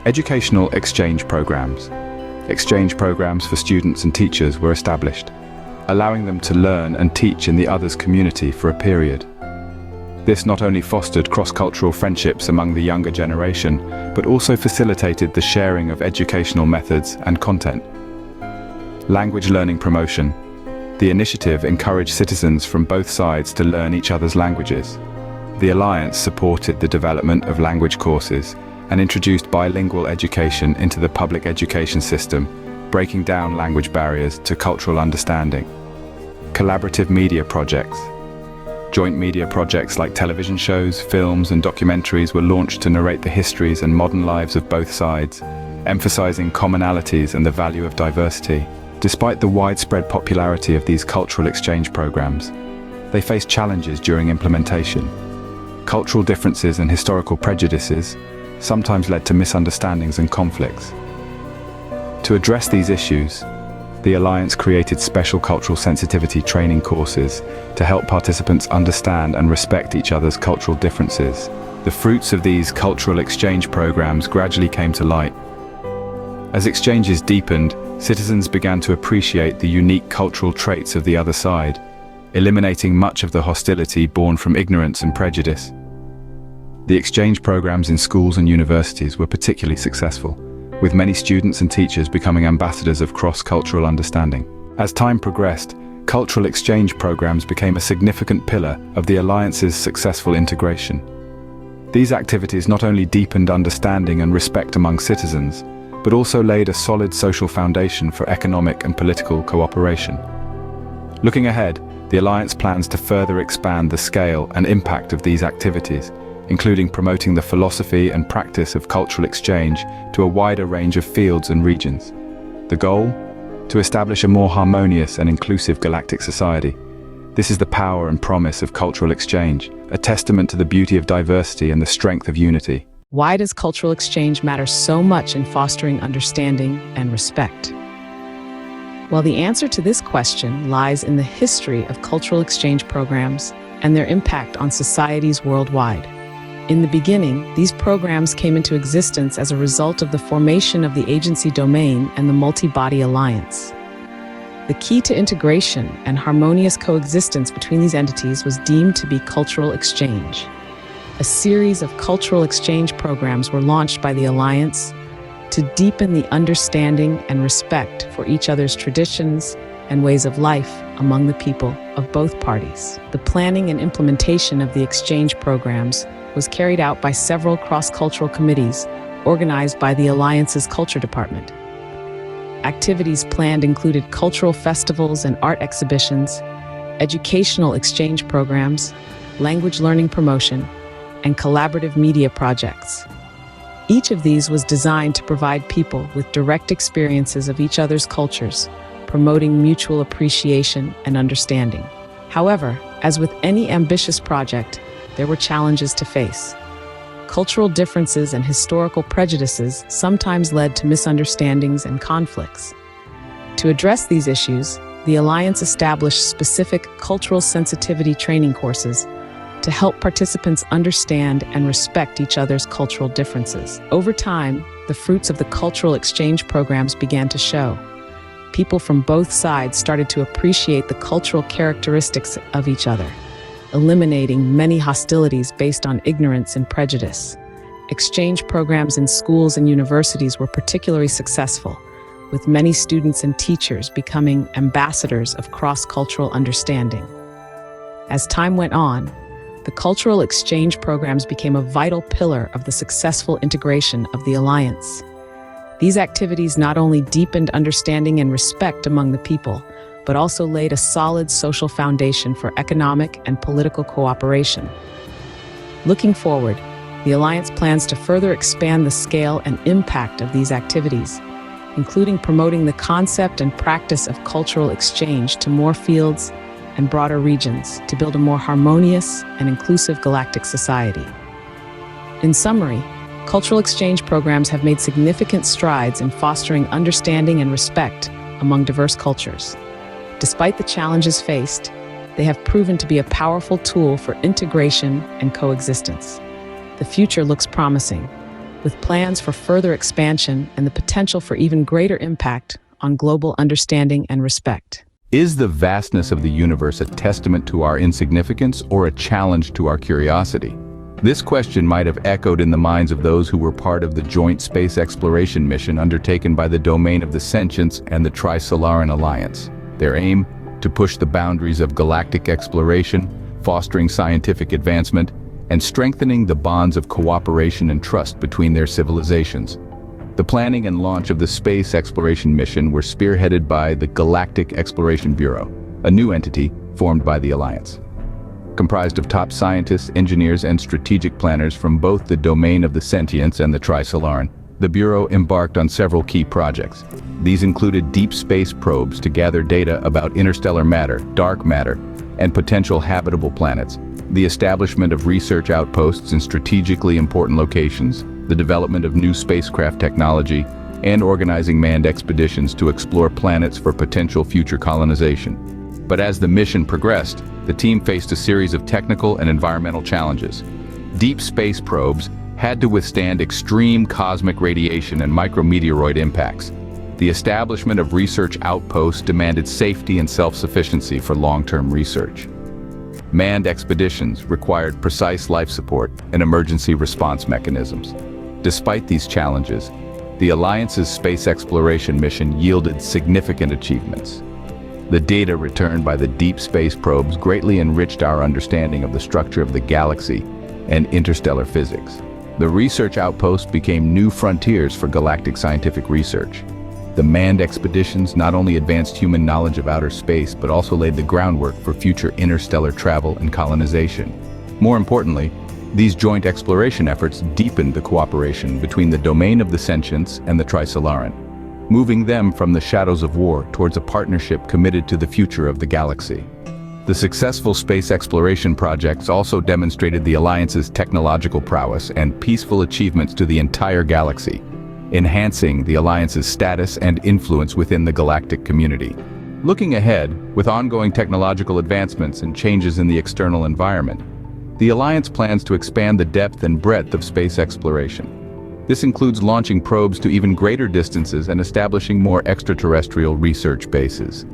A: Educational exchange programs. Exchange programs for students and teachers were established, allowing them to learn and teach in the other's community for a period. This not only fostered cross-cultural friendships among the younger generation, but also facilitated the sharing of educational methods and content. Language learning promotion. The initiative encouraged citizens from both sides to learn each other's languages. The Alliance supported the development of language courses and introduced bilingual education into the public education system, breaking down language barriers to cultural understanding. Collaborative media projects. Joint media projects like television shows, films, and documentaries were launched to narrate the histories and modern lives of both sides, emphasizing commonalities and the value of diversity. Despite the widespread popularity of these cultural exchange programs, they faced challenges during implementation. Cultural differences and historical prejudices sometimes led to misunderstandings and conflicts. To address these issues, the Alliance created special cultural sensitivity training courses to help participants understand and respect each other's cultural differences. The fruits of these cultural exchange programs gradually came to light. As exchanges deepened, citizens began to appreciate the unique cultural traits of the other side, eliminating much of the hostility born from ignorance and prejudice. The exchange programs in schools and universities were particularly successful, with many students and teachers becoming ambassadors of cross-cultural understanding. As time progressed, cultural exchange programs became a significant pillar of the Alliance's successful integration. These activities not only deepened understanding and respect among citizens, but also laid a solid social foundation for economic and political cooperation. Looking ahead, the Alliance plans to further expand the scale and impact of these activities, including promoting the philosophy and practice of cultural exchange to a wider range of fields and regions. The goal? To establish a more harmonious and inclusive galactic society. This is the power and promise of cultural exchange, a testament to the beauty of diversity and the strength of unity.
E: Why does cultural exchange matter so much in fostering understanding and respect? Well, the answer to this question lies in the history of cultural exchange programs and their impact on societies worldwide. In the beginning, these programs came into existence as a result of the formation of the agency domain and the multi-body alliance. The key to integration and harmonious coexistence between these entities was deemed to be cultural exchange. A series of cultural exchange programs were launched by the Alliance to deepen the understanding and respect for each other's traditions and ways of life among the people of both parties. The planning and implementation of the exchange programs was carried out by several cross-cultural committees organized by the Alliance's Culture Department. Activities planned included cultural festivals and art exhibitions, educational exchange programs, language learning promotion, and collaborative media projects. Each of these was designed to provide people with direct experiences of each other's cultures, promoting mutual appreciation and understanding. However, as with any ambitious project, there were challenges to face. Cultural differences and historical prejudices sometimes led to misunderstandings and conflicts. To address these issues, the Alliance established specific cultural sensitivity training courses to help participants understand and respect each other's cultural differences. Over time, the fruits of the cultural exchange programs began to show. People from both sides started to appreciate the cultural characteristics of each other. eliminating many hostilities based on ignorance and prejudice. Exchange programs in schools and universities were particularly successful, with many students and teachers becoming ambassadors of cross-cultural understanding. As time went on, the cultural exchange programs became a vital pillar of the successful integration of the Alliance. These activities not only deepened understanding and respect among the people, but also laid a solid social foundation for economic and political cooperation. Looking forward, the Alliance plans to further expand the scale and impact of these activities, including promoting the concept and practice of cultural exchange to more fields and broader regions to build a more harmonious and inclusive galactic society. In summary, cultural exchange programs have made significant strides in fostering understanding and respect among diverse cultures. Despite the challenges faced, they have proven to be a powerful tool for integration and coexistence. The future looks promising, with plans for further expansion and the potential for even greater impact on global understanding and respect.
A: Is the vastness of the universe a testament to our insignificance or a challenge to our curiosity? This question might have echoed in the minds of those who were part of the joint space exploration mission undertaken by the Domain of the Sentients and the Tri-Solaran Alliance. Their aim? To push the boundaries of galactic exploration, fostering scientific advancement, and strengthening the bonds of cooperation and trust between their civilizations. The planning and launch of the space exploration mission were spearheaded by the Galactic Exploration Bureau, a new entity formed by the Alliance. Comprised of top scientists, engineers, and strategic planners from both the Domain of the Sentients and the Tri-Solaran, the Bureau embarked on several key projects. These included deep space probes to gather data about interstellar matter, dark matter, and potential habitable planets, the establishment of research outposts in strategically important locations, the development of new spacecraft technology, and organizing manned expeditions to explore planets for potential future colonization. But as the mission progressed, the team faced a series of technical and environmental challenges. Deep space probes had to withstand extreme cosmic radiation and micrometeoroid impacts. The establishment of research outposts demanded safety and self-sufficiency for long-term research. Manned expeditions required precise life support and emergency response mechanisms. Despite these challenges, the Alliance's space exploration mission yielded significant achievements. The data returned by the deep space probes greatly enriched our understanding of the structure of the galaxy and interstellar physics. The research outposts became new frontiers for galactic scientific research. The manned expeditions not only advanced human knowledge of outer space, but also laid the groundwork for future interstellar travel and colonization. More importantly, these joint exploration efforts deepened the cooperation between the Domain of the Sentients and the Tri-Solaran, moving them from the shadows of war towards a partnership committed to the future of the galaxy. The successful space exploration projects also demonstrated the Alliance's technological prowess and peaceful achievements to the entire galaxy, enhancing the Alliance's status and influence within the galactic community. Looking ahead, with ongoing technological advancements and changes in the external environment, the Alliance plans to expand the depth and breadth of space exploration. This includes launching probes to even greater distances and establishing more extraterrestrial research bases.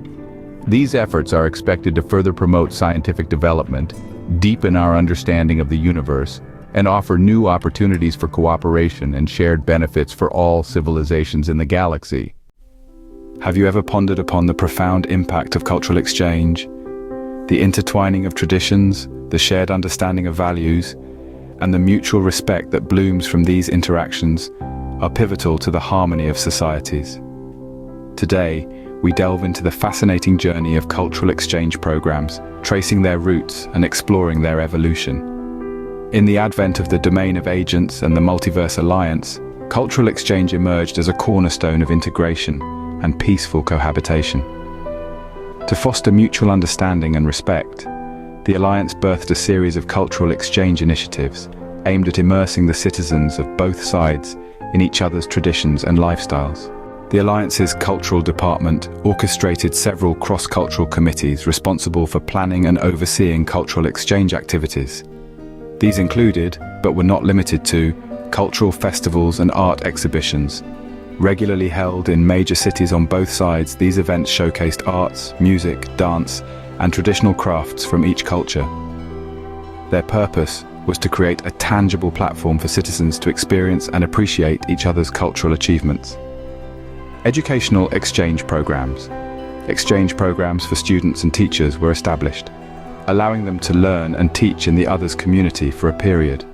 A: These efforts are expected to further promote scientific development, deepen our understanding of the universe, and offer new opportunities for cooperation and shared benefits for all civilizations in the galaxy.
Q: Have you ever pondered upon the profound impact of cultural exchange, the intertwining of traditions, the shared understanding of values, and the mutual respect that blooms from these interactions are pivotal to the harmony of societies? Today, we delve into the fascinating journey of cultural exchange programs, tracing their roots and exploring their evolution. In the advent of the Domain of Agents and the Multiverse Alliance, cultural exchange emerged as a cornerstone of integration and peaceful cohabitation. To foster mutual understanding and respect, the Alliance birthed a series of cultural exchange initiatives aimed at immersing the citizens of both sides in each other's traditions and lifestyles. The Alliance's Cultural Department orchestrated several cross-cultural committees responsible for planning and overseeing cultural exchange activities. These included, but were not limited to, cultural festivals and art exhibitions. Regularly held in major cities on both sides, these events showcased arts, music, dance, and traditional crafts from each culture. Their purpose was to create a tangible platform for citizens to experience and appreciate each other's cultural achievements. Educational exchange programs. Exchange programs for students and teachers were established, allowing them to learn and teach in the other's community for a period.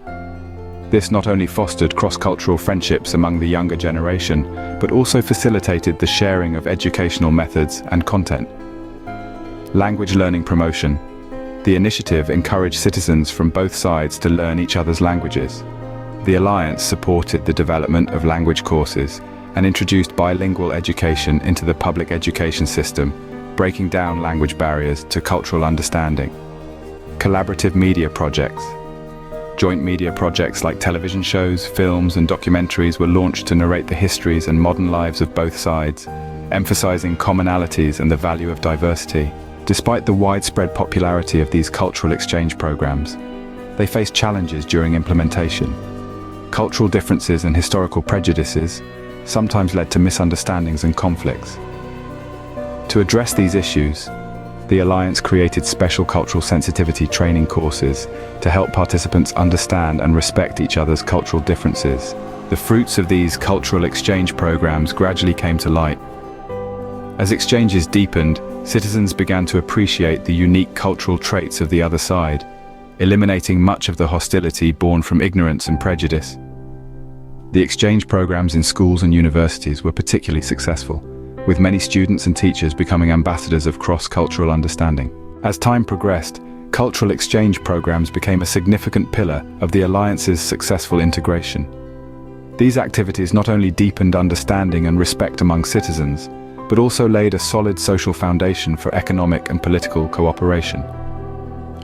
Q: This not only fostered cross-cultural friendships among the younger generation, but also facilitated the sharing of educational methods and content. Language learning promotion. The initiative encouraged citizens from both sides to learn each other's languages. The Alliance supported the development of language courses and introduced bilingual education into the public education system, breaking down language barriers to cultural understanding. Collaborative media projects. Joint media projects like television shows, films, and documentaries were launched to narrate the histories and modern lives of both sides, emphasizing commonalities and the value of diversity. Despite the widespread popularity of these cultural exchange programs, they faced challenges during implementation. Cultural differences and historical prejudices sometimes led to misunderstandings and conflicts. To address these issues, the Alliance created special cultural sensitivity training courses to help participants understand and respect each other's cultural differences. The fruits of these cultural exchange programs gradually came to light. As exchanges deepened, citizens began to appreciate the unique cultural traits of the other side, eliminating much of the hostility born from ignorance and prejudice. The exchange programs in schools and universities were particularly successful, with many students and teachers becoming ambassadors of cross-cultural understanding. As time progressed, cultural exchange programs became a significant pillar of the Alliance's successful integration. These activities not only deepened understanding and respect among citizens, but also laid a solid social foundation for economic and political cooperation.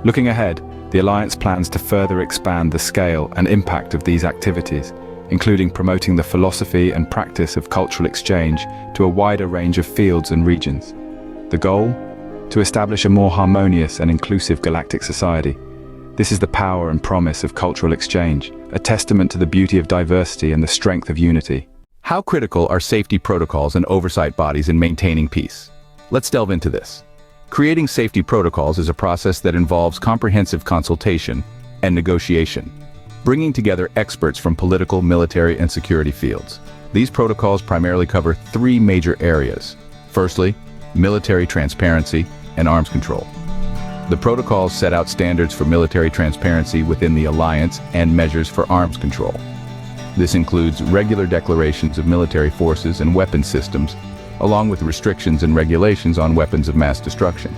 Q: Looking ahead, the Alliance plans to further expand the scale and impact of these activities, including promoting the philosophy and practice of cultural exchange to a wider range of fields and regions. The goal? To establish a more harmonious and inclusive galactic society. This is the power and promise of cultural exchange, a testament to the beauty of diversity and the strength of unity.
A: How critical are safety protocols and oversight bodies in maintaining peace? Let's delve into this. Creating safety protocols is a process that involves comprehensive consultation and negotiation, bringing together experts from political, military, and security fields. These protocols primarily cover three major areas. Firstly, military transparency and arms control. The protocols set out standards for military transparency within the Alliance and measures for arms control. This includes regular declarations of military forces and weapon systems, along with restrictions and regulations on weapons of mass destruction.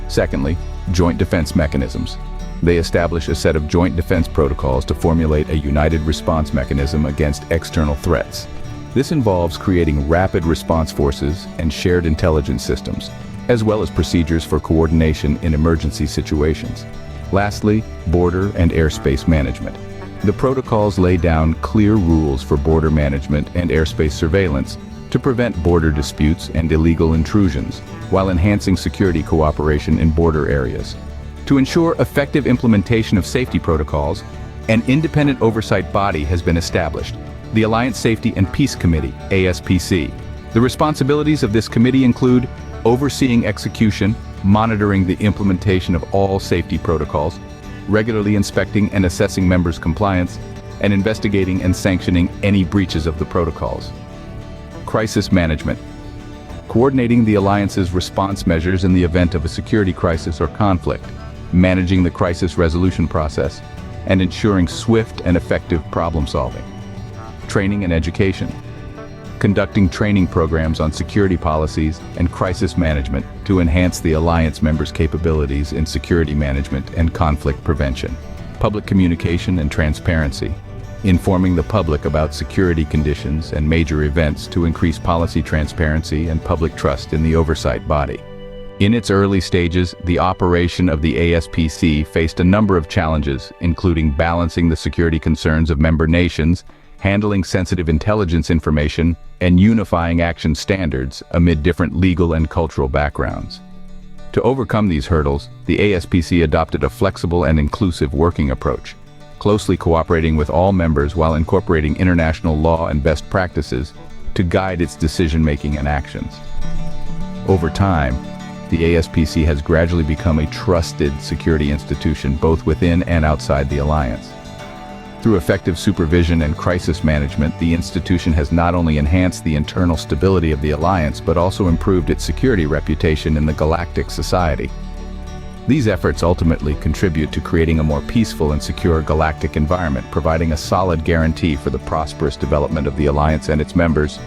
A: Secondly, joint defense mechanisms. They establish a set of joint defense protocols to formulate a united response mechanism against external threats. This involves creating rapid response forces and shared intelligence systems, as well as procedures for coordination in emergency situations. Lastly, border and airspace management. The protocols lay down clear rules for border management and airspace surveillance to prevent border disputes and illegal intrusions, while enhancing security cooperation in border areas. To ensure effective implementation of safety protocols, an independent oversight body has been established, the Alliance Safety and Peace Committee, ASPC. The responsibilities of this committee include overseeing execution, monitoring the implementation of all safety protocols, regularly inspecting and assessing members' compliance, and investigating and sanctioning any breaches of the protocols. Crisis management. Coordinating the Alliance's response measures in the event of a security crisis or conflict, managing the crisis resolution process, and ensuring swift and effective problem solving. Training and education. Conducting training programs on security policies and crisis management to enhance the Alliance members' capabilities in security management and conflict prevention. Public communication and transparency. Informing the public about security conditions and major events to increase policy transparency and public trust in the oversight body. In its early stages, the operation of the ASPC faced a number of challenges, including balancing the security concerns of member nations, handling sensitive intelligence information, and unifying action standards amid different legal and cultural backgrounds. To overcome these hurdles, the ASPC adopted a flexible and inclusive working approach, closely cooperating with all members while incorporating international law and best practices to guide its decision-making and actions. Over time, the ASPC has gradually become a trusted security institution both within and outside the alliance. Through effective supervision and crisis management, the institution has not only enhanced the internal stability of the alliance but also improved its security reputation in the galactic society. These efforts ultimately contribute to creating a more peaceful and secure galactic environment, providing a solid guarantee for the prosperous development of the alliance and its members.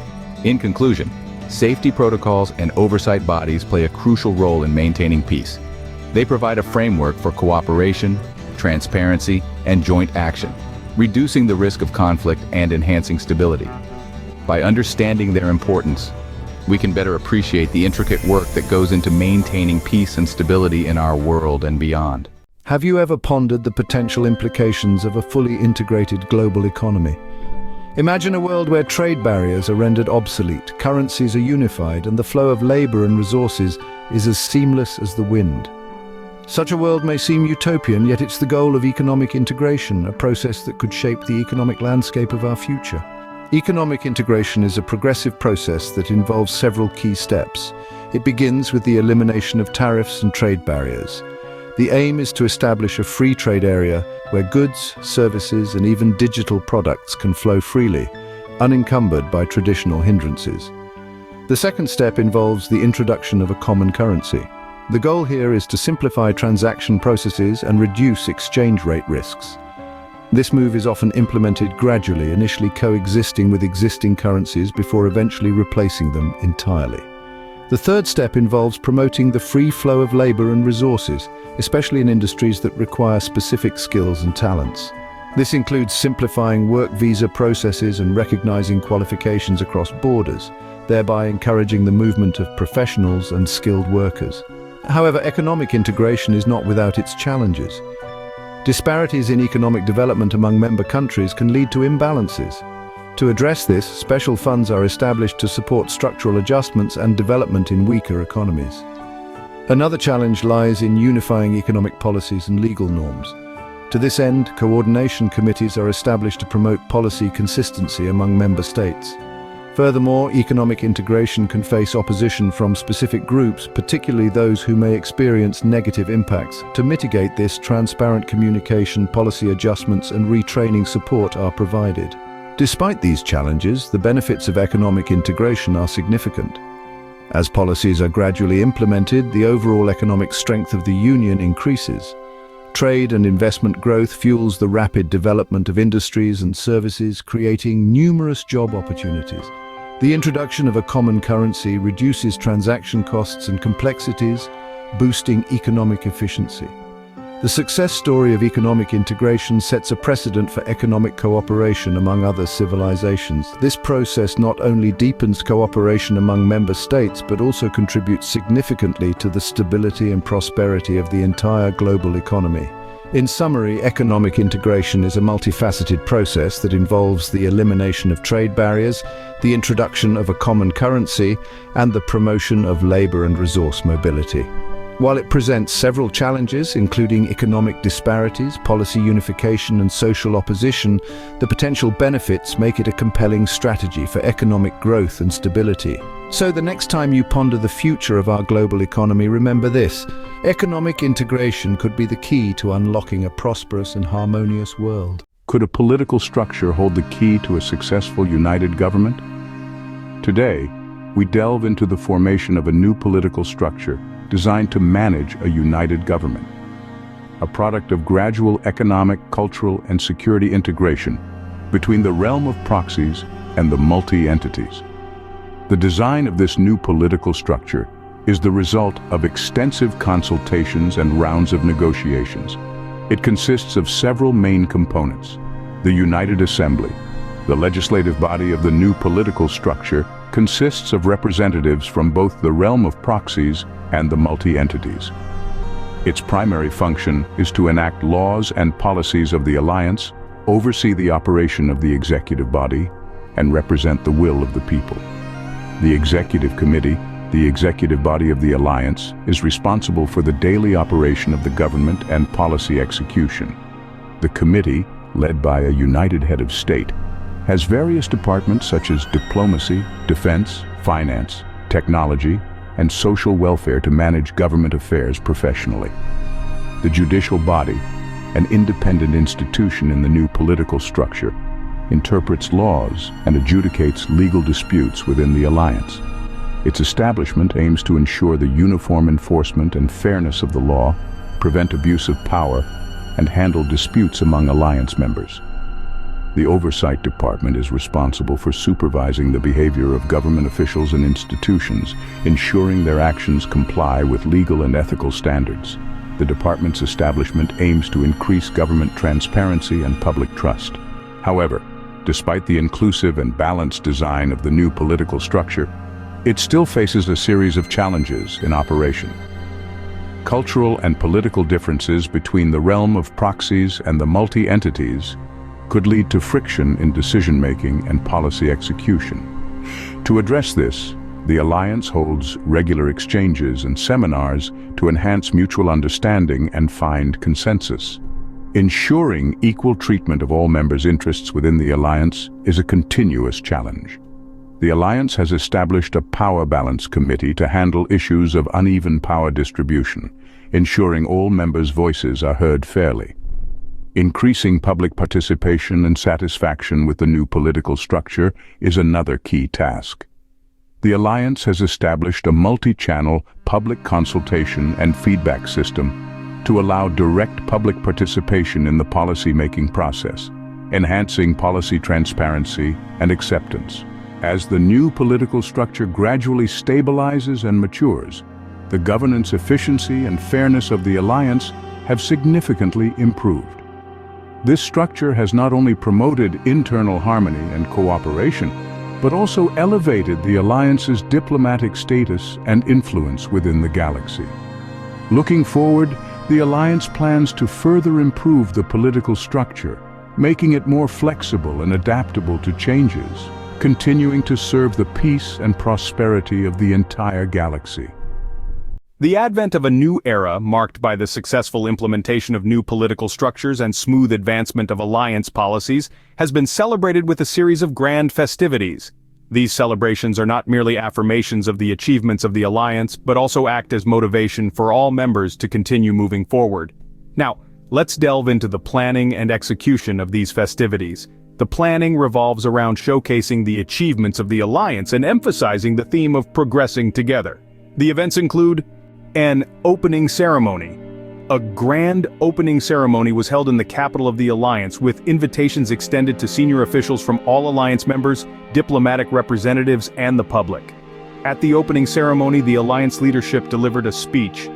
A: In conclusion, safety protocols and oversight bodies play a crucial role in maintaining peace. They provide a framework for cooperation, transparency, and joint action, reducing the risk of conflict and enhancing stability. By understanding their importance, we can better appreciate the intricate work that goes into maintaining peace and stability in our world and beyond.
M: Have you ever pondered the potential implications of a fully integrated global economy? Imagine a world where trade barriers are rendered obsolete, currencies are unified, and the flow of labor and resources is as seamless as the wind. Such a world may seem utopian, yet it's the goal of economic integration, a process that could shape the economic landscape of our future. Economic integration is a progressive process that involves several key steps. It begins with the elimination of tariffs and trade barriers. The aim is to establish a free trade area where goods, services, and even digital products can flow freely, unencumbered by traditional hindrances. The second step involves the introduction of a common currency. The goal here is to simplify transaction processes and reduce exchange rate risks. This move is often implemented gradually, initially coexisting with existing currencies before eventually replacing them entirely. The third step involves promoting the free flow of labor and resources, especially in industries that require specific skills and talents. This includes simplifying work visa processes and recognizing qualifications across borders, thereby encouraging the movement of professionals and skilled workers. However, economic integration is not without its challenges. Disparities in economic development among member countries can lead to imbalances. To address this, special funds are established to support structural adjustments and development in weaker economies. Another challenge lies in unifying economic policies and legal norms. To this end, coordination committees are established to promote policy consistency among member states. Furthermore, economic integration can face opposition from specific groups, particularly those who may experience negative impacts. To mitigate this, transparent communication, policy adjustments, and retraining support are provided. Despite these challenges, the benefits of economic integration are significant. As policies are gradually implemented, the overall economic strength of the Union increases. Trade and investment growth fuels the rapid development of industries and services, creating numerous job opportunities. The introduction of a common currency reduces transaction costs and complexities, boosting economic efficiency. The success story of economic integration sets a precedent for economic cooperation among other civilizations. This process not only deepens cooperation among member states, but also contributes significantly to the stability and prosperity of the entire global economy. In summary, economic integration is a multifaceted process that involves the elimination of trade barriers, the introduction of a common currency, and the promotion of labor and resource mobility. While it presents several challenges, including economic disparities, policy unification, and social opposition, the potential benefits make it a compelling strategy for economic growth and stability. So the next time you ponder the future of our global economy, remember this: economic integration could be the key to unlocking a prosperous and harmonious world.
R: Could a political structure hold the key to a successful united government? Today, we delve into the formation of a new political structure designed to manage a united government, a product of gradual economic, cultural, and security integration between the realm of proxies and the multi-entities. The design of this new political structure is the result of extensive consultations and rounds of negotiations. It consists of several main components: the United Assembly. The legislative body of the new political structure consists of representatives from both the realm of proxies and the multi-entities. Its primary function is to enact laws and policies of the alliance, oversee the operation of the executive body, and represent the will of the people. The Executive Committee, the executive body of the alliance, is responsible for the daily operation of the government and policy execution. The committee, led by a united head of state, has various departments such as diplomacy, defense, finance, technology, and social welfare to manage government affairs professionally. The judicial body, an independent institution in the new political structure, interprets laws and adjudicates legal disputes within the alliance. Its establishment aims to ensure the uniform enforcement and fairness of the law, prevent abuse of power, and handle disputes among alliance members. The Oversight Department is responsible for supervising the behavior of government officials and institutions, ensuring their actions comply with legal and ethical standards. The department's establishment aims to increase government transparency and public trust. However, despite the inclusive and balanced design of the new political structure, it still faces a series of challenges in operation. Cultural and political differences between the realm of proxies and the multi-entities could lead to friction in decision-making and policy execution. To address this, the Alliance holds regular exchanges and seminars to enhance mutual understanding and find consensus. Ensuring equal treatment of all members' interests within the Alliance is a continuous challenge. The Alliance has established a power balance committee to handle issues of uneven power distribution, ensuring all members' voices are heard fairly. Increasing public participation and satisfaction with the new political structure is another key task. The Alliance has established a multi-channel public consultation and feedback system to allow direct public participation in the policy-making process, enhancing policy transparency and acceptance. As the new political structure gradually stabilizes and matures, the governance efficiency and fairness of the Alliance have significantly improved. This structure has not only promoted internal harmony and cooperation, but also elevated the Alliance's diplomatic status and influence within the galaxy. Looking forward, the Alliance plans to further improve the political structure, making it more flexible and adaptable to changes, continuing to serve the peace and prosperity of the entire galaxy.
J: The advent of a new era marked by the successful implementation of new political structures and smooth advancement of alliance policies has been celebrated with a series of grand festivities. These celebrations are not merely affirmations of the achievements of the alliance, but also act as motivation for all members to continue moving forward. Now, let's delve into the planning and execution of these festivities. The planning revolves around showcasing the achievements of the alliance and emphasizing the theme of progressing together. The events include an opening ceremony. A grand opening ceremony was held in the capital of the Alliance with invitations extended to senior officials from all Alliance members, diplomatic representatives, and the public. At the opening ceremony, the Alliance leadership delivered a speech,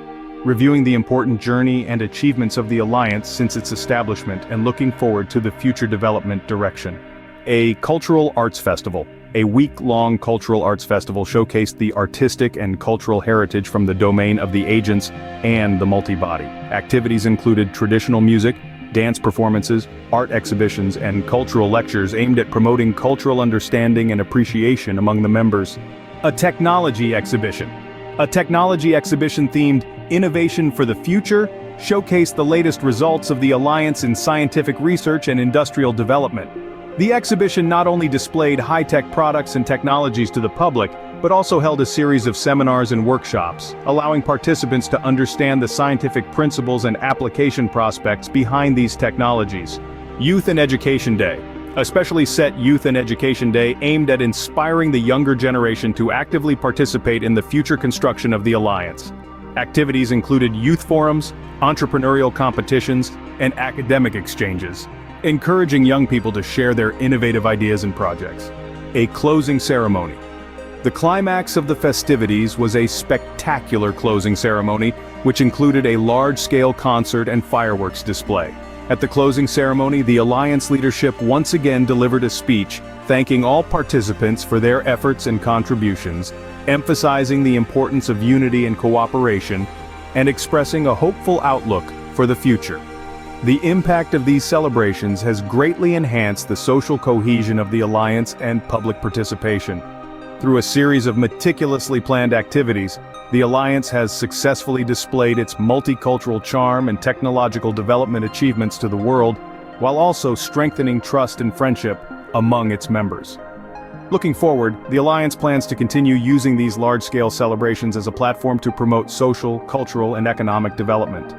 J: reviewing the important journey and achievements of the Alliance since its establishment and looking forward to the future development direction. A cultural arts festival. A week-long cultural arts festival showcased the artistic and cultural heritage from the domain of the agents and the multi-body. Activities included traditional music, dance performances, art exhibitions, and cultural lectures aimed at promoting cultural understanding and appreciation among the members. A technology exhibition. A technology exhibition themed Innovation for the Future showcased the latest results of the Alliance in scientific research and industrial development. The exhibition not only displayed high-tech products and technologies to the public, but also held a series of seminars and workshops, allowing participants to understand the scientific principles and application prospects behind these technologies. Youth and Education Day. A specially set Youth and Education Day aimed at inspiring the younger generation to actively participate in the future construction of the Alliance. Activities included youth forums, entrepreneurial competitions, and academic exchanges, encouraging young people to share their innovative ideas and projects. A closing ceremony. The climax of the festivities was a spectacular closing ceremony, which included a large-scale concert and fireworks display. At the closing ceremony, the Alliance leadership once again delivered a speech, thanking all participants for their efforts and contributions, emphasizing the importance of unity and cooperation, and expressing a hopeful outlook for the future. The impact of these celebrations has greatly enhanced the social cohesion of the Alliance and public participation. Through a series of meticulously planned activities, the Alliance has successfully displayed its multicultural charm and technological development achievements to the world, while also strengthening trust and friendship among its members. Looking forward, the Alliance plans to continue using these large-scale celebrations as a platform to promote social, cultural, and economic development.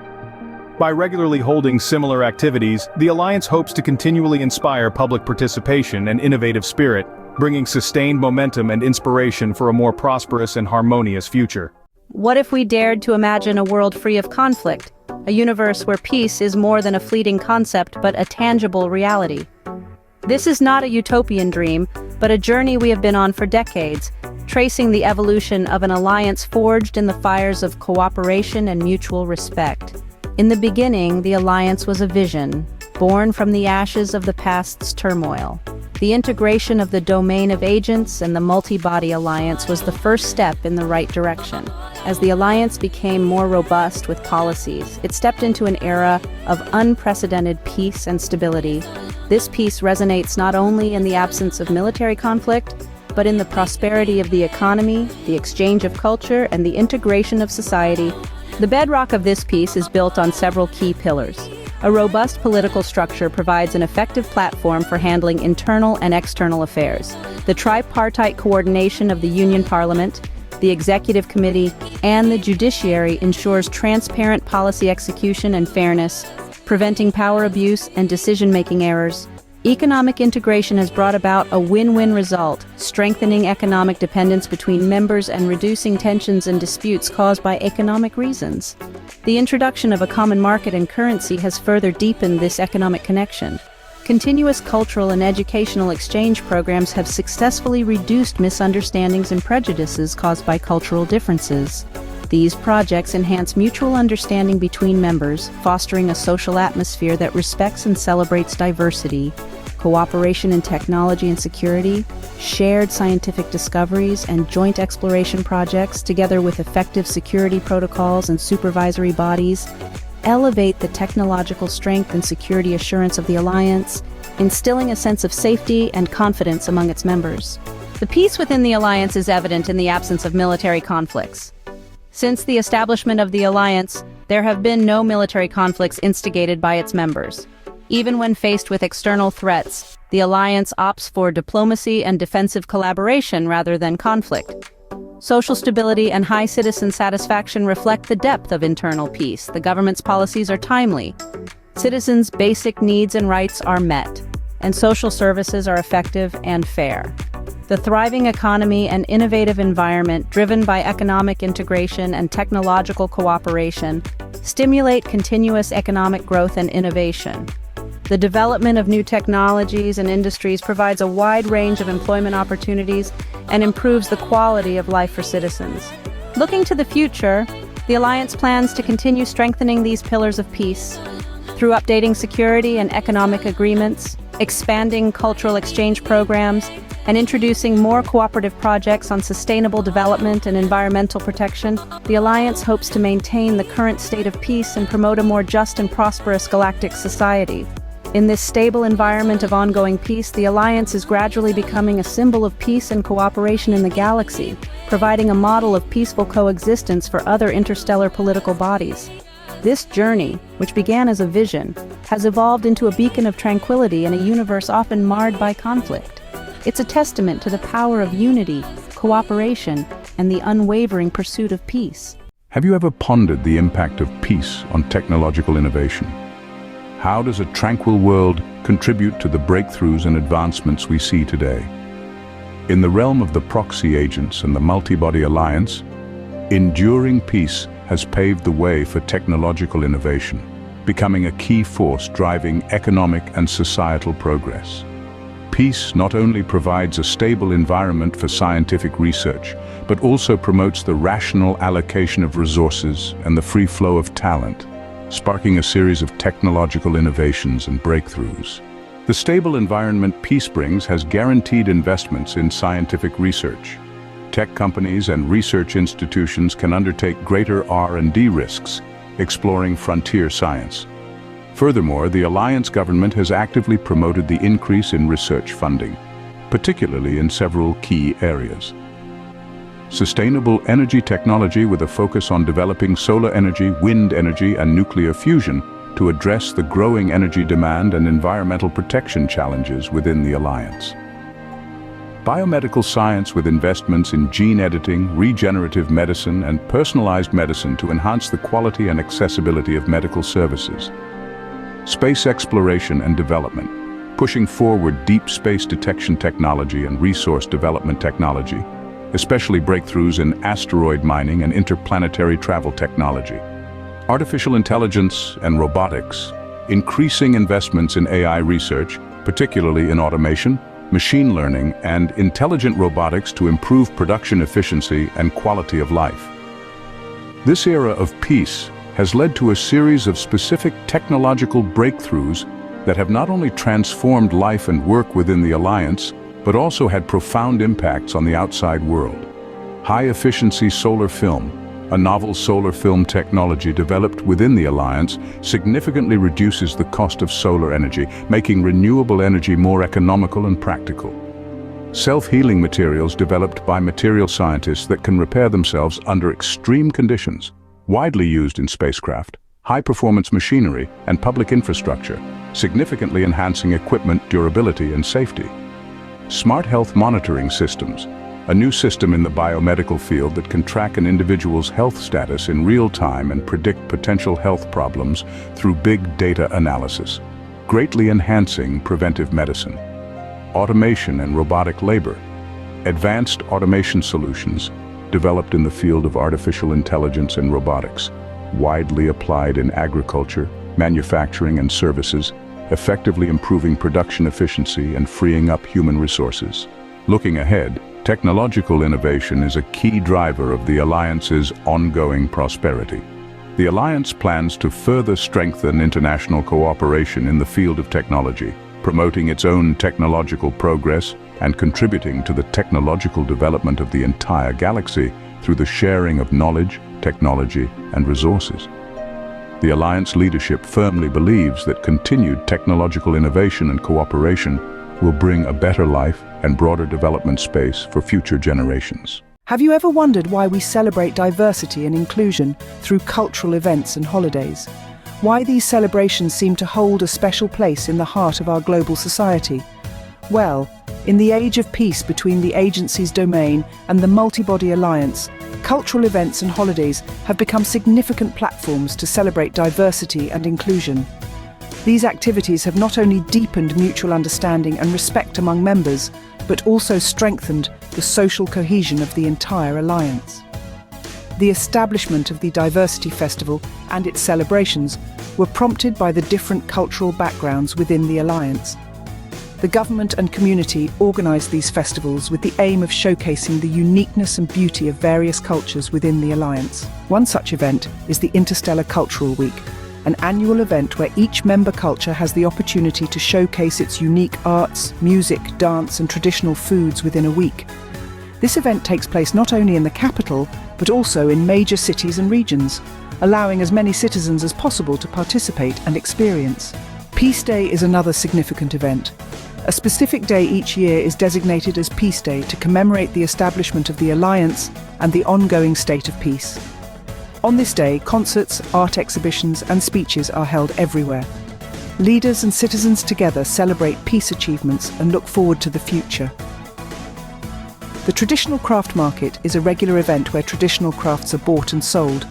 J: By regularly holding similar activities, the Alliance hopes to continually inspire public participation and innovative spirit, bringing sustained momentum and inspiration for a more prosperous and harmonious future.
F: What if we dared to imagine a world free of conflict? A universe where peace is more than a fleeting concept but a tangible reality. This is not a utopian dream, but a journey we have been on for decades, tracing the evolution of an alliance forged in the fires of cooperation and mutual respect. In the beginning, the alliance was a vision, born from the ashes of the past's turmoil. The integration of the domain of agents and the multi-body alliance was the first step in the right direction. As the alliance became more robust with policies, it stepped into an era of unprecedented peace and stability. This peace resonates not only in the absence of military conflict, but in the prosperity of the economy, the exchange of culture, and the integration of society. The bedrock of this peace is built on several key pillars. A robust political structure provides an effective platform for handling internal and external affairs. The tripartite coordination of the Union Parliament, the Executive Committee, and the Judiciary ensures transparent policy execution and fairness, preventing power abuse and decision-making errors. Economic integration has brought about a win-win result, strengthening economic dependence between members and reducing tensions and disputes caused by economic reasons. The introduction of a common market and currency has further deepened this economic connection. Continuous cultural and educational exchange programs have successfully reduced misunderstandings and prejudices caused by cultural differences. These projects enhance mutual understanding between members, fostering a social atmosphere that respects and celebrates diversity. Cooperation in technology and security, shared scientific discoveries, and joint exploration projects, together with effective security protocols and supervisory bodies, elevate the technological strength and security assurance of the Alliance, instilling a sense of safety and confidence among its members. The peace within the Alliance is evident in the absence of military conflicts. Since the establishment of the Alliance, there have been no military conflicts instigated by its members. Even when faced with external threats, the Alliance opts for diplomacy and defensive collaboration rather than conflict. Social stability and high citizen satisfaction reflect the depth of internal peace. The government's policies are timely. Citizens' basic needs and rights are met, and social services are effective and fair. The thriving economy and innovative environment driven by economic integration and technological cooperation stimulate continuous economic growth and innovation. The development of new technologies and industries provides a wide range of employment opportunities and improves the quality of life for citizens. Looking to the future, the Alliance plans to continue strengthening these pillars of peace through updating security and economic agreements, expanding cultural exchange programs, and introducing more cooperative projects on sustainable development and environmental protection. The Alliance hopes to maintain the current state of peace and promote a more just and prosperous galactic society. In this stable environment of ongoing peace, the Alliance is gradually becoming a symbol of peace and cooperation in the galaxy, providing a model of peaceful coexistence for other interstellar political bodies. This journey, which began as a vision, has evolved into a beacon of tranquility in a universe often marred by conflict. It's a testament to the power of unity, cooperation, and the unwavering pursuit of peace.
R: Have you ever pondered the impact of peace on technological innovation? How does a tranquil world contribute to the breakthroughs and advancements we see today? In the realm of the proxy agents and the multi-body alliance, enduring peace has paved the way for technological innovation, becoming a key force driving economic and societal progress. Peace not only provides a stable environment for scientific research, but also promotes the rational allocation of resources and the free flow of talent, sparking a series of technological innovations and breakthroughs. The stable environment peace brings has guaranteed investments in scientific research. Tech companies and research institutions can undertake greater R&D risks, exploring frontier science. Furthermore, the Alliance government has actively promoted the increase in research funding, particularly in several key areas. Sustainable energy technology with a focus on developing solar energy, wind energy, and nuclear fusion to address the growing energy demand and environmental protection challenges within the Alliance. biomedical science with investments in gene editing, regenerative medicine, and personalized medicine to enhance the quality and accessibility of medical services. Space exploration and development, pushing forward deep space detection technology and resource development technology, especially breakthroughs in asteroid mining and interplanetary travel technology. Artificial intelligence and robotics, increasing investments in AI research, particularly in automation, machine learning, and intelligent robotics to improve production efficiency and quality of life. This era of peace has led to a series of specific technological breakthroughs that have not only transformed life and work within the Alliance, but also had profound impacts on the outside world. High-efficiency solar film, a novel solar film technology developed within the Alliance, significantly reduces the cost of solar energy, making renewable energy more economical and practical. Self-healing materials developed by material scientists that can repair themselves under extreme conditions, widely used in spacecraft, high-performance machinery, and public infrastructure, significantly enhancing equipment durability and safety. Smart health monitoring systems, a new system in the biomedical field that can track an individual's health status in real time and predict potential health problems through big data analysis, greatly enhancing preventive medicine. Automation and robotic labor, advanced automation solutions developed in the field of artificial intelligence and robotics, widely applied in agriculture, manufacturing, and services, effectively improving production efficiency and freeing up human resources. Looking ahead, technological innovation is a key driver of the Alliance's ongoing prosperity. The Alliance plans to further strengthen international cooperation in the field of technology, promoting its own technological progress and contributing to the technological development of the entire galaxy through the sharing of knowledge, technology, and resources. The Alliance leadership firmly believes that continued technological innovation and cooperation will bring a better life and broader development space for future generations.
K: Have you ever wondered why we celebrate diversity and inclusion through cultural events and holidays? Why these celebrations seem to hold a special place in the heart of our global society? Well, in the age of peace between the agency's domain and the Multibody Alliance, cultural events and holidays have become significant platforms to celebrate diversity and inclusion. These activities have not only deepened mutual understanding and respect among members, but also strengthened the social cohesion of the entire Alliance. The establishment of the Diversity Festival and its celebrations were prompted by the different cultural backgrounds within the Alliance. The government and community organised these festivals with the aim of showcasing the uniqueness and beauty of various cultures within the Alliance. One such event is the Interstellar Cultural Week, an annual event where each member culture has the opportunity to showcase its unique arts, music, dance, and traditional foods within a week. This event takes place not only in the capital, but also in major cities and regions, allowing as many citizens as possible to participate and experience. Peace Day is another significant event. A specific day each year is designated as Peace Day to commemorate the establishment of the Alliance and the ongoing state of peace. On this day, concerts, art exhibitions, and speeches are held everywhere. Leaders and citizens together celebrate peace achievements and look forward to the future. The Traditional Craft Market is a regular event where traditional crafts are bought and sold,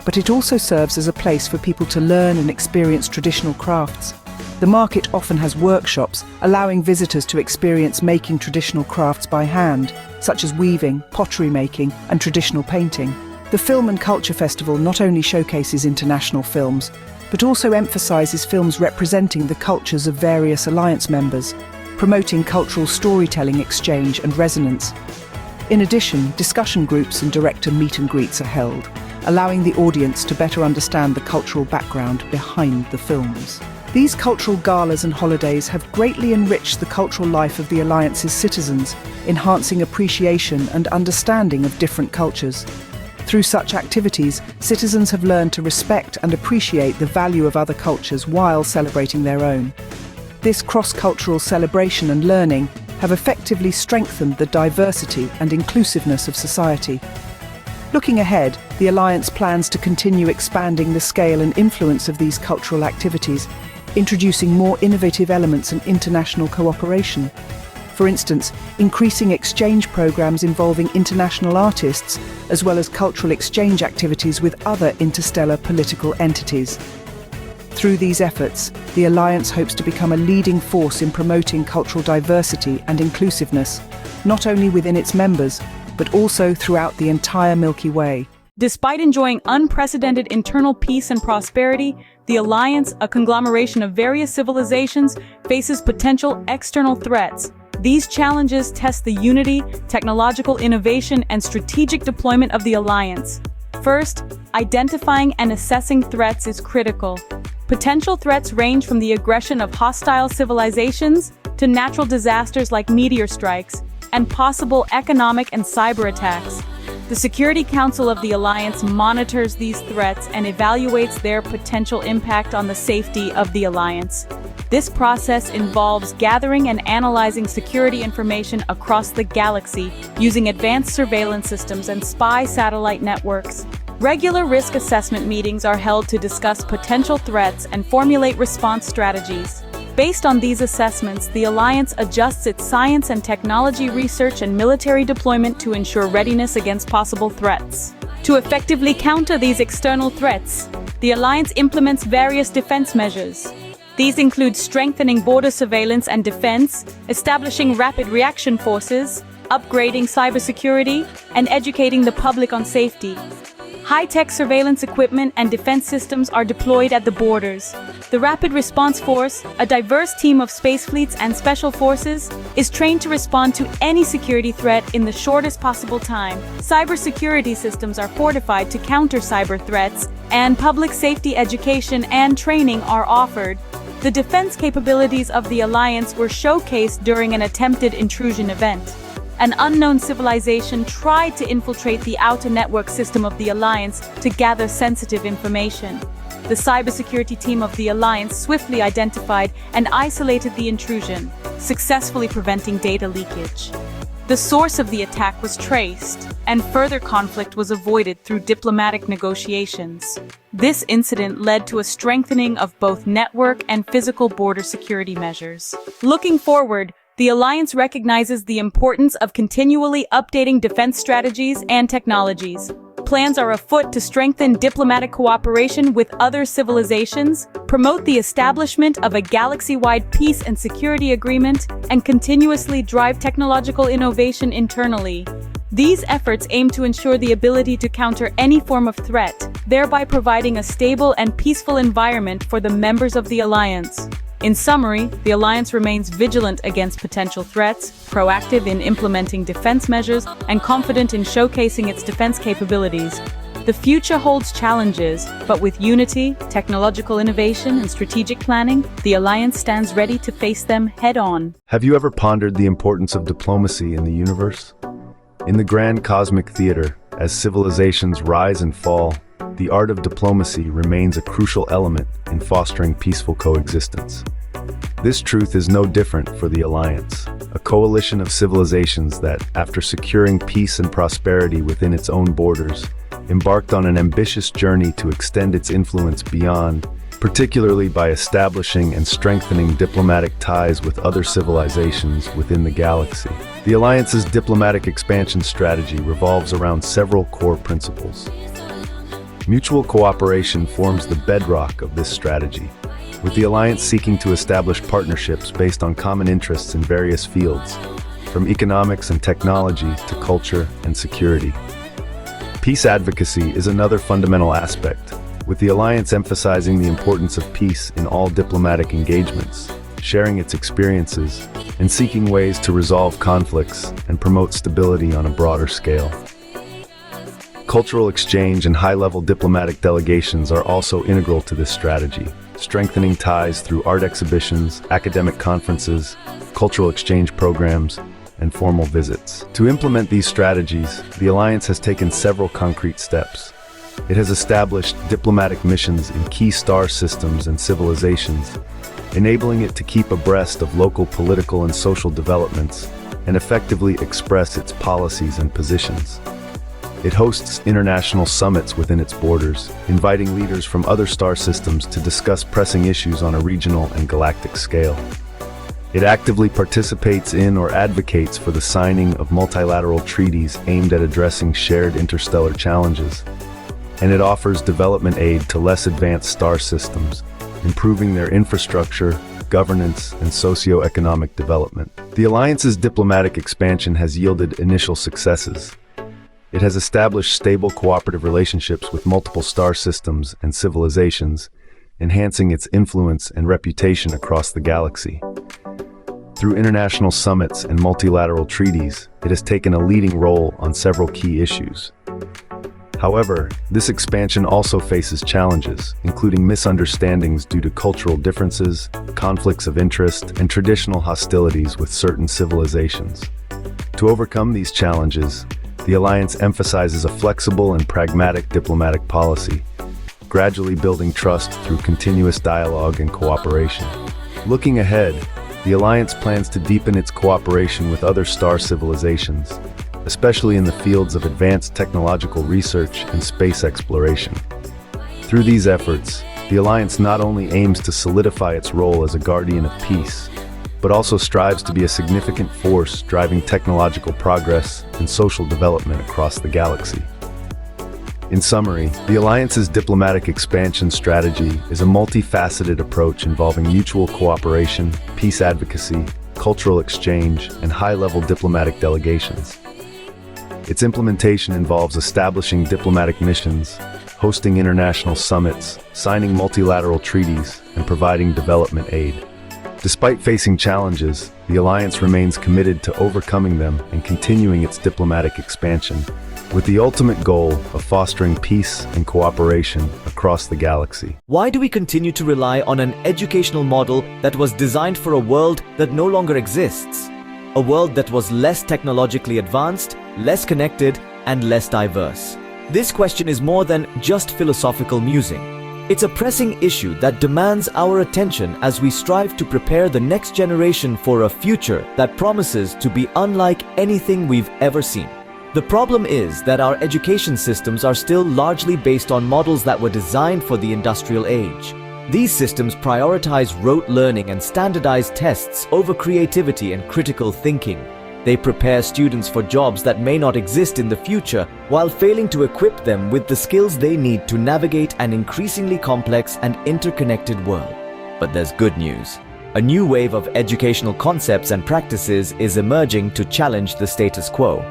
K: but it also serves as a place for people to learn and experience traditional crafts. The market often has workshops, allowing visitors to experience making traditional crafts by hand, such as weaving, pottery making, and traditional painting. The Film and Culture Festival not only showcases international films, but also emphasises films representing the cultures of various Alliance members, promoting cultural storytelling exchange and resonance. In addition, discussion groups and director meet and greets are held, allowing the audience to better understand the cultural background behind the films. These cultural galas and holidays have greatly enriched the cultural life of the Alliance's citizens, enhancing appreciation and understanding of different cultures. Through such activities, citizens have learned to respect and appreciate the value of other cultures while celebrating their own. This cross-cultural celebration and learning have effectively strengthened the diversity and inclusiveness of society. Looking ahead, the Alliance plans to continue expanding the scale and influence of these cultural activities, introducing more innovative elements and international cooperation. For instance, increasing exchange programs involving international artists, as well as cultural exchange activities with other interstellar political entities. Through these efforts, the Alliance hopes to become a leading force in promoting cultural diversity and inclusiveness, not only within its members, but also throughout the entire Milky Way.
S: Despite enjoying unprecedented internal peace and prosperity, the Alliance, a conglomeration of various civilizations, faces potential external threats. These challenges test the unity, technological innovation, and strategic deployment of the Alliance. First, identifying and assessing threats is critical. Potential threats range from the aggression of hostile civilizations to natural disasters like meteor strikes and possible economic and cyber attacks. The Security Council of the Alliance monitors these threats and evaluates their potential impact on the safety of the Alliance. This process involves gathering and analyzing security information across the galaxy using advanced surveillance systems and spy satellite networks. Regular risk assessment meetings are held to discuss potential threats and formulate response strategies. Based on these assessments, the Alliance adjusts its science and technology research and military deployment to ensure readiness against possible threats. To effectively counter these external threats, the Alliance implements various defense measures. These include strengthening border surveillance and defense, establishing rapid reaction forces, upgrading cybersecurity, and educating the public on safety. High-tech surveillance equipment and defense systems are deployed at the borders. The Rapid Response Force, a diverse team of space fleets and special forces, is trained to respond to any security threat in the shortest possible time. Cybersecurity systems are fortified to counter cyber threats, and public safety education and training are offered. The defense capabilities of the Alliance were showcased during an attempted intrusion event. An unknown civilization tried to infiltrate the outer network system of the Alliance to gather sensitive information. The cybersecurity team of the Alliance swiftly identified and isolated the intrusion, successfully preventing data leakage. The source of the attack was traced, and further conflict was avoided through diplomatic negotiations. This incident led to a strengthening of both network and physical border security measures. Looking forward, the Alliance recognizes the importance of continually updating defense strategies and technologies. Plans are afoot to strengthen diplomatic cooperation with other civilizations, promote the establishment of a galaxy-wide peace and security agreement, and continuously drive technological innovation internally. These efforts aim to ensure the ability to counter any form of threat, thereby providing a stable and peaceful environment for the members of the Alliance. In summary, the Alliance remains vigilant against potential threats, proactive in implementing defense measures, and confident in showcasing its defense capabilities. The future holds challenges, but with unity, technological innovation, and strategic planning, the Alliance stands ready to face them head-on.
H: Have you ever pondered the importance of diplomacy in the universe? In the grand cosmic theater, as civilizations rise and fall, the art of diplomacy remains a crucial element in fostering peaceful coexistence. This truth is no different for the Alliance, a coalition of civilizations that, after securing peace and prosperity within its own borders, embarked on an ambitious journey to extend its influence beyond, particularly by establishing and strengthening diplomatic ties with other civilizations within the galaxy. The Alliance's diplomatic expansion strategy revolves around several core principles. Mutual cooperation forms the bedrock of this strategy, with the Alliance seeking to establish partnerships based on common interests in various fields, from economics and technology to culture and security. Peace advocacy is another fundamental aspect, with the Alliance emphasizing the importance of peace in all diplomatic engagements, sharing its experiences, and seeking ways to resolve conflicts and promote stability on a broader scale. Cultural exchange and high-level diplomatic delegations are also integral to this strategy, strengthening ties through art exhibitions, academic conferences, cultural exchange programs, and formal visits. To implement these strategies, the Alliance has taken several concrete steps. It has established diplomatic missions in key star systems and civilizations, enabling it to keep abreast of local political and social developments and effectively express its policies and positions. It hosts international summits within its borders, inviting leaders from other star systems to discuss pressing issues on a regional and galactic scale.
T: It actively participates in or advocates for the signing of multilateral treaties aimed at addressing shared interstellar challenges. And it offers development aid to less advanced star systems, improving their infrastructure, governance, and socio-economic development. The Alliance's diplomatic expansion has yielded initial successes. It has established stable cooperative relationships with multiple star systems and civilizations, enhancing its influence and reputation across the galaxy. Through international summits and multilateral treaties, it has taken a leading role on several key issues. However, this expansion also faces challenges, including misunderstandings due to cultural differences, conflicts of interest, and traditional hostilities with certain civilizations. To overcome these challenges, the Alliance emphasizes a flexible and pragmatic diplomatic policy, gradually building trust through continuous dialogue and cooperation. Looking ahead, the Alliance plans to deepen its cooperation with other star civilizations, especially in the fields of advanced technological research and space exploration. Through these efforts, the Alliance not only aims to solidify its role as a guardian of peace, but also strives to be a significant force driving technological progress and social development across the galaxy. In summary, the Alliance's diplomatic expansion strategy is a multifaceted approach involving mutual cooperation, peace advocacy, cultural exchange, and high-level diplomatic delegations. Its implementation involves establishing diplomatic missions, hosting international summits, signing multilateral treaties, and providing development aid. Despite facing challenges, the Alliance remains committed to overcoming them and continuing its diplomatic expansion, with the ultimate goal of fostering peace and cooperation across the galaxy.
P: Why do we continue to rely on an educational model that was designed for a world that no longer exists? A world that was less technologically advanced, less connected, and less diverse. This question is more than just philosophical musing. It's a pressing issue that demands our attention as we strive to prepare the next generation for a future that promises to be unlike anything we've ever seen. The problem is that our education systems are still largely based on models that were designed for the industrial age. These systems prioritize rote learning and standardized tests over creativity and critical thinking. They prepare students for jobs that may not exist in the future, while failing to equip them with the skills they need to navigate an increasingly complex and interconnected world. But there's good news. A new wave of educational concepts and practices is emerging to challenge the status quo.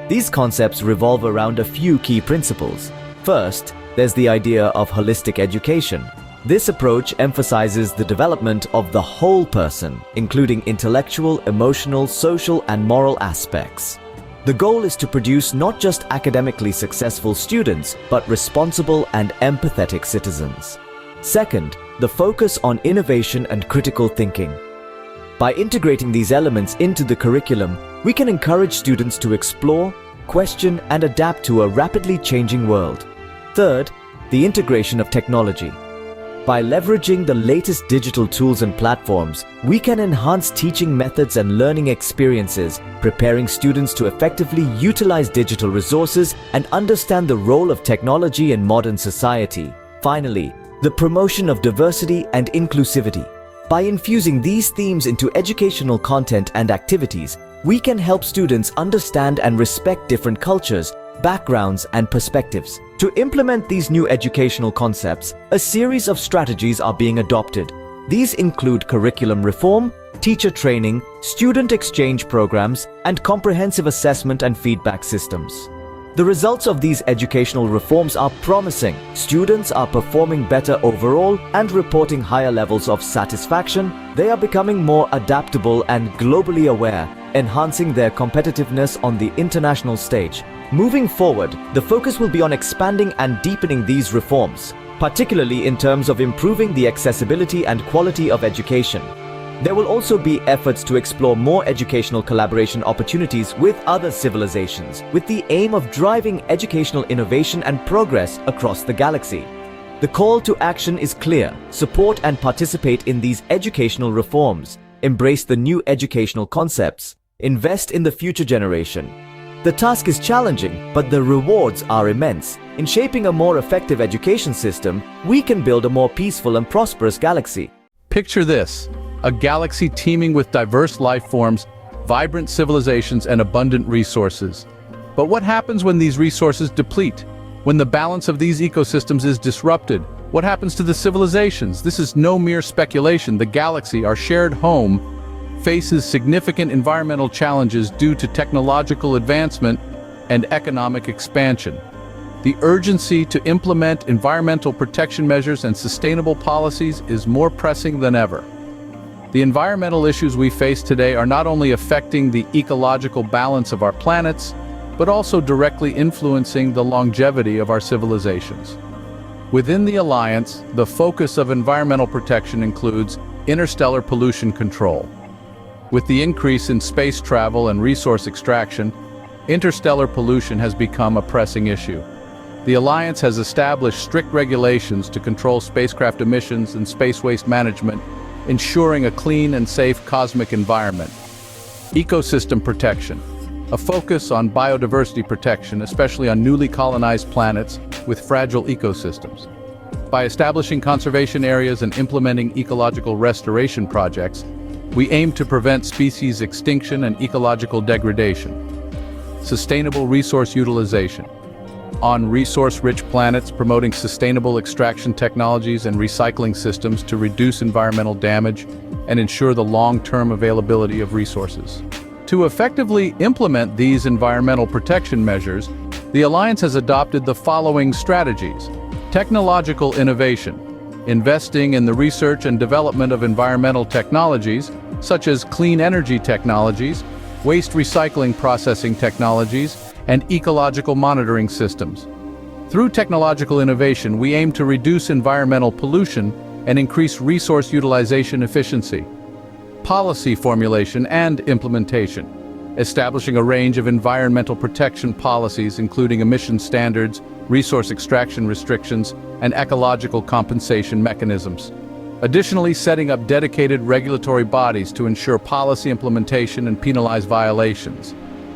P: These concepts revolve around a few key principles. First, there's the idea of holistic education. This approach emphasizes the development of the whole person, including intellectual, emotional, social, and moral aspects. The goal is to produce not just academically successful students, but responsible and empathetic citizens. Second, the focus on innovation and critical thinking. By integrating these elements into the curriculum, we can encourage students to explore, question, and adapt to a rapidly changing world. Third, the integration of technology. By leveraging the latest digital tools and platforms, we can enhance teaching methods and learning experiences, preparing students to effectively utilize digital resources and understand the role of technology in modern society. Finally, the promotion of diversity and inclusivity. By infusing these themes into educational content and activities, we can help students understand and respect different cultures, backgrounds, and perspectives. To implement these new educational concepts, a series of strategies are being adopted. These include curriculum reform, teacher training, student exchange programs, and comprehensive assessment and feedback systems. The results of these educational reforms are promising. Students are performing better overall and reporting higher levels of satisfaction. They are becoming more adaptable and globally aware, enhancing their competitiveness on the international stage. Moving forward, the focus will be on expanding and deepening these reforms, particularly in terms of improving the accessibility and quality of education. There will also be efforts to explore more educational collaboration opportunities with other civilizations, with the aim of driving educational innovation and progress across the galaxy. The call to action is clear: support and participate in these educational reforms, embrace the new educational concepts, invest in the future generation. The task is challenging, but the rewards are immense. In shaping a more effective education system, we can build a more peaceful and prosperous galaxy.
A: Picture this: a galaxy teeming with diverse life forms, vibrant civilizations, and abundant resources. But what happens when these resources deplete? When the balance of these ecosystems is disrupted? What happens to the civilizations? This is no mere speculation. The galaxy, our shared home, faces significant environmental challenges due to technological advancement and economic expansion. The urgency to implement environmental protection measures and sustainable policies is more pressing than ever. The environmental issues we face today are not only affecting the ecological balance of our planets, but also directly influencing the longevity of our civilizations. Within the Alliance, the focus of environmental protection includes interstellar pollution control. With the increase in space travel and resource extraction, interstellar pollution has become a pressing issue. The Alliance has established strict regulations to control spacecraft emissions and space waste management, ensuring a clean and safe cosmic environment. Ecosystem protection. A focus on biodiversity protection, especially on newly colonized planets with fragile ecosystems. By establishing conservation areas and implementing ecological restoration projects, we aim to prevent species extinction and ecological degradation. Sustainable resource utilization. On resource-rich planets, promoting sustainable extraction technologies and recycling systems to reduce environmental damage and ensure the long-term availability of resources. To effectively implement these environmental protection measures, the Alliance has adopted the following strategies. Technological innovation, investing in the research and development of environmental technologies, such as clean energy technologies, waste recycling processing technologies, and ecological monitoring systems. Through technological innovation, we aim to reduce environmental pollution and increase resource utilization efficiency. Policy formulation and implementation, establishing a range of environmental protection policies including emission standards, resource extraction restrictions, and ecological compensation mechanisms. Additionally, setting up dedicated regulatory bodies to ensure policy implementation and penalize violations.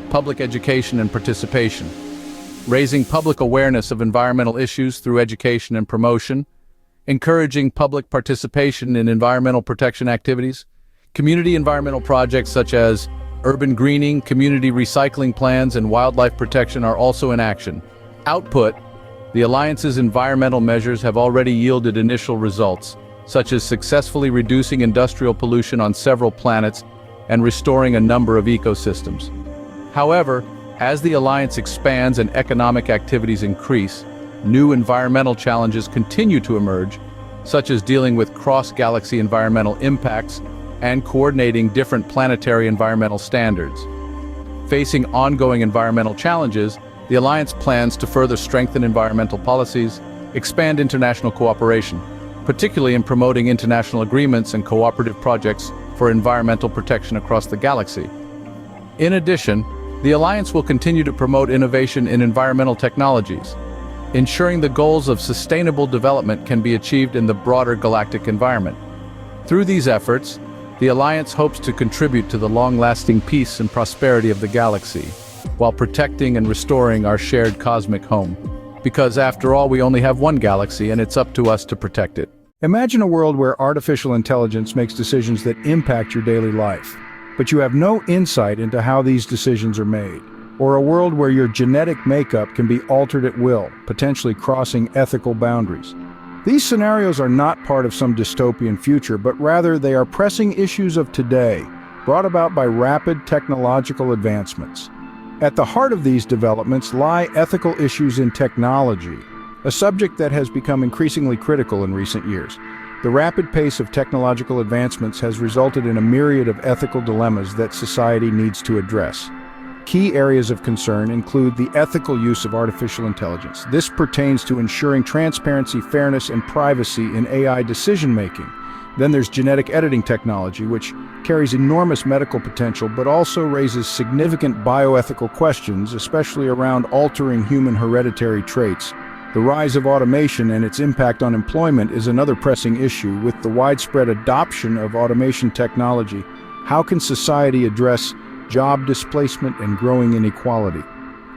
A: Public education and participation, raising public awareness of environmental issues through education and promotion, encouraging public participation in environmental protection activities. Community environmental projects such as urban greening, community recycling plans, and wildlife protection are also in action. Output: the Alliance's environmental measures have already yielded initial results, such as successfully reducing industrial pollution on several planets and restoring a number of ecosystems. However, as the Alliance expands and economic activities increase, new environmental challenges continue to emerge, such as dealing with cross-galaxy environmental impacts and coordinating different planetary environmental standards. Facing ongoing environmental challenges, the Alliance plans to further strengthen environmental policies, expand international cooperation, particularly in promoting international agreements and cooperative projects for environmental protection across the galaxy. In addition, the Alliance will continue to promote innovation in environmental technologies, ensuring the goals of sustainable development can be achieved in the broader galactic environment. Through these efforts, the Alliance hopes to contribute to the long-lasting peace and prosperity of the galaxy, while protecting and restoring our shared cosmic home. Because after all, we only have one galaxy, and it's up to us to protect it.
M: Imagine a world where artificial intelligence makes decisions that impact your daily life, but you have no insight into how these decisions are made. Or a world where your genetic makeup can be altered at will, potentially crossing ethical boundaries. These scenarios are not part of some dystopian future, but rather they are pressing issues of today, brought about by rapid technological advancements. At the heart of these developments lie ethical issues in technology, a subject that has become increasingly critical in recent years. The rapid pace of technological advancements has resulted in a myriad of ethical dilemmas that society needs to address. Key areas of concern include the ethical use of artificial intelligence. This pertains to ensuring transparency, fairness, and privacy in AI decision-making. Then there's genetic editing technology, which carries enormous medical potential but also raises significant bioethical questions, especially around altering human hereditary traits. The rise of automation and its impact on employment is another pressing issue. With the widespread adoption of automation technology, how can society address job displacement and growing inequality?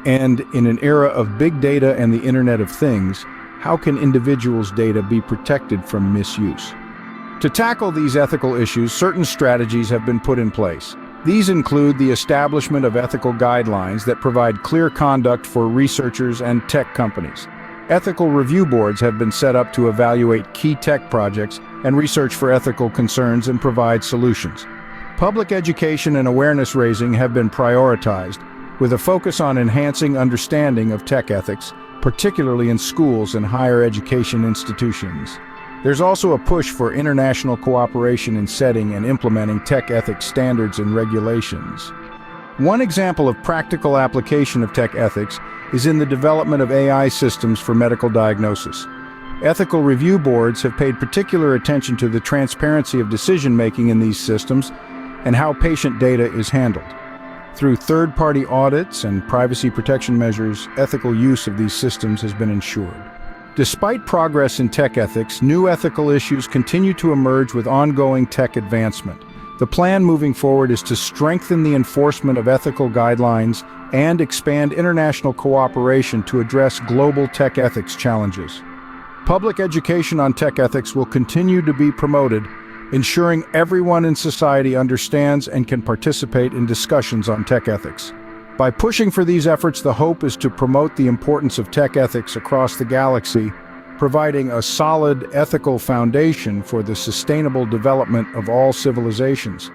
M: And in an era of big data and the Internet of Things, how can individuals' data be protected from misuse? To tackle these ethical issues, certain strategies have been put in place. These include the establishment of ethical guidelines that provide clear conduct for researchers and tech companies. Ethical review boards have been set up to evaluate key tech projects and research for ethical concerns and provide solutions. Public education and awareness raising have been prioritized, with a focus on enhancing understanding of tech ethics, particularly in schools and higher education institutions. There's also a push for international cooperation in setting and implementing tech ethics standards and regulations. One example of practical application of tech ethics is in the development of AI systems for medical diagnosis. Ethical review boards have paid particular attention to the transparency of decision-making in these systems and how patient data is handled. Through third-party audits and privacy protection measures, ethical use of these systems has been ensured. Despite progress in tech ethics, new ethical issues continue to emerge with ongoing tech advancement. The plan moving forward is to strengthen the enforcement of ethical guidelines and expand international cooperation to address global tech ethics challenges. Public education on tech ethics will continue to be promoted, ensuring everyone in society understands and can participate in discussions on tech ethics. By pushing for these efforts, the hope is to promote the importance of tech ethics across the galaxy, providing a solid ethical foundation for the sustainable development of all civilizations.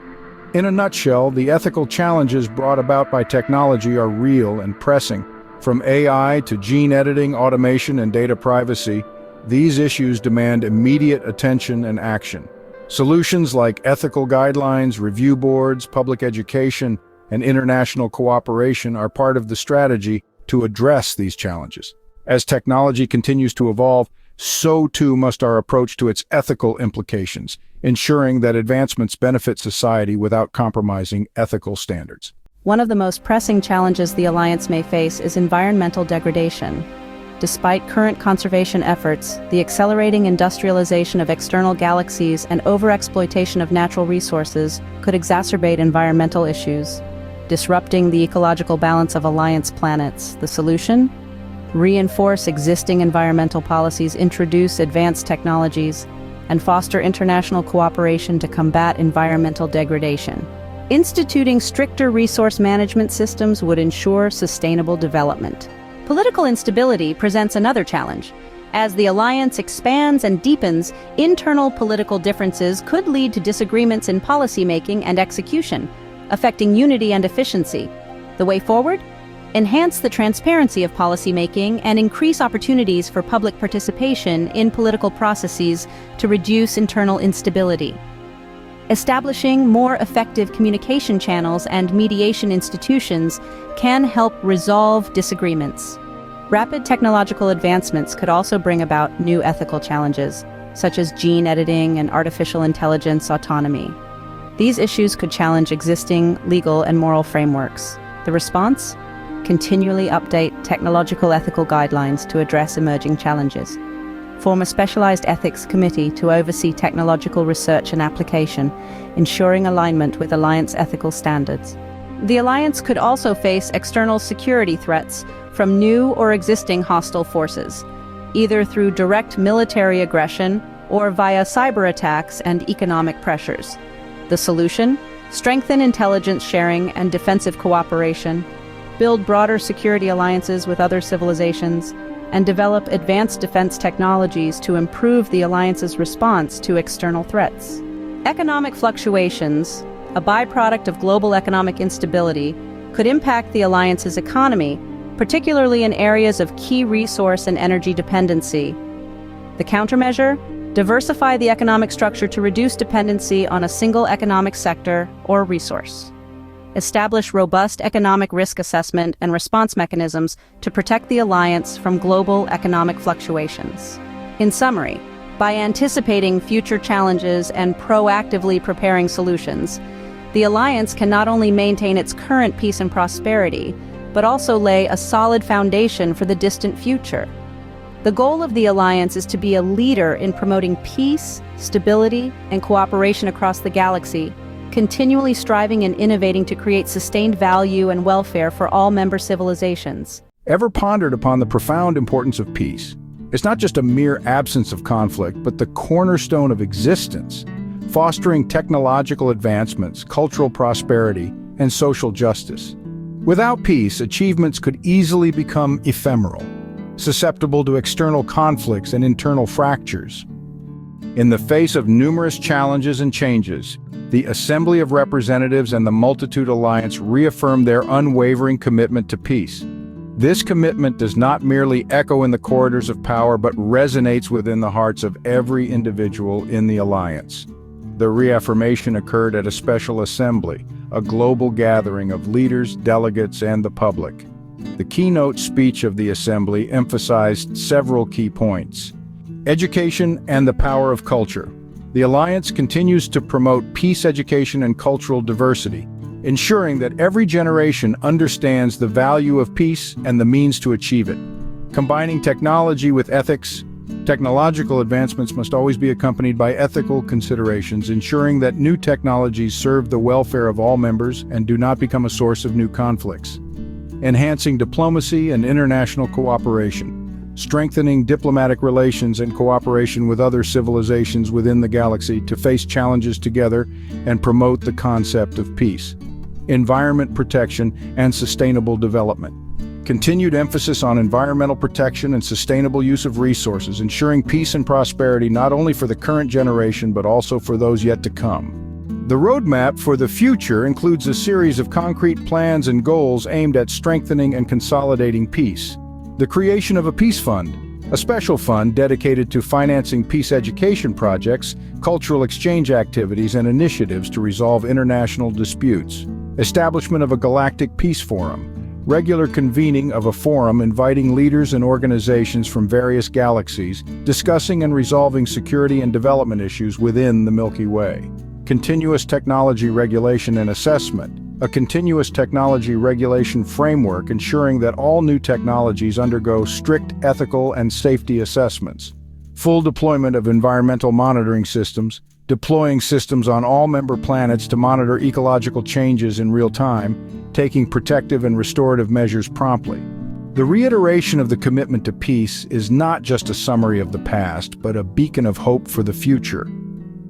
M: In a nutshell, the ethical challenges brought about by technology are real and pressing. From AI to gene editing, automation, and data privacy, these issues demand immediate attention and action. Solutions like ethical guidelines, review boards, public education, and international cooperation are part of the strategy to address these challenges. As technology continues to evolve, so too must our approach to its ethical implications, ensuring that advancements benefit society without compromising ethical standards.
F: One of the most pressing challenges the Alliance may face is environmental degradation. Despite current conservation efforts, the accelerating industrialization of external galaxies and overexploitation of natural resources could exacerbate environmental issues, disrupting the ecological balance of Alliance planets. The solution? Reinforce existing environmental policies, introduce advanced technologies, and foster international cooperation to combat environmental degradation. Instituting stricter resource management systems would ensure sustainable development. Political instability presents another challenge. As the Alliance expands and deepens, internal political differences could lead to disagreements in policymaking and execution, affecting unity and efficiency. The way forward? Enhance the transparency of policymaking and increase opportunities for public participation in political processes to reduce internal instability. Establishing more effective communication channels and mediation institutions can help resolve disagreements. Rapid technological advancements could also bring about new ethical challenges, such as gene editing and artificial intelligence autonomy. These issues could challenge existing legal and moral frameworks. The response? Continually update technological ethical guidelines to address emerging challenges. Form a specialized ethics committee to oversee technological research and application, ensuring alignment with Alliance ethical standards. The Alliance could also face external security threats from new or existing hostile forces, either through direct military aggression or via cyber attacks and economic pressures. The solution? Strengthen intelligence sharing and defensive cooperation, build broader security alliances with other civilizations, and develop advanced defense technologies to improve the Alliance's response to external threats. Economic fluctuations, a byproduct of global economic instability, could impact the Alliance's economy, particularly in areas of key resource and energy dependency. The countermeasure? Diversify the economic structure to reduce dependency on a single economic sector or resource. Establish robust economic risk assessment and response mechanisms to protect the Alliance from global economic fluctuations. In summary, by anticipating future challenges and proactively preparing solutions, the Alliance can not only maintain its current peace and prosperity, but also lay a solid foundation for the distant future. The goal of the Alliance is to be a leader in promoting peace, stability, and cooperation across the galaxy, continually striving and innovating to create sustained value and welfare for all member civilizations.
M: Ever pondered upon the profound importance of peace? It's not just a mere absence of conflict, but the cornerstone of existence, fostering technological advancements, cultural prosperity, and social justice. Without peace, achievements could easily become ephemeral, susceptible to external conflicts and internal fractures. In the face of numerous challenges and changes, the Assembly of Representatives and the Multitude Alliance reaffirm their unwavering commitment to peace. This commitment does not merely echo in the corridors of power, but resonates within the hearts of every individual in the alliance. The reaffirmation occurred at a special assembly, a global gathering of leaders, delegates, and the public. The keynote speech of the assembly emphasized several key points. Education and the power of culture. The Alliance continues to promote peace education and cultural diversity, ensuring that every generation understands the value of peace and the means to achieve it. Combining technology with ethics, technological advancements must always be accompanied by ethical considerations, ensuring that new technologies serve the welfare of all members and do not become a source of new conflicts. Enhancing diplomacy and international cooperation. Strengthening diplomatic relations and cooperation with other civilizations within the galaxy to face challenges together and promote the concept of peace. Environment protection and sustainable development. Continued emphasis on environmental protection and sustainable use of resources, ensuring peace and prosperity not only for the current generation but also for those yet to come. The roadmap for the future includes a series of concrete plans and goals aimed at strengthening and consolidating peace. The creation of a peace fund, a special fund dedicated to financing peace education projects, cultural exchange activities, and initiatives to resolve international disputes. Establishment of a galactic peace forum, regular convening of a forum inviting leaders and organizations from various galaxies, discussing and resolving security and development issues within the Milky Way. Continuous technology regulation and assessment, a continuous technology regulation framework ensuring that all new technologies undergo strict ethical and safety assessments. Full deployment of environmental monitoring systems, deploying systems on all member planets to monitor ecological changes in real time, taking protective and restorative measures promptly. The reiteration of the commitment to peace is not just a summary of the past, but a beacon of hope for the future.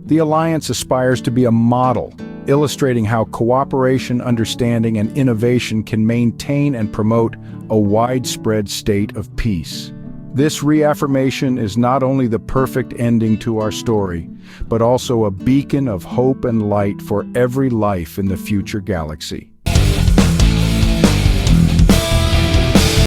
M: The Alliance aspires to be a model, illustrating how cooperation, understanding, and innovation can maintain and promote a widespread state of peace. This reaffirmation is not only the perfect ending to our story, but also a beacon of hope and light for every life in the future galaxy.